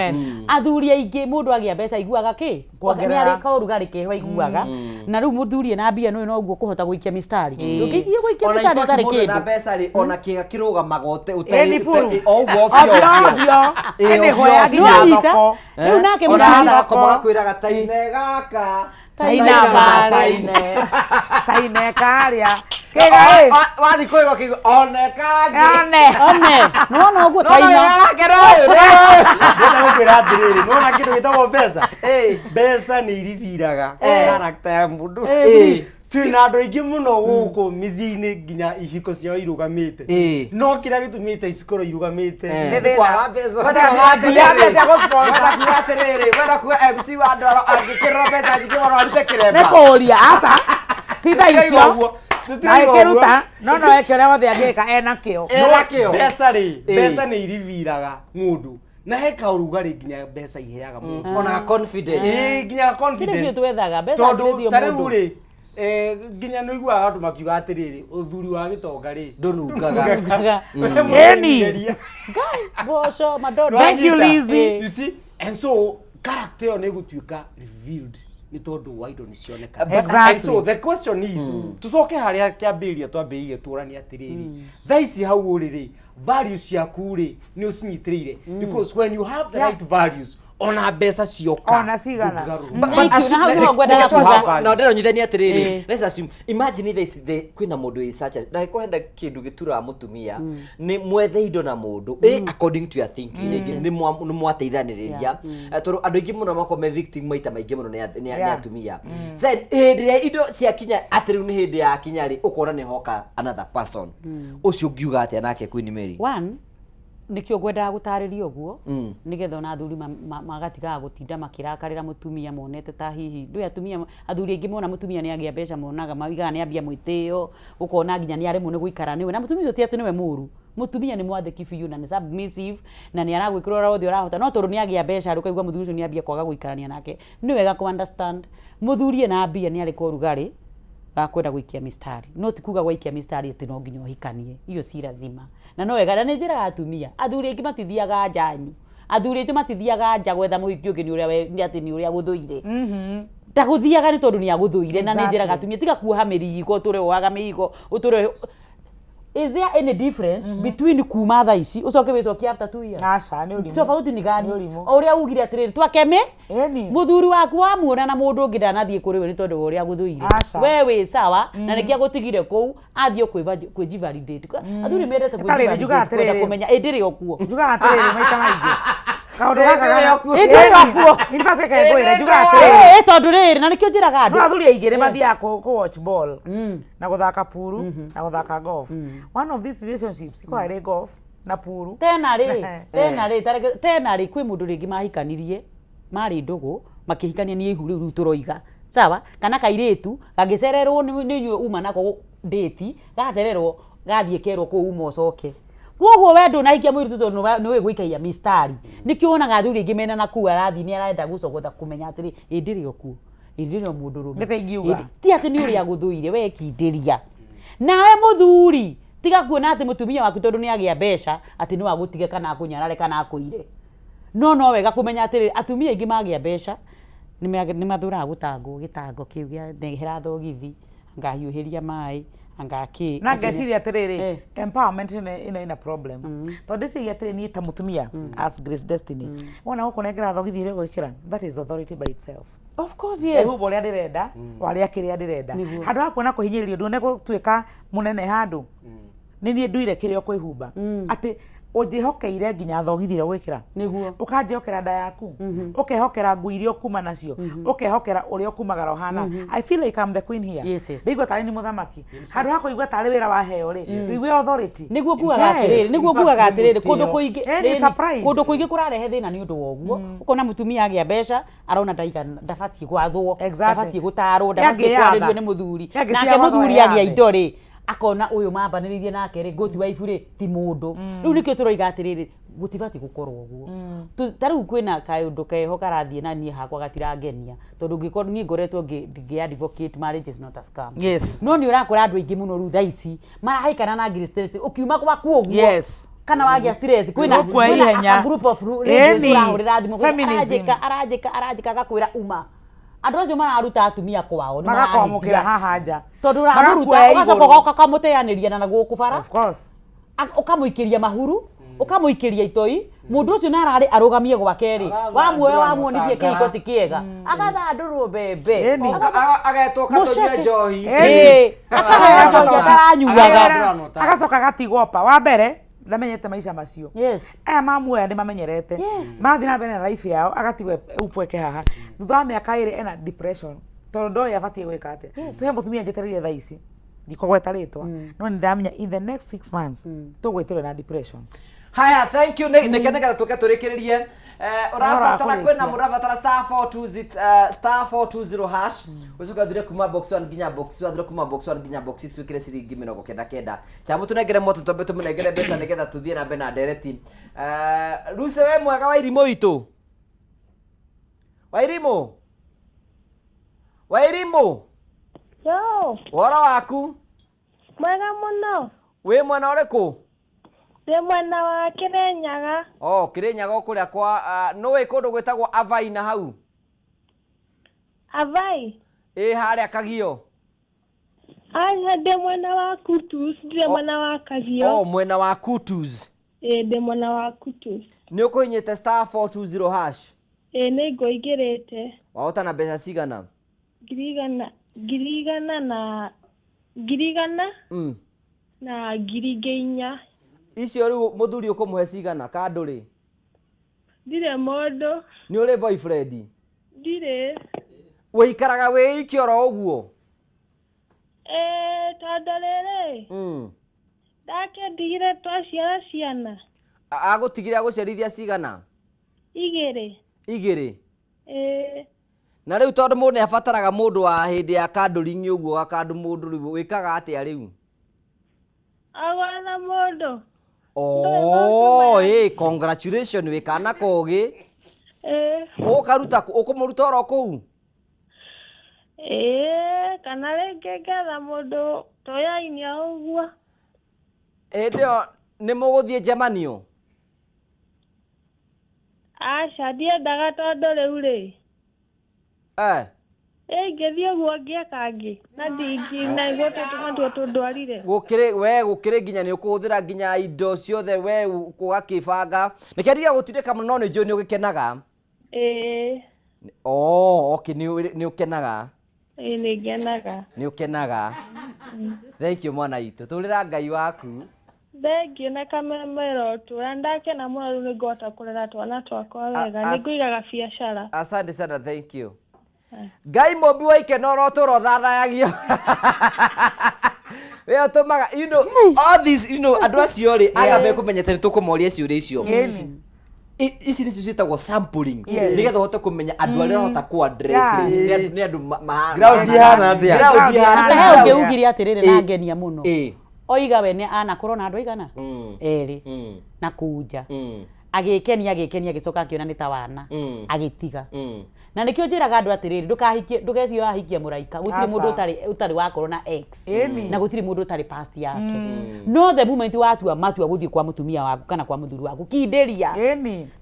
athuri aingĩ mũndũ agĩa mbeca iguaga kĩ nĩ arĩ kaũrugarĩ keho aiguaga na rĩu mũthuri na mbia no ũguo kũhota gũikia mistari ndũkĩikie gũikia mistari atarĩ kĩndũ na mbeca rĩ ona kĩga kĩrũgamaga ũtarĩ o ũguo bio ĩnĩ hoya nginya thoko rĩu nake mũndũ akakwĩraga taine gaka taine karia wathi kuigwa kigo one no guo taina ndona gukwira ndiriri nona kindu gitagwo mbeca mbeca ni iriviraga character ya mundu twina andu aingi muno guku mizi-ini nginya ihiko ciao irugamite no kira gitumite icikoro irugamite kwaga mbeca wenda kuga MC wa Ndaro angikirira mbeca nyingi muno arute kiremba ni kuria aca titha icio na ikiruta no ekere wothe angika ena kio mbeca ni iriviraga mundu na heka urugari nginya mbeca iheaga mundu ona confidence nginya confidence ndio twethaga mbeca ndio mundu nginya no igua andu makiuga atiriri uthuri wa gitonga ri ndunungaga eni boco madodo thank you Lizzy you see and so character ne gutuika revealed ni tondu wa indo ni cioneka and so the question is tucoke haria kiambiria twambirie turani atiriri thaici hau uriri values ciaku ri ni ucinyitirire because when you have the right values ona mbeca cioka ona cigana na ndero nyithani atiriri let's assume imagine the kwina mundu i such na kwenda kindu gitura mutumia ni mwethe indo na mundu according to your thinking ni mwateithaniriria toro andu ingi muno mako me victim maita maingi muno ni atumia then hindire indo cia kinya atiriu ni hindi ya kinya ri ukora ni hoka another person ucio ngiuga atia nake Queen Mary one nikio gwenda gutariria uguo nigetha na athuri magatiga gutinda makirakarira mutumia monete ta hihi ndui atumia athuri aingi mona mutumia ni agia mbeca monaga mawiga ni ambia mwitio ukona nginya ni aremwe ni guikara niwe na mutumia ucio ti niwe muru mutumia ni mwatheki biu na ni submissive na ni aragwikirwo rothe urahota no tondu ni agia mbeca rukaigwa muthuri ucio ni ambia kwaga guikarania nake ni wega ku understand muthuri na ambia ni ari ko rugari gakwenda guikia mistari no ti kuga gwaikia mistari ati no nginya uhikanie iyo si lazima na no wega na ni njira atumia athuri aingi matithiaga njanyu athuri aingi matithiaga nja gwetha muhiki ungi ni uria ni ati ni uria guthuire ndaguthiaga ni tondu ni aguthuire na ni njira atumia tiga kuoha mirigo turi waga migo uturi. Is there any difference between kuma tha ici ucoke wicoki after 2 years? Aca ni urimu. Tofauti ni gani? Uria ugire atiriri twakeme muthuri waku wamuona na mundu ungi ndanathie kuri we ni tondu uria guthuire wewe sawa na nikia gutigire kou athio kwi validate athuri mendete kwi kumenya indiri okuo juga atiriri maita maingi kaundu gaka tondu riri na nikio njiraga andu athuri aingi ni mathia ku watch ball na guthaka puru na guthaka golf. One of these relationships iko ari golf na puru tena ri kwi mundu ringi mahikanirie mari ndugu makihikania ni ihu riu turoiga sawa kana kairitu gagicererwo ni nywe uma nako date gacererwo gathie kerwo ku uma ucoke kwoguo wendo nahikia mwiru tondu ni we guikaia mistari nikio onaga athuri aingi mena na ku arathi ni arenda gucogotha kumenya atiri indiri okuo indiri mundu rungi ti ati ni uria guthuire we kindiria nawe muthuri tiga kuona ati mutumia waku tondu ni agia mbeca ati ni wagutige kana akunyarare kana akuire no wega kumenya atiri atumia aingi magia mbeca ni mathura gutango gitango kiu gia ndehera thogithi ngahiuhiria mai angaki na ngeciria atiriri empowerment ina problem tondu iciria atiri ni ta mutumia as Grace Destiny wona gukunengera thogithi ire gwikira that is authority by itself. Of course yes. Ehu boria ndirenda waria kiria ndirenda handu ha kuona kuhinyiririo ndune gutuika munene handu ni nie nduire kiria kwihumba ati ujihokeire nginya thogithi ire gwikira niguo ukanjokera nda yaku ukehokera ngui iria kuma nacio ukehokera uria kumagara ohana. I feel like I'm the queen here. Ndigwe kari ni muthamaki handu ha kuigwa tari wira wa heo ri ndigwe authority niguo kugaga atiriri kundu kuingi kurarehe thina ni undu woguo ukona mutumia agia mbeca arona ndabatie gwathwo ndabatie gutarwo ndabatie kwarĩrio ni muthuri nake muthuri agia indo ri akona uyu mambaniririe nake ri goti wa iburi ti mundu riu nikio turoiga atiriri gutibati gukorwo uguo tariu kwina kaundu keho karathie na nie hakwa gatirangenia tondu ngikorwo ni ngoretwo ngi advocate marriage is not a scam no ni urakora andu aingi muno ru thaici marahaikana na Grace ukiuma kwa kuoguo kana wagia stress kwina group of ladies urahurira thimu arajika gakwira uma andu acio mararuta atumia kwao ni marakwamukira haha nja tondu uraruta ugacoka ukamuteaniria na guku bara of course ukamuikiria mahuru ukamuikiria itoi mundu ucio narari arugamie gwake ri wamuoya wamuonithie kiko ti kiega agathandurwo bebe agetoka tonye njohi akahaya njohi ataranyuaga agacoka gatigwopa wa mbere ndamenyete maisha macio aya mamuoya ni mamenyerete marathi na mbere na life yao agatigwe upweke haha thutha wa miaka iri ena depression tondu ndoya abatie gwika atia tuhe mutumia njetereire thaa ici ndikogweta ritwa no ndamenya in the next 6 months tugweterwo na depression. Haya, thank you. Nekeneka tuke turikiririe urabatara kwena murabatara star 420 hash ucoka thire kuma box 1 nginya box 2 thire kuma box 1 nginya box 6 wikire ciringi 99 chamu tunengere moto tombe tumunengere mbeca nigetha tuthie na mbere na ndereti Ruse we mwega wa irimo witu Wairimo yo wora waku mwega muno we mwana uriku ndi mwena wa Kirinyaga Kirinyaga kuria kwa no we kundu gwetagwo Avai na hau Avai haria Kagio ndi mwena wa Kutus ndi mwena wa Kagio mwena wa Kutus ndi mwena wa Kutus ni ukuinyete star 420 hash ni ngoigirite wahota na mbeca cigana girigana na girigenya icio riu muthuri ukumuhe cigana ka nduri ndire mundu ni uri boyfriend ndire wikaraga wi ikioro uguo tondu riri ndake ndigire twaciara ciana Agũtigire agũcerithia cigana? 2. Na rĩu tondũ mũndũ nĩabataraga mũndũ wa hĩndĩ ya candling ũguo gakandu mũndũ rĩu wĩkaga atĩa rĩu? Agwana mũndũ. Congratulations wĩkana kogi. Ũkaruta ũkũmũruta oro kũu? Kana rĩngĩ ngetha mũndũ toyainia ũguo. Ndio nĩ mũgũthiĩ Jemanio? Aca ndiendaga tondũ rĩu rĩ. Ngĩthiĩ ũguo ngĩeka ngĩ na ndingĩnaigua tũtũ tũndwarire. Gũkĩrĩ nginya nĩ ũkũhũthĩra nginya indo ciothe we ũgakĩbanga. Nĩkĩendiga gũtindĩka mũno nĩ njũĩ nĩ ũgĩkenaga? Okay, nĩ ũkenaga? Nĩ ngenaga. Nĩ ũkenaga? Thank you mwana witũ. Tũrĩra Ngai waku. Thengiũ na kamemero tũra ndakena mũno rĩu nĩngũhota kũrera twana twakwa wega. Nĩngũigaga biacara. Asante sana, thank you. Ngai mũmbi wa ikeno ũrotũra ũthathayagio. Wea tũmaga, you know, all this, you know, andũ acio rĩ, aga mekũmenyete nĩ tũkũmoria ciũria icio. Ici nĩcio ciĩtagwo sampling. Nĩgetha ũhote kũmenya andũ arĩa ũhota ku-address nĩ andũ ground ihana atĩa. He ũngĩugire atĩrĩrĩ na ngenia mũno. Oiga we nĩ anakorwo na andũ aigana? 2 na kunja. Agĩkenia agĩcoka akĩona nĩ ta wana. Agĩtiga. Na nĩkĩo njĩraga andũ atĩrĩrĩ ndũgecirie wahikia mũraika gũtirĩ mũndũ ũtarĩ wakorwo na ex na gũtirĩ mũndũ ũtarĩ past yake. No the moment watua matua gũthiĩ kwa mũtumia waku kana kwa mũthuri waku kindĩria.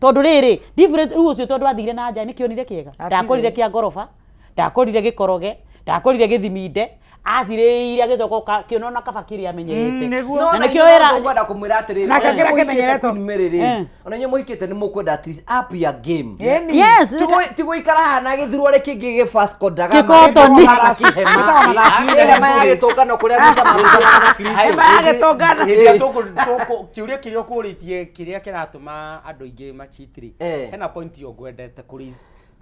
Tondũ rĩrĩ difference rĩu ũcio tondũ athire na nja nĩkĩonire kĩega. Ndakorire kĩa ngoroba, ndakorire gĩkoroge, ndakorire gĩthiminde. Acirĩire agĩcoka kĩona na kaba kĩrĩa amenyerete. Na nĩkĩo wĩra ngwenda kũmwĩra atĩrĩrĩ. Na kĩrĩa kĩmenyerete nĩmĩrĩrĩ. Ona nyuĩ mũhikĩte nĩ mũkwenda at least up your game. Yes. Tigũikara hana gĩthurwo kĩngĩ gĩfasco ndaga. Gĩkotoni. Hema ya gĩtũngano kũrĩa mũcamanaga na Kristo. Hema ya gĩtũngano. Hĩndĩ kĩũria kĩrĩa ũkũrĩtie kĩrĩa kĩratũma andũ aingĩ machitiri. Hena point yo ngwendete kũrĩ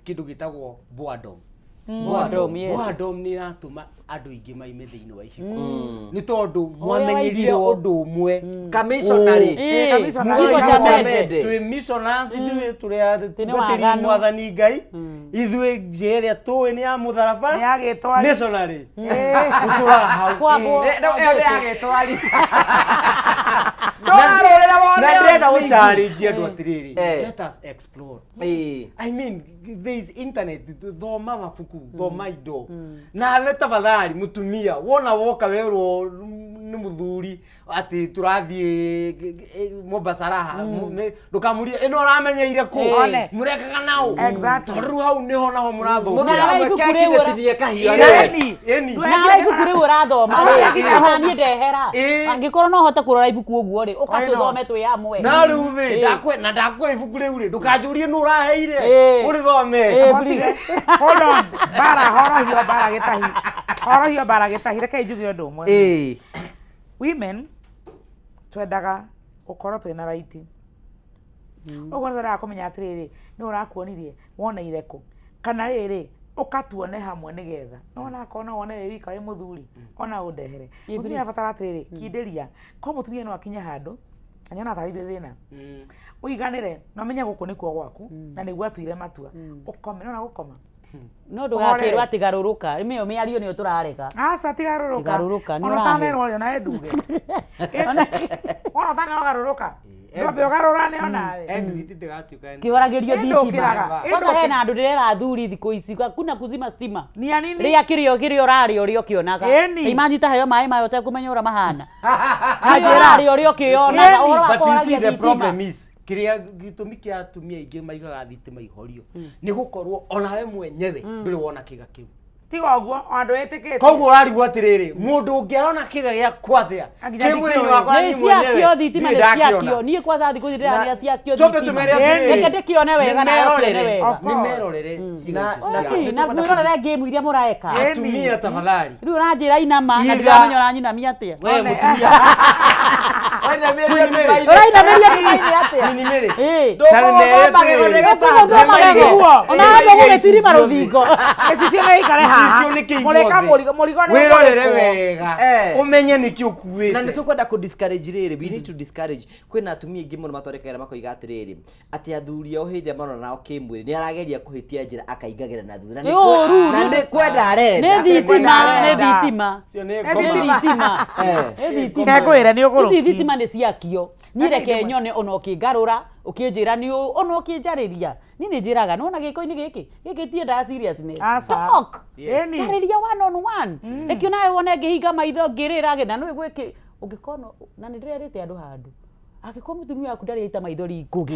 kĩndũ gĩtagwo boredom. Boredom nĩ iratũma andũ aingĩ maime thĩinĩ wa ihiku. Nĩ tondũ mwamenyerire ũndũ ũmwe. Kamissionary. Twĩ missionaries ithuĩ tũrĩa mwathani Ngai. Ithuĩ njĩra ĩrĩa tũĩ nĩ ya mũtharaba. Missionary. Gũtũraga hau. Ĩyo ndĩagĩtwari. Na ndĩrenda gũchallenge andũ atĩrĩrĩ. Let us explore. I mean there is internet, thoma mabuku, thoma indo. Na nĩ tafadhali mutumia wona woka werwo nĩ muthuri ati turathiĩ Mombasa raha ndukamurie ĩno ũramenyeire kũ murekaga nao tondũ hau niho naho mũrathomera mũkĩakithĩtirie kahiũ na ibuku rĩu ũrathoma rĩ niĩ ndehera angĩkorwo no hote kũrora ibuku ũguo rĩ ũkatũthome twĩ amwe na rĩu thĩ ndakwe ibuku rĩu rĩ ndukanjũrie nũ ũraheire ũrĩthome. Hold on, horohio bara gĩtahi reke njuge ũndũ ũmwe. Women twendaga gũkorwo twĩna right. Ũguo nĩtwendaga kũmenya atĩrĩrĩ nĩ ũrakuonirie woneire kũ kana rĩrĩ ũkatuone hamwe nĩgetha nona akona wone wĩ wika wĩ mũthuri ona ũndehere. Mũtumia abatara atĩrĩrĩ kindĩria ko mũtumia no akinye handũ anyona tarithĩ thĩna ũiganĩre na menye gũkũ nĩkuo gwaku na nĩguo atuire matua ũkome nona gũkoma no ndũgakĩrwo ati garũrũka ĩmĩyo mĩario nĩyo tũrareka aca ti garũrũka ona tanerwo ona enduge ona tanerwo garũrũka ndambe ũgarũrane onawe exit ndĩgatuĩka kĩhoragĩrio thitima kwanza hena andũ ndĩrera athuri thikũ ici kuna kuzima stima rĩa kĩrĩa ũrarĩa ũrĩa ũkĩonaga imagine heo maĩ mayo ũtekũmenya ũrĩa mahana ũrarĩa ũrĩa ũkĩonaga ũhoro wa kũhoragia thitima kiria gitumi kia atumia aingĩ maigaga thitima ihorio nĩ gũkorwo onawe mwenyewe ndũrĩ wona kĩga kĩu tiga ũguo andũ etĩkĩte koguo ũrarigwo atĩrĩrĩ mũndũ ũngĩarona kĩga gĩa kwathĩa kĩmwĩrĩ wakwa niĩ mwenyewe thitima nĩciakio niĩ kwanza thikũ ici ndĩrania ciakio thitima reke ndĩkĩone wega na ũkĩone wega nĩ merorere na mwĩrorere game iria mũraeka atumia tafadhali rĩu ũranjĩra inama na ndĩramenya ũranyinamia atĩa we mũtumia ũrainamĩria timainĩ atĩa ona andũ gũgĩtirima rũthingo gĩcicio nĩ ikare icio nä kä wärorere wega umenye nä kä å kuä na nä tå kwenda kå discourage rä we need to discourage kwä na atumia ingä må no matwarekagera makoiga atä rä rä atä athuri ao hä ndä marona nao kä mwä rä nä arageria kå hä tia njä ra akaingagä ra na thutha na nä kwenda arenda nä thitima ici thitima nä ciakio niä reke nyone ona å kä ngarå ra å kä njä ra ona å kä njarä ria ni nä njä raga nona gä ko-inä gä kä tiendaa carä ria one on one reke nawe wone ngä hinga maitho ngä rä ra na nä gwä kä å ngä korwo na nä ndä rerä te andå handå angä korwo må tumia waku ndarä aita maitho ringå gä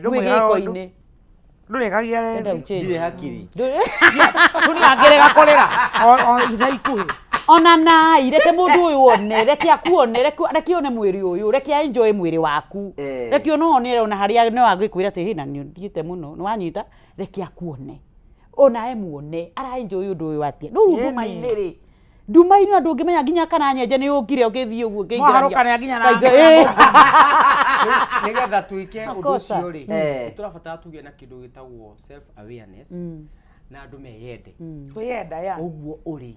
gwä gä ko-inä ndurekagia ndirä hakiri ngerega korera ica ikuhä ona nai reke må ndå å yå one reke akuone reke one mwä rä å yå reke enjoy mwä rä waku reke ona one ona harä a nä wagä kwä ra atä hä na nä thiä te må no nä wanyita reke akuone ona emuone ara enjoy å ndå å yå atia no rå ndå-mainä rä nduma-inä andå ngä menya nginya kana nyenje nä å kire å gä thiä å guo nä getha tå ike å ndå å cio rä tå rabatara tugä na kä ndå gä tagwo self awareness na andå meyende kwiyenda å guo å rä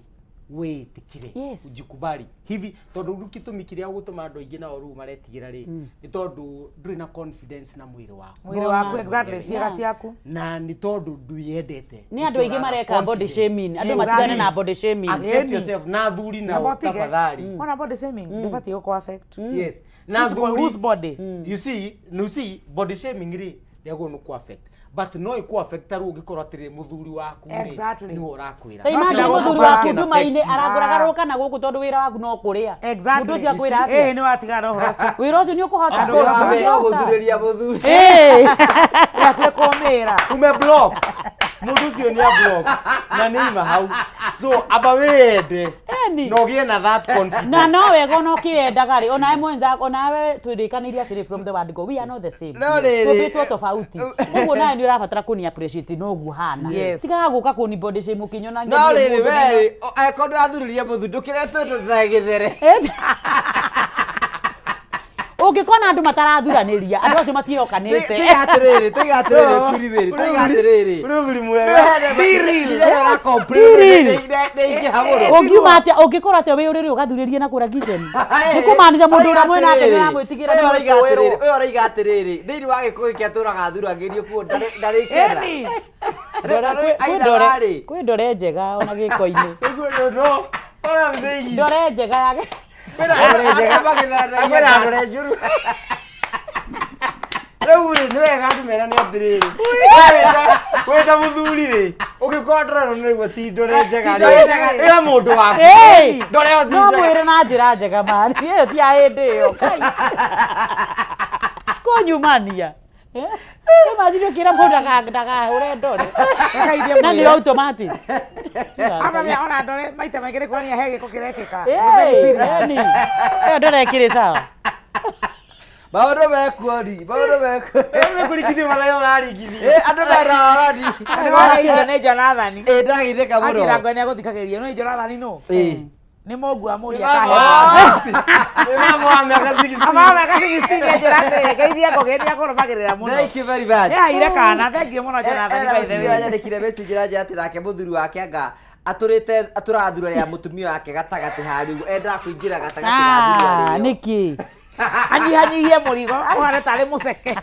wä tä kire njikubari hivi tondå rä kä tå mi kä rä a gå tå ma andå aingä nao rä u maretigä ra rä nä tondå ndå na confidence na mwä rä waku ciäga ciaku na nä tondå ndwiyendete nä andå aingä mareka body shaming andå matigane na body shaming accept yourself na thuri na tafadhali ona body shaming ndibatiä gå kå affect yes na thuri whose body you see body shaming ri ndego no ku affect but no iku affect ru ngikorwo atiri muthuri waku ni urakwira imagine muthuri waku nduma-inĩ aragũragaruka na gũkũ tondũ wĩra waku no kũrĩa mũndũ ũcio akwĩra atĩa nĩ watigara ũhoro ũcio wĩra ũcio nĩ ũkũhota gũthurĩria mũthuri yakire kũmĩra umeblock mundu ucio ni ablock na ni ima hau so aba wende no gĩe na that confidence na no wega no kĩendaga rĩ ona mwenza ona we twĩrĩkanĩria atĩrĩ from the word go we are not the same tũbĩtwo tofauti ũguo nawe nĩ ũrabatara kũni appreciate no guo hana tigaga gũka kũni body shame ũkĩnyona no rĩrĩ we akorwo ndĩrathurĩria mũthuri ndũkĩretwo tũthae gĩthere ũngĩkona andũ matarathuranĩria andũ acio matiokanĩte tũigatĩrĩrĩ kuribĩri tũigatĩrĩrĩ rũthuri mwega ũngiuma atĩa ũngĩkorwo atĩa wĩ ũrĩrĩ ũgathurĩrie na kũra kitchen nĩ kũmaanisha mũndũ ũrĩa mwena ake nĩ aramwĩtigĩra ũyũ ũraiga atĩrĩrĩ thĩinĩ wa gĩkũyũ kĩa tũraga thuragĩrio kuo ndarĩkĩra kwĩ ndore njega ona gĩko-inĩ ndore njega yake rĩu nĩ wega andũ mera nĩ atĩrĩrĩ wĩ ta mũthuri rĩ ũngĩkorwo ndorerwo nĩ guo ti ndore njega ĩra mũndũ waku ndore yo ti no mwĩre na njĩra njega mani ĩyo ti ya hĩndĩ ĩyo kũnyumania imagine ũkĩra mũndũ ndakahũre ndore na nĩ automatic ona ndore maita maingĩ nĩ kuonia he gĩko kĩrekĩka ĩyo ndore ĩkĩrĩ sawa maũndũ mekuoni kũrikithia malayo ũrarikithia andũ merarani nĩ Jonathani ndagithĩka mũno akĩra ngo nĩ agũthikagĩrĩria no Jonathani no nĩ mũngu amũria kahegeirie ngũgĩni akũrũmagĩrĩra mũno thank you very much haire kana thengiũ mũno Jonathani nyandĩkire message ranja atĩ nake mũthuri wake anga atũrathura rĩa mũtumia wake gatagatĩ harĩ endaga kũingĩra gatagatĩ ga thura nĩkĩ anyihanyihie mũrigo ũhane tarĩ mũceke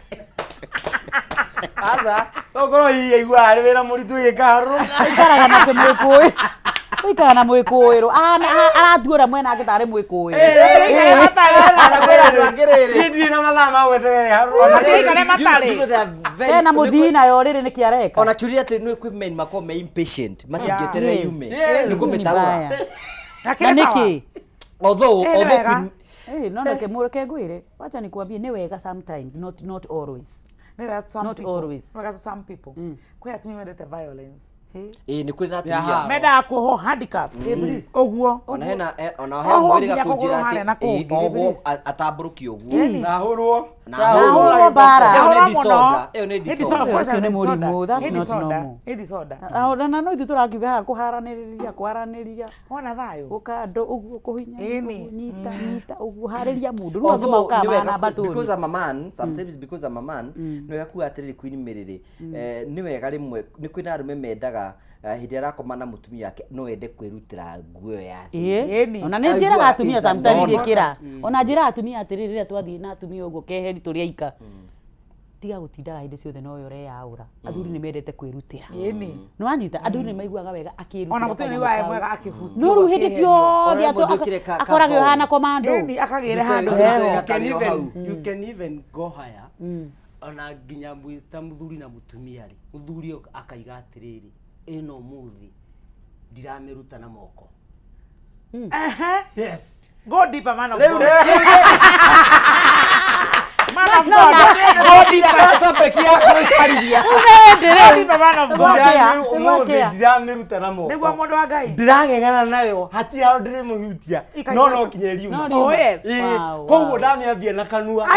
aca tokorwo hihi aiguaga arĩ wĩra mũritũ ĩgĩkarũrũka aikaraga na kĩmwĩkũĩ ũikara na mwĩkũĩrũ aratuora mwena ake tarĩ mwĩkũĩrũ ndirĩ na mathaa ma gweterere ena mũthii nayo rĩrĩ nĩkĩ areka ona kiuria atĩ nĩ kwĩ men makorwo me impatient matingĩeterera yume nĩ kũmĩtaũra na nĩkĩ although no no ke ngwĩre wacha nikwambie nĩ wega sometimes not always not always some people kwĩ atumia mendete violence nĩ kũrĩ na atumia mendaga kuohwo handcuffs ũguo ona he mwĩrĩ gakũnjĩra atĩ ohwo atambũrũkio ũguo nahũrwo bara ĩyo nĩ disorder nĩ mũrimũ that's not normal na no ithuĩ tũrakiuga haha kwaranĩria wona thayũ ũkandũ ũguo kũhinya nyita ũguo harĩria mũndũ rĩu angĩ maukaga namba tũni because I'm a man sometimes because I'm a man nĩ wega kuga atĩrĩrĩ Queen Mary nĩ wega rĩmwe nĩ kwĩna arũme mendaga ugacoka hindi arakoma na mutumia wake no ende kwirutira nguo yake ona nä njä raga atumia sometimes ikira ona njä raga atumia atirä rä rä a twathiä na atumia å guo keheri tå rä aika tiga gå tindaga hä ndä ciothe no yo reyaå ra athuri nä mendete kwä rutä ra nä wanyita andå nä maiguaga wega akä ona må tå wae mwega akä hutia no rä u hä ndä ciothe akoragä o hana komando akagä re handå you can even go higher ona nginya mwita muthuri na mutumia ri muthuri akaiga atiriri ino muthi ndirameruta na moko yes go deeper man of God man of God go deeper topic yako ikaribia deeper man of God muthi ndirameruta na moko niguo mundu wa Ngai ndirang'eng'ana nayo hati haro ndire muhutia no kinyeri uma oh yes koguo ndamiambia na kanua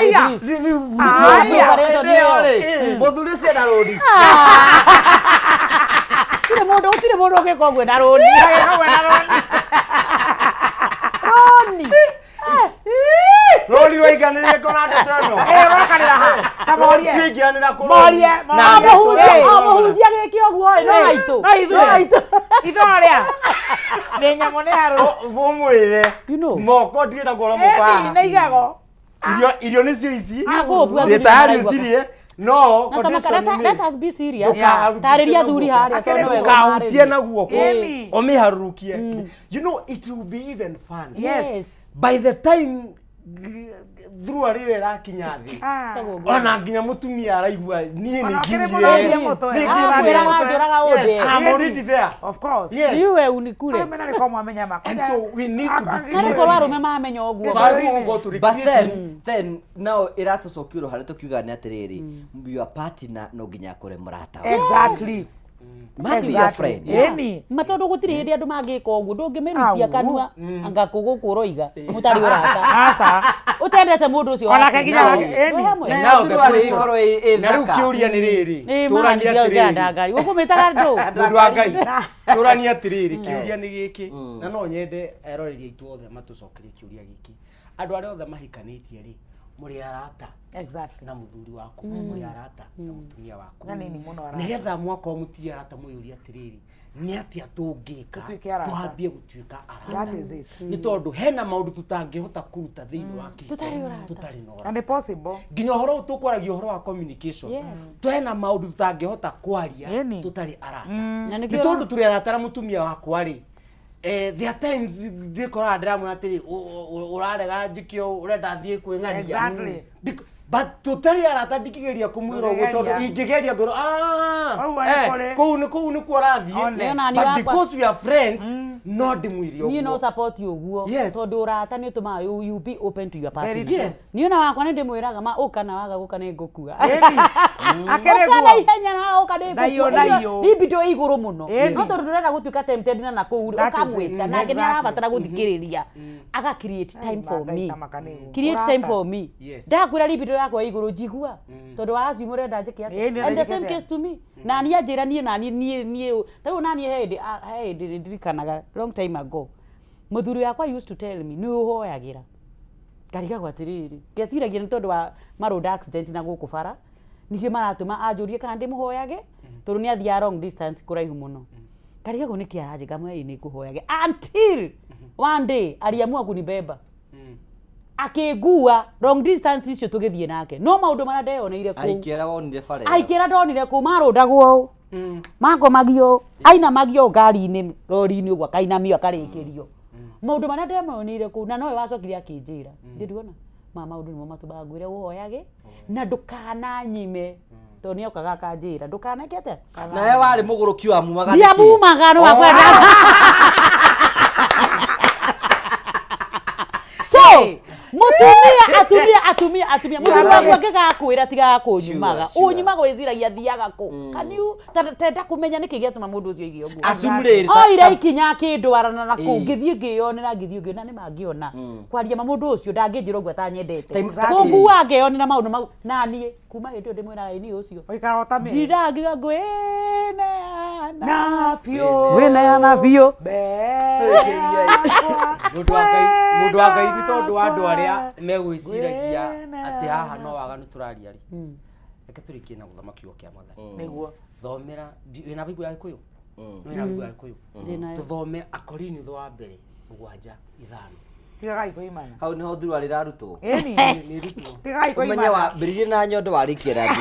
muthuri ucio na rodi utire mundu ugeka uguo na roni roni rwaiganire kona ndono wakanira ha tamorie tingianira kona morie na muhunjia giki uguo no gaitu ithoria ni nyamo ne haro mumwire moko ndirenda kora mupa ni igago irio nicio ici ni tayari ucirie no condition ni let us be serious tariria thuri haria tono wega kautie na guoko omiharurukie you know it will be even fun yes by the time through ariwe rakinya thi ona nginya mutumia araigua nie ni ngirire I'm already there of course iwe unikure amena ni kama amenya mako and so we need to be clear ko warume mamenya oguo but then now iratucokiro hari tukiuga ni atiriri your partner no nginya kure murata exactly might be your friend matondu gutiri hindi andu mangika uguo ndungimerutia kanua anga kugukuro mutari urata asa utendete mundu ucio ona kaginya na thuri ikoro na riu kiuria ni riri turania atiriri ngari ukumitaga ndu mundu wa Ngai turania atiriri kiuria ni giki na no nyende eroreria itu othe matucokerie kiuria giki andu aria othe mahikanitie ri muri arata exactly na muthuri waku muri arata na mutumia waku na nini muno arata nigetha mwaka muti arata muyuria atiriri ni atia tungika twambie gutuika arata ni tondu hena maundu tutangihota kuruta thiini wa tutari no and possible nginya horo tukwaragia horo wa communication twena maundu tutangihota kwaria tutari arata ni tondu turi arata na mutumia waku ari there are times ndikora ndiramu atiri urarega njikio urenda thie kwing'ania but tutari arata ndikigeria kumwira uguo tondu ingigeria ngoro kou ni kuorathie but because we are friends no ndimwiri uguo you know support you uguo tondu urata ni utuma you be open to your partner ni ona wakwa ni ndimwiraga ma ukana waga guka ni ngukua akeregwo kana ihenya na uka ni ngukua ni bido iguru muno no tondu ndurenda gutuika tempted na kou ukamwita na nginya arabatara guthikiriria aga create time for me create time for me ndakwira libido yakwa iguru jigua tondu wazi murenda njike and the same case to me na ni ajira nie tayo nani hindi ndirikanaga long time ago muthuri yakwa used to tell me ni uhoyagira ngariga gwatiriri ngeciragia ni tondu wa maroad accident na guku bara nikio maratuma anjurie kana ndimuhoyage tondu ni athia long distance kuraihu muno ngariga go niki aranjiga mwe ni kuhoyage until one day aliamua kunibeba akigua long distance icio tugithie nake no maundu mara ndeyoneire ku aikira wonire bare aikira ndonire ku marundagwo mago magio aina magio ngari-ini rori-ini uguo kainamio akarikirio maundu mara ndeyoneire ku na nowe wacokire akinjira ndiruona maundu nimo matumbaga ngwire uhoyage na ndukana nyime to ni okaga akanjira ndukanekete nawe wari muguruki wa mumaga niki ya mumaga no akwenda mutumia muthuri waku angĩgakwĩra tiga kũnyumaga ũnyumaga wĩciragia thiaga kũ kaniu tenda kũmenya nĩkĩ gĩatũma mũndũ ũcio aige ũguo oire ikinya akĩndwarana na kũ ngĩthiĩ ngĩyonera ngĩthiĩ ngĩona nĩ mangĩona kwaria mũndũ ũcio ndangĩnjĩra ũguo atanyendete kũguo angĩyonera maũndũ mau na niĩ kuma hĩndĩ ĩyo ndĩmwĩraga ĩni ũcio ndirangiga ngwĩneana biũ mundu wa Ngai ni tondu wa andu aria megwiciragia ati haha no waganu turaria ri reke turikie na guthamakio kia mwathani niguo thomera wina bible ya Gikuyu Mwira bwa kuyu tuthome Akorini thwa mbere 7-5 tigagai koimana hau niho thuru ari rarutwo ni rutwo tigagai koimana umenye wa mbiririe na nyondo warikiera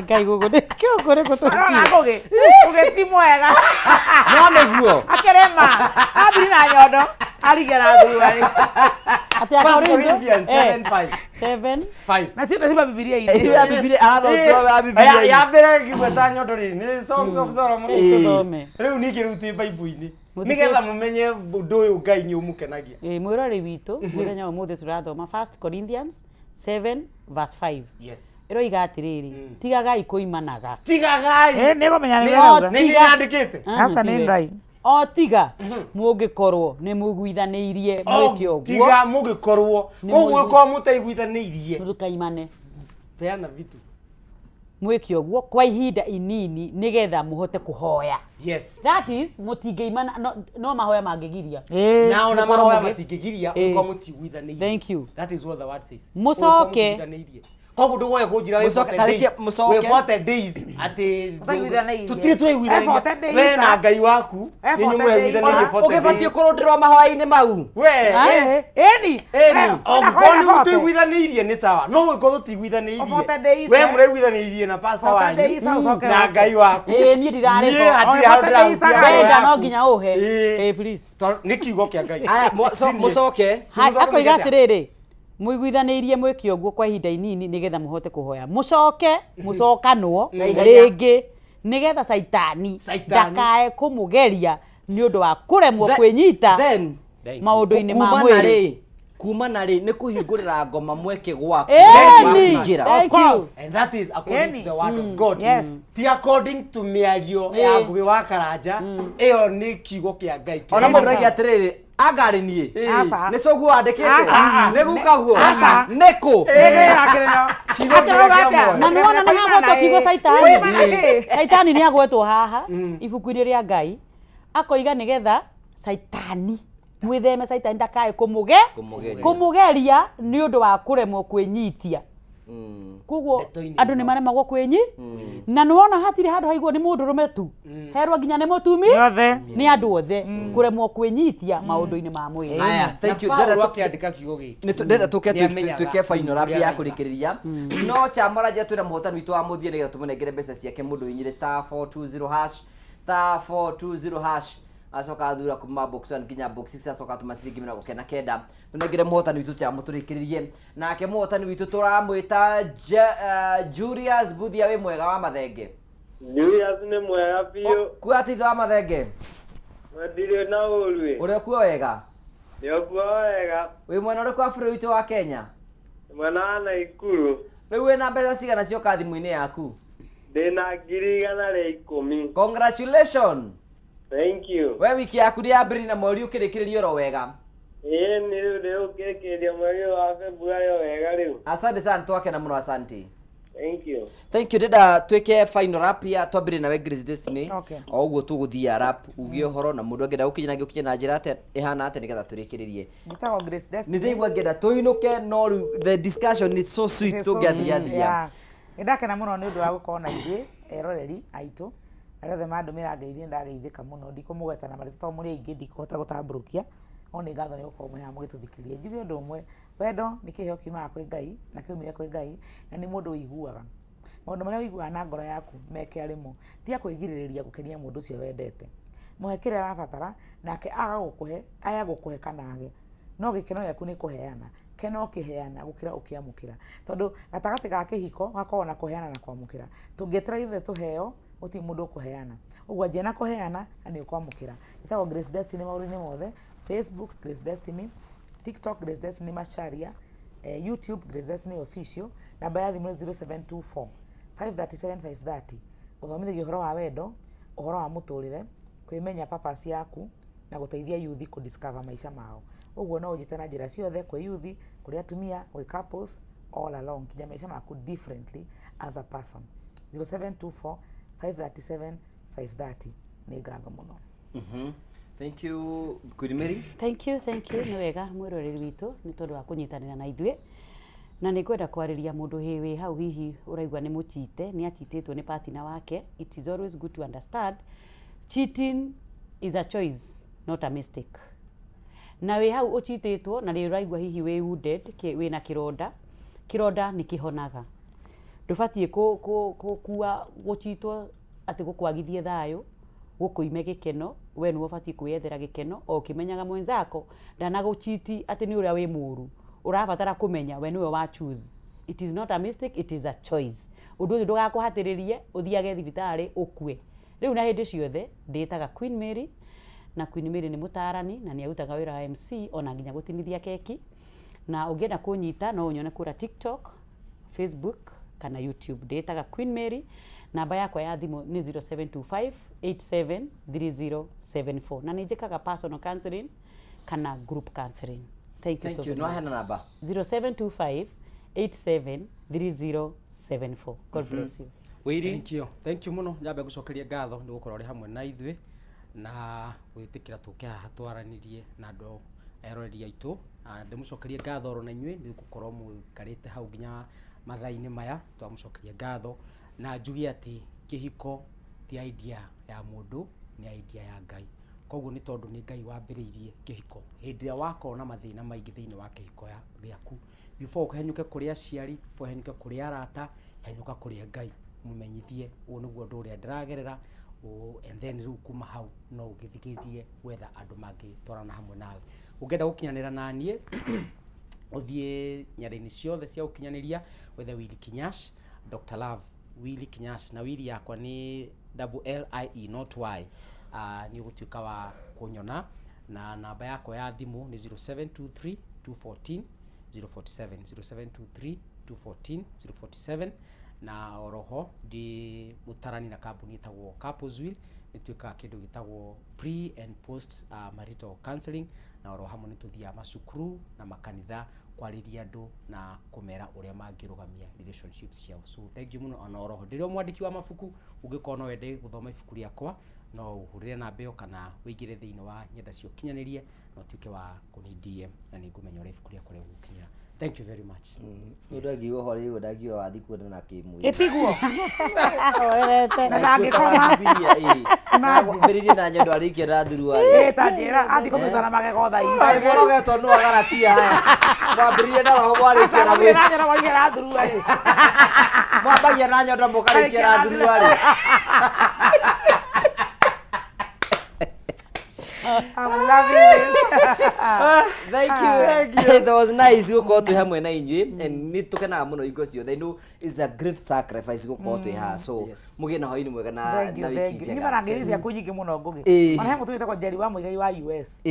Ngai gugu ni kiongore gutukia ngoge ti mwega no neguo akerema abiri na nyondo arigera thuru ari ati Akorini 7:5 na siba Biblia hii ya Biblia arathotwa Biblia ya mbere ngigweta nyondo ri ni Songs of Solomon riu nikiruti Bible-ini nigetha mumenye undu uyu Ngai ni umukenagia mwirori witu muthenya wa muthe turathoma 1 Corinthians 7:5 yes iroiga atiriri tigagai kuimanaga tigagai ni gomenya ni rauga ni andikite asa ni Ngai o tiga mungikorwo ni mugwithaniirie mwike ogwo tiga mungikorwo koguo ko mutaiguithaniirie mukaimane peana vitu mwike ogwo kwa ihinda inini nigetha muhote kuhoya yes that is mutingeimana no mahoya mangigiria na ona mahoya matingigiria ko mutiguithaniirie thank you that is what the word says mucoke koguo ndugoye kunjira we 40 days ati tutire tweiguithaniirie we na Ngai waku ni nyumeiguithaniirie 40 days ugibatie kurundirwa mahoya-ini mau we eni ogoni mutiguithaniirie ni sawa no wiko tutiguithaniirie we mureiguithaniirie na pastor wanyu na Ngai waku ni ndirare ko no nginya uhe please ni kiugo kia Ngai aya mucoke akoiga atiriri muiguithaniirie mwiki ogwo kwa ihinda inini nigetha muhote kuhoya mucoke mucokanwo ringi nigetha saitani ndakae kumugeria ni undu wa kuremwo kwinyita maundu-ini ma mwiri kumana ri ni kuhingurira ngoma mweke gwaku of course and that is according to the word of God yes ti according to miario ya Ngugi wa Karanja iyo ni kiugo kia Ngai ona mundu ragi atiriri agari nie ni coguo wandikite ni gukaguo niku na niwona ni hagwetwo kiugo saitani ni agwetwo haha ibuku-ini ria Ngai akoiga nigetha saitani mwitheme saitani ndakae kumugeria ni undu wa kuremwo kwinyitia kuguo andu ni maremagwo kwinyi na niwona hatiri handu haigwo ni mundu rume tu herwa nginya ni mutumi ni andu othe kuremwo kwinyitia maundu-ini ma mwiri aya thank you ndenda tukiandika kiugo giki ndenda tuke final rap ya kurikiriria no chamora je twira muhotani witu wa muthie nigetha tumunengere mbeca ciake mundu inyire *420# acoka athura kuma box 1 kinya box 6 acoka tumasiringi 99 tunengere muhotani witu tia muturikiririe nake muhotani witu turamwita Julius Buthia we mwega wa mathenge Julius ni mwega biu kwa titho wa mathenge ndire na urwe uri kuo wega ndio kuo wega we mwena uri kwa bũrũri witu wa Kenya mwena na Ikuru riu wina mbeca cigana cio kathimu-ini yaku ndina 110 congratulations thank you we wiki yaku ndiambĩrĩrie na mweri ũkĩrĩkĩrĩria oro wega ni riu ukirikiria mweri wa February wega riu asante sana twake na muno asante thank you ndenda twike final rap ya twambire nawe Grace Destiny o uguo tuguthia rap ugie horo na mundu angenda gukinya na njira ate ihana ate nigetha turikiririe ngitago Grace Destiny ndigwa ngenda tuinuke no the discussion is so sweet tugiathia ndakena muno ni undu wa gukorwo na ithuĩ eroreri aitu arothe mandumira ngeithie ndageithika muno ndikumugweta na marĩtwa to muri aingi ndikuhota gutambũrũkia oni ngatho ni gukorwo mwe hamwe gĩtũthikĩrĩria njuge ũndũ ũmwe wendo nĩ kĩheo kiumaga kwĩ Ngai na kiumire kwĩ Ngai na nĩ mũndũ ũiguaga maũndũ marĩa ũiguaga na ngoro yaku meke arĩmo tia kwĩgirĩrĩria gũkenia mũndũ ũcio wendete mũhe kĩrĩa arabatara nake agagũkũhe kanage no gĩkeno gĩaku nĩ kũheana kena ũkĩheana gũkĩra ũkĩamũkĩra tondũ gatagatĩ ga kĩhiko gakorwo na kũheana na kwamũkĩra tũngĩetera ithuĩ tũheo gũtirĩ mũndũ ũkũheana ũguo anjia na kũheana na nĩ ũkwamũkĩra ĩtagwo Grace Destiny maũndũ-inĩ mothe Facebook Grace Destiny TikTok Grace Destiny Macharia YouTube Grace Destiny Official namba ya thimũ 0724 537 530 gũthomithia ũhoro wa wendo ũhoro wa mũtũrĩre kwĩmenya purpose yaku na gũteithia youth ku discover maica mao ũguo no ũnjĩte na njĩra ciothe kwĩ youth kũrĩ atumia kwĩ couples all along kinya maica maku differently as a person 0724 537 530 nĩ ngatho mũno thank you Queen Mary thank you ni wega mwiroreri witu ni tondu wa kunyitanira na ithuĩ na nĩ kwenda kwarĩria mũndũ wĩ hau hihi ũraigua nĩ mũchite nĩ achitĩtwo nĩ partner wake. It is always good to understand cheating is a choice, not a mistake. Na wĩ hau ũchitĩtwo na nĩ ũraigua hihi wĩ wounded, wĩna kĩronda nĩ kĩhonaga. Ndũbatiĩ kũkua gũchitwo atĩ gũkwagithie thayũ, gũkũime gĩkeno. We nĩwe ũbatiĩ kwĩyethera gĩkeno o ũkĩmenyaga mwenzako ndanagũchiti atĩ nĩ ũrĩa wĩ mũũru. Ũrabatara kũmenya we nĩwe wa choose. It is not a mistake, it is a choice. Ũndũ ũcio ndũgakũhatĩrĩrie ũthiage thibitarĩ ũkue. Rĩu na hĩndĩ ciothe ndĩtaga Queen Mary, na Queen Mary nĩ mũtarani na nĩ arutaga wĩra wa MC ona nginya gũtinithia keki. Na ũngĩenda kũnyita no ũnyone kũra TikTok, Facebook kana YouTube. Ndĩtaga Queen Mary. Namba yakwa ya thimũ nĩ 0725873074 na nĩ njĩkaga personal counseling kana group counseling. Thank you so much. No hena namba 0725873074. God bless you. Wĩri. Thank you muno. Nyambe gũcokeria ngatho nĩ gũkorwo ri hamwe na ithuĩ na gwĩtĩkĩra tũke haha twaranirie na andũ eroreri aitũ. Ndĩmũcokerie ngatho oro na inyuĩ nĩ gũkorwo mũikarĩte hau nginya mathaa-inĩ maya. Twamũcokeria ngatho na njugi atĩ kĩhiko ti idea ya mũndũ, nĩ idea ya Ngai. Koguo nĩ tondũ nĩ Ngai wambĩrĩirie kĩhiko. Hĩndĩ ĩrĩa wakorwo na mathĩna maingĩ thĩinĩ wa kĩhiko gĩaku, before ũhenyũke kũrĩ aciari, before ũhenyũke kũrĩ arata, henyũka kũrĩ Ngai, mũmenyithie ũũ nĩguo ũndũ ũrĩa ndĩragerera, and then rĩu kuma hau no ũgĩthikĩrĩrie wetha andũ mangĩtwarana hamwe nawe. Ũngĩenda gũkinyanĩra na niĩ ũthiĩ nyarĩ-inĩ ciothe cia ũkinyanĩria wethe Willy Kinyash, Dr. Love Willy Kinyash, na Willy yakwa ni LIE not Y. Ni ũgũtuĩka wa kũnyona na namba yakwa ya thimũ ni 0723 214 047 0723 214 047 na oroho ndi mutarani na kambuni itagwo Couples nituĩkaga kĩndũ gĩtagwo pre and post marital counseling na oro hamwe nĩtũthiaga macukuru na makanitha kwarĩria andũ na kũmera ũrĩa mangĩrũgamia relationships ciao. So thank you muno. Ona oroho ndĩrĩ mwandĩki wa mabuku, ũngĩkorwo no wende gũthoma ibuku rĩakwa no ũhũrĩre namba ĩyo kana wĩingĩre thĩinĩ wa nyenda cia ũkinyanĩria na ũtuĩke wa kũni DM na nĩngũmenya ũrĩa ibuku rĩakwa rĩgũkinyĩra. Thank you very much. Ũdagiwa hore ũdagiwa wathi kuona na kĩmwĩrĩ. Ĩtiguo. Orete. Na ngĩkoma biria na mbĩrĩrie na nyondo arĩkia na thuru arĩ. Ta njĩra athi kũmĩtara magego tha ici. Ai morogetwo no agaratia haya. Mwambĩrĩrie na roho mwarĩkia na gwĩ. Na nyondo warĩkia na thuru arĩ. Mwambagia na nyondo mũkarĩkia na thuru arĩ. I'm loving this. Thank you. That was nice gukorwo twi hamwe na inyuĩ and nĩ tũkenaga mũno hingo ciothe. I know it's a great sacrifice gukorwo twi haha, so mũgĩe na hwaĩ-inĩ mwega na wiki njega. Nĩ marangĩri cia kũnyingĩ mũno ngũgĩ. Mana he mũtumia wĩtagwo Njeri wa Muigai wa US.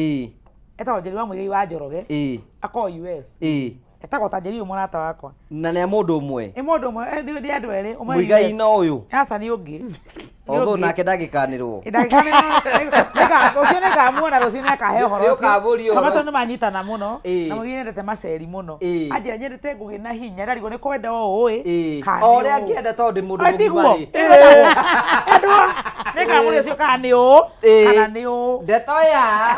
Etagwo Njeri wa Muigai wa Njoroge. Akoo US. Etagwo ta Njeri mũrata wakwa. Na nĩ mũndũ ũmwe. Nĩ mũndũ ũmwe, ndĩ andũ erĩ, ũmwe Muigai na ũyũ. Asa nĩ ũngĩ. Although nake ndagĩkanĩrwo. Rũciũ nĩngamuona, rũciũ nĩakahe ũhoro ũcio. Tondũ nĩ manyitana mũno na Muigai nĩendete maceri mũno. Anjĩra nyendete ngũgĩ na hinya, ndarigwo nĩ kwenda ũĩ. O ũrĩa angĩenda tondũ ndĩ mũndũ mũgima-rĩ. Endwa nĩngamũria ũcio kana nĩ ũũ kana nĩ ũũ. Ndeto ya.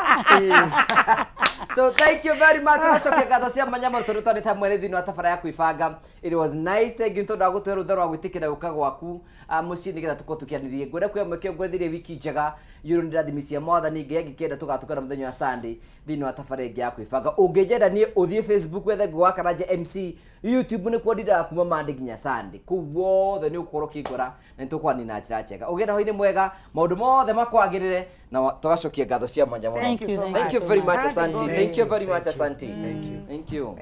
So thank you very much. Wacokia ngatho cia manyama tondũ twarĩ hamwe thĩinĩ wa tabara ya kwĩbanga. It was nice. Thank you tondũ agũtũhe rũtha rwa gwĩtĩkĩra gũka gwaku mũciĩ nĩgetha tũkorwo tũkĩanĩria. Ngwenda kuoya mweke ngwethirie wiki njega yũrũ nĩ irathimi cia Mwathani. Ngai angĩkenda tũgatukana mũthenya wa Sunday thĩinĩ wa tabara ĩngĩ ya kwĩbanga. Ũngĩnjenda niĩ ũthiĩ Facebook wethe Ngũgĩ Karanja MC. YouTube nĩkuo ndindaga kuma Monday nginya Sunday. Kũu guothe nĩ ũgũkorwo ũkĩngora na nĩtũkwanĩria na njĩra njega. Ũgĩe na hwaĩ-inĩ mwega, maũndũ mothe makwagĩrĩre na tũgacokia ngatho cia manyama. Thank you very much. Asante. Thank you very much. Asante. Thank you.